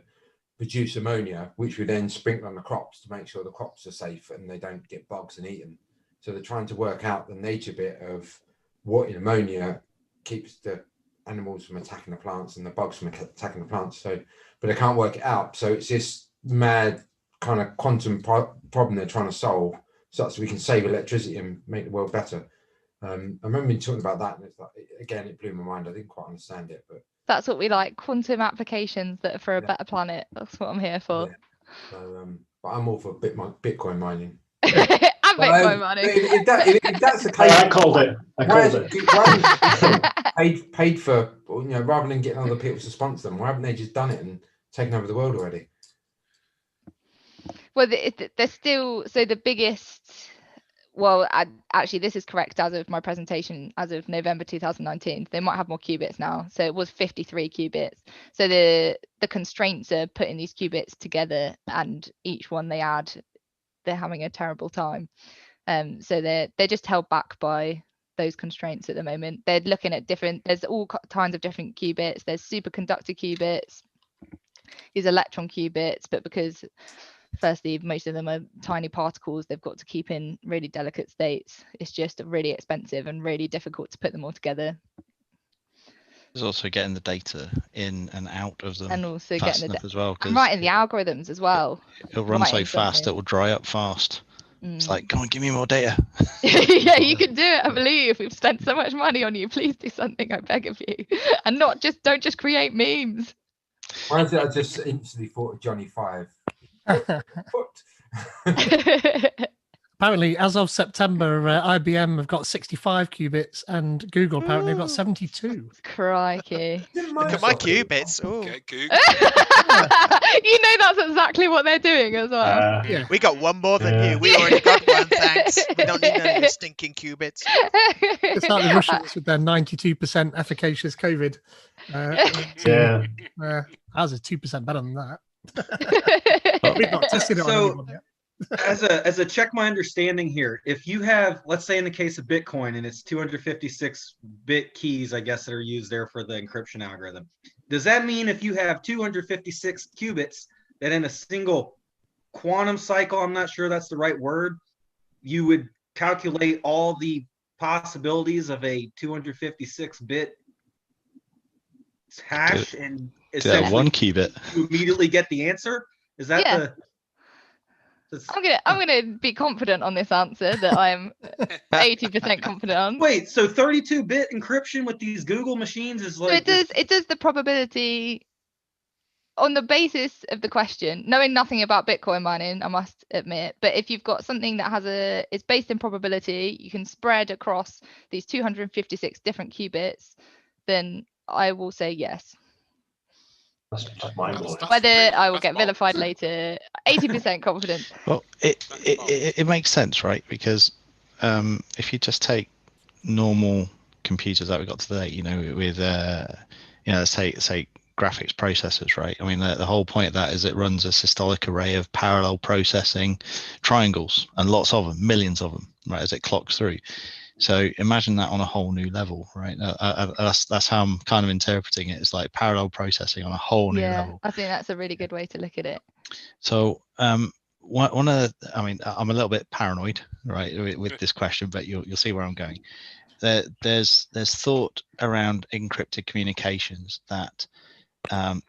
produce ammonia, which we then sprinkle on the crops to make sure the crops are safe and they don't get bugs and eat them. So they're trying to work out the nature bit of what in ammonia keeps the animals from attacking the plants and the bugs from attacking the plants. So, but they can't work it out. So it's this mad kind of quantum problem they're trying to solve, such that we can save electricity and make the world better. I remember talking about that, and it's like, again, it blew my mind. I didn't quite understand it, but that's what we like: quantum applications that are for a better planet. That's what I'm here for. Yeah. So, but I'm all for Bitcoin mining. Bitcoin mining. If that's the case, I called it. Paid for, rather than getting other people to sponsor them, why haven't they just done it and taken over the world already? Well, they're still, so the biggest. Well, actually, this is correct as of my presentation, as of November 2019. They might have more qubits now. So it was 53 qubits. So the constraints are putting these qubits together, and each one they add, they're having a terrible time. So they're just held back by those constraints at the moment. They're looking at there's all kinds of different qubits. There's superconductor qubits, these electron qubits, but because firstly, most of them are tiny particles they've got to keep in really delicate states. It's just really expensive and really difficult to put them all together. There's also getting the data in and out of them, and also fast getting enough as well. And writing the algorithms as well. It'll run so fast something. it will dry up fast. It's like, come on, give me more data. Yeah, you can do it. I believe we've spent so much money on you. Please do something, I beg of you, and don't just create memes. Why is it I just instantly thought of Johnny Five? Apparently, as of September, IBM have got 65 qubits, and Google apparently have got 72. Crikey! Look at my qubits. Oh, Google. You know that's exactly what they're doing as well. Yeah. We got one more than you. We already got one. Thanks. We don't need none of your stinking qubits. It's like the Russians with their 92% efficacious COVID. Ours is 2% better than that. We've not tested it on anyone yet. as a check my understanding here, if you have, let's say in the case of Bitcoin, and it's 256 bit keys, I guess, that are used there for the encryption algorithm, does that mean if you have 256 qubits that in a single quantum cycle, I'm not sure that's the right word, you would calculate all the possibilities of a 256 bit hash and essentially one qubit you immediately get the answer? Is that the I'm gonna be confident on this answer that I'm 80% confident on. Wait, so 32-bit encryption with these Google machines is like so it does the probability on the basis of the question, knowing nothing about Bitcoin mining, I must admit, but if you've got something that it's based in probability, you can spread across these 256 different qubits, then I will say yes. Whether I will get vilified later, 80% confidence. Well, it makes sense, right? Because if you just take normal computers that we got today, with let's say graphics processors, right? I mean, the whole point of that is it runs a systolic array of parallel processing triangles, and lots of them, millions of them, right, as it clocks through. So imagine that on a whole new level, right? That's how I'm kind of interpreting it. It's like parallel processing on a whole new level. I think that's a really good way to look at it. So I'm a little bit paranoid, right, with this question, but you'll see where I'm going. There's thought around encrypted communications that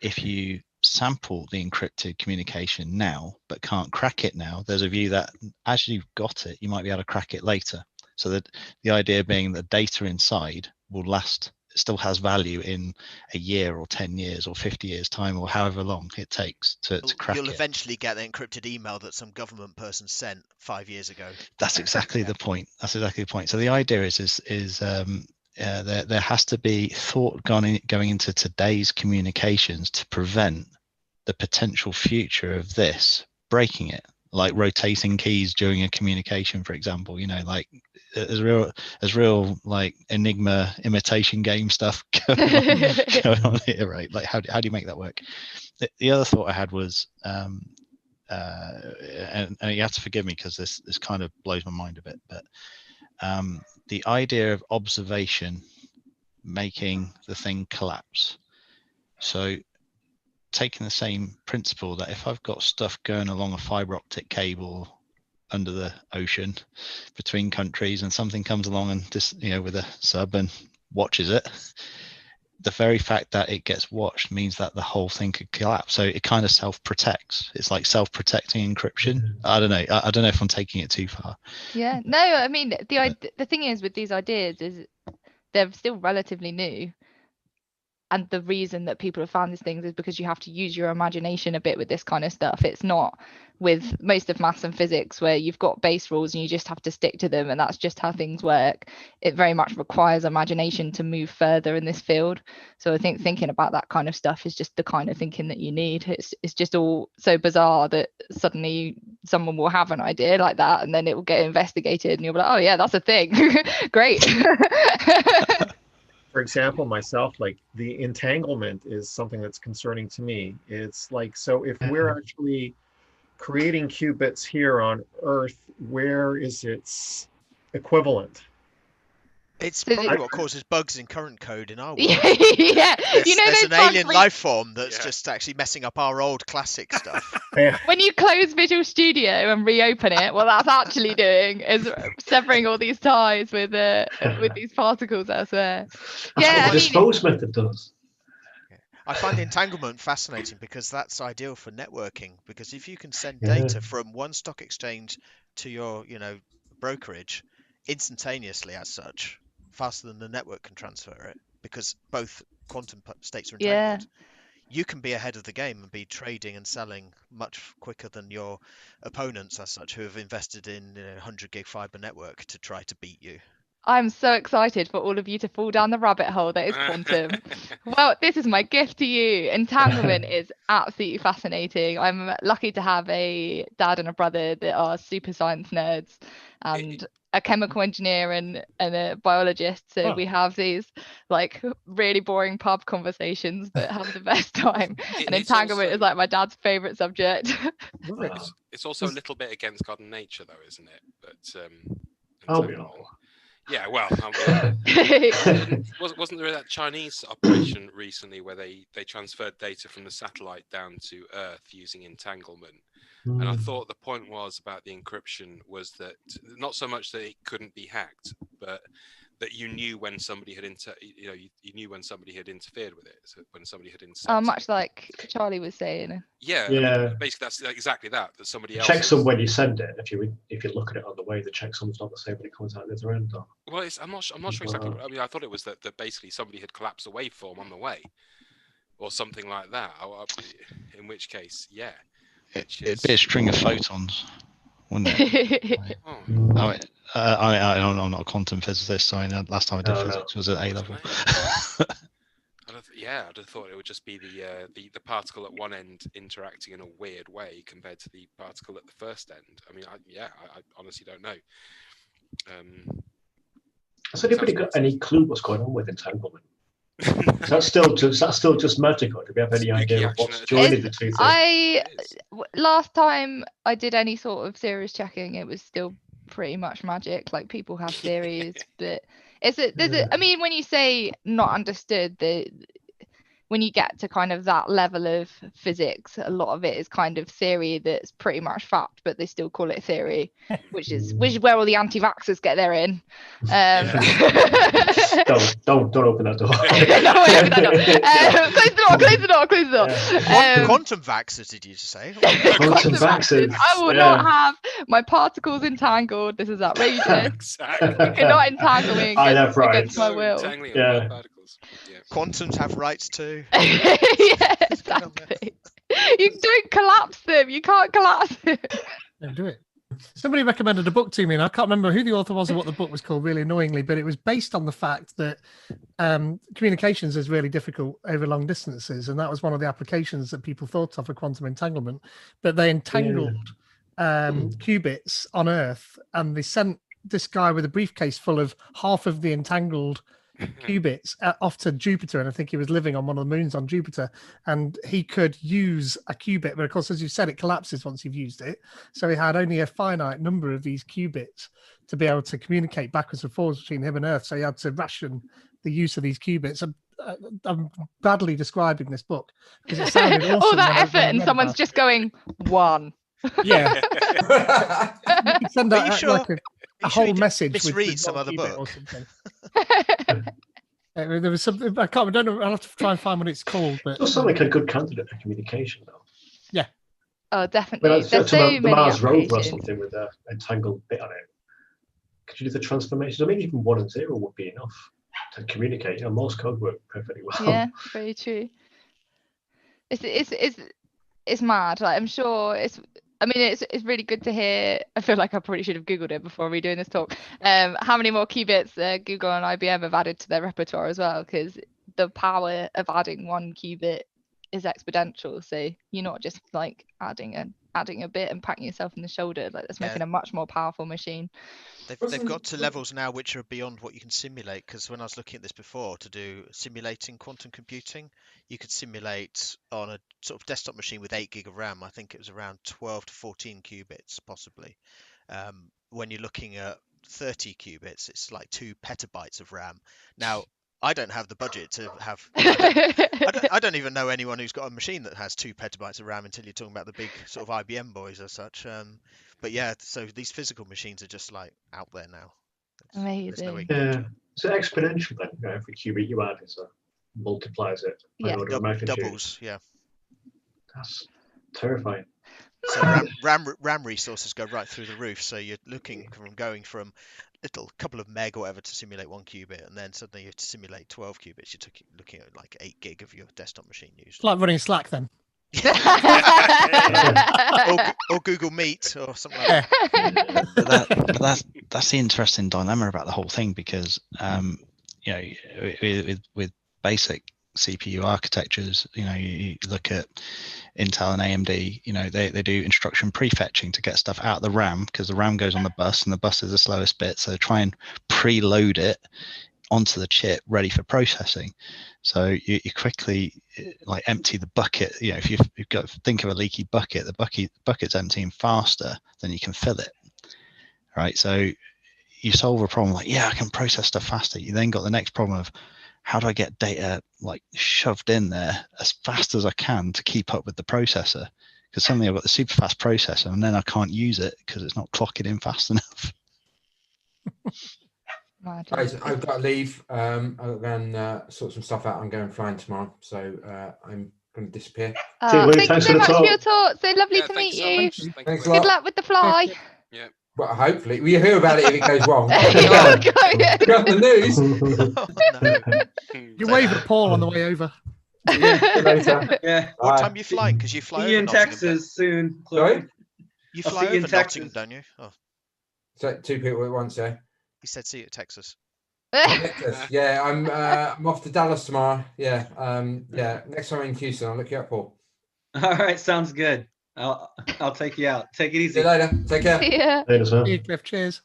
if you sample the encrypted communication now but can't crack it now, there's a view that as you've got it, you might be able to crack it later. So that the idea being that data inside will last, still has value in a year or 10 years or 50 years time or however long it takes to crack it. You'll eventually get the encrypted email that some government person sent 5 years ago. That's exactly the point. That's exactly the point. So the idea is there has to be thought going into today's communications to prevent the potential future of this breaking it, like rotating keys during a communication, for example. Like as real like Enigma imitation game stuff going on here, right? Like how do you make that work? The other thought I had was, and you have to forgive me because this kind of blows my mind a bit, but the idea of observation making the thing collapse. So taking the same principle that if I've got stuff going along a fiber optic cable under the ocean between countries and something comes along and just, with a sub and watches it, the very fact that it gets watched means that the whole thing could collapse. So it kind of self-protects. It's like self-protecting encryption. I don't know. I don't know if I'm taking it too far. Yeah, no, I mean, the thing is with these ideas is they're still relatively new. And the reason that people have found these things is because you have to use your imagination a bit with this kind of stuff. It's not with most of maths and physics where you've got base rules and you just have to stick to them and that's just how things work. It very much requires imagination to move further in this field. So I think thinking about that kind of stuff is just the kind of thinking that you need. It's just all so bizarre that suddenly someone will have an idea like that and then it will get investigated and you'll be like, oh yeah, that's a thing. Great. For example, myself, like the entanglement is something that's concerning to me. It's like, so if we're actually creating qubits here on Earth, where is its equivalent? It's So probably what causes bugs in current code in our world. yeah, There's those an bugs alien where life form that's just actually messing up our old classic stuff. Yeah. when you close Visual Studio and reopen it, what that's actually doing is severing all these ties with these particles elsewhere. That's Yeah, what I the mean, dispose method does. I find entanglement fascinating because that's ideal for networking. Because if you can send Yeah. data from one stock exchange to your, brokerage instantaneously as such, faster than the network can transfer it, because both quantum states are yeah. entangled, you can be ahead of the game and be trading and selling much quicker than your opponents as such, who have invested in 100 gig fiber network to try to beat you. I'm so excited for all of you to fall down the rabbit hole that is quantum. Well, this is my gift to you. Entanglement is absolutely fascinating. I'm lucky to have a dad and a brother that are super science nerds, and a chemical engineer and a biologist. So we have these like really boring pub conversations, but have the best time. And entanglement is like my dad's favorite subject. It's also a little bit against God and nature, though, isn't it? But I'll be all. Yeah, well, wasn't there that Chinese operation recently where they transferred data from the satellite down to Earth using entanglement? And I thought the point was about the encryption was that not so much that it couldn't be hacked, but that you knew when somebody had you knew when somebody had interfered with it, so when somebody had intercepted. Much like Charlie was saying. Yeah. I mean, basically, that's exactly that somebody else. Checksum when you send it. If you look at it on the way, the checksum's not the same when it comes out the other end. Well, I'm not sure exactly. I mean, I thought it was that basically somebody had collapsed a waveform on the way, or something like that. In which case, yeah. It'd be a string of photons, wouldn't it? I'm not a quantum physicist, so last time I did physics was at A level. I'd have thought it would just be the particle at one end interacting in a weird way compared to the particle at the first end. I mean, I honestly don't know. Has anybody got any clue what's going on with entanglement? Is that still just magic, or do we have any idea of what's joining the two things? Last time I did any sort of serious checking, it was still pretty much magic. Like, people have theories, but I mean, when you say not understood, when you get to kind of that level of physics, a lot of it is kind of theory that's pretty much fact, but they still call it theory, which is where all the anti-vaxxers get their in. Don't open that door. Close the door. Quantum vaxxers, did you just say? Quantum vaxxers. I will not have my particles entangled. This is outrageous. You cannot entangle me against my will. Quantums have rights too. Yeah, exactly. You don't collapse them. You can't collapse them. Don't do it. Somebody recommended a book to me, and I can't remember who the author was or what the book was called, really annoyingly, but it was based on the fact that communications is really difficult over long distances, and that was one of the applications that people thought of for quantum entanglement. But they entangled qubits on Earth, and they sent this guy with a briefcase full of half of the entangled qubits off to Jupiter, and I think he was living on one of the moons on Jupiter, and he could use a qubit, but of course, as you said, it collapses once you've used it, so he had only a finite number of these qubits to be able to communicate backwards and forwards between him and Earth, so he had to ration the use of these qubits. I'm badly describing this book because it sounded awesome. All that effort, and someone's just going one. Yeah. You could send out like a whole message. Misread some other book. Or something. There was something I don't know. I'll have to try and find what it's called. But it does sound like a good candidate for communication, though. Yeah. Oh, definitely. There's so many the Mars rover or applications. something with an entangled bit on it. Could you do the transformation? I mean, even 1 and 0 would be enough to communicate. Morse code worked perfectly well. Yeah, very true. It's mad. Like, I'm sure it's really good to hear. I feel like I probably should have Googled it before redoing this talk. How many more qubits Google and IBM have added to their repertoire as well, because the power of adding 1 qubit is exponential. So you're not just like adding a bit and patting yourself in the shoulder. Like, that's making a much more powerful machine. They've got to levels now which are beyond what you can simulate, because when I was looking at this before, to do simulating quantum computing, you could simulate on a sort of desktop machine with 8 gig of RAM. I think it was around 12 to 14 qubits possibly. When you're looking at 30 qubits, it's like 2 petabytes of RAM. Now, I don't have the budget to have. I don't even know anyone who's got a machine that has 2 petabytes of RAM until you're talking about the big sort of IBM boys as such. But yeah, so these physical machines are just like out there now. Amazing. Yeah, so exponential then. Every qubit you add is multiplies it by an order of magnitude. Doubles, yeah. That's terrifying. So RAM resources go right through the roof. So you're looking from going from couple of meg or whatever to simulate 1 qubit, and then suddenly you have to simulate 12 qubits. You're looking at like 8 gig of your desktop machine used. It's like running Slack then. or Google Meet or something like that. But that's the interesting dilemma about the whole thing, because with basic CPU architectures, you look at Intel and AMD, they do instruction prefetching to get stuff out of the RAM, because the RAM goes on the bus and the bus is the slowest bit, so they try and preload it onto the chip ready for processing. So you quickly empty the bucket. If you've got to think of a leaky bucket, the bucket's emptying faster than you can fill it, right? So you solve a problem I can process stuff faster. You then got the next problem of, how do I get data shoved in there as fast as I can to keep up with the processor? Because suddenly I've got the super fast processor and then I can't use it because it's not clocking in fast enough. Guys, I've got to leave. I'll go and sort some stuff out. I'm going flying tomorrow, so I'm going to disappear. Thank you so much for your talk. So lovely to meet you. Thanks a lot. Good luck with the fly. Yeah. Well, hopefully we hear about it if it goes wrong. Got the news. You wave at Paul on the way over. Yeah. What time are you flying? Because you fly over in Texas soon. Sorry? You fly over Nottingham, don't you? Oh. So 2 people at once, yeah. He said, "See you at Texas." Texas. Yeah, I'm off to Dallas tomorrow. Yeah. Next time in Houston, I'll look you up, Paul. All right, sounds good. I'll take you out. Take it easy. See you later. Take care. Yeah. See you, Cliff. Cheers.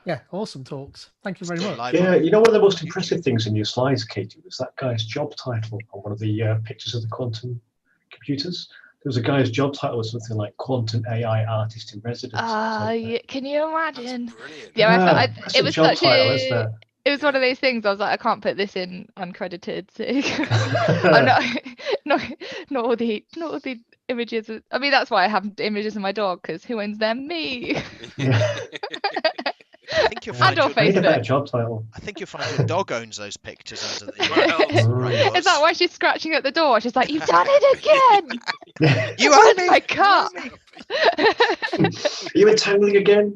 Yeah, awesome talks. Thank you very much. Yeah, one of the most impressive things in your slides, Katie, was that guy's job title on one of the pictures of the quantum computers. There was a guy's job title was something like Quantum AI Artist in Residence. Can you imagine? Yeah, it was such a. It was one of those things. I was like, I can't put this in uncredited. So I'm not all the images. I mean, that's why I have images of my dog, because who owns them? Me. I think you'll find your job title. I think you'll find your dog owns those pictures under the. Is that why she's scratching at the door? She's like, "You've done it again! You owe me! My cut! Are you entangling again?"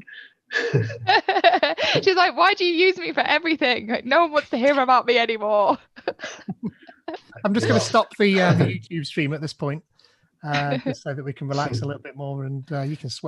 She's like, "Why do you use me for everything? Like, no one wants to hear about me anymore." I'm just going to stop the YouTube stream at this point, just so that we can relax a little bit more, and you can swear.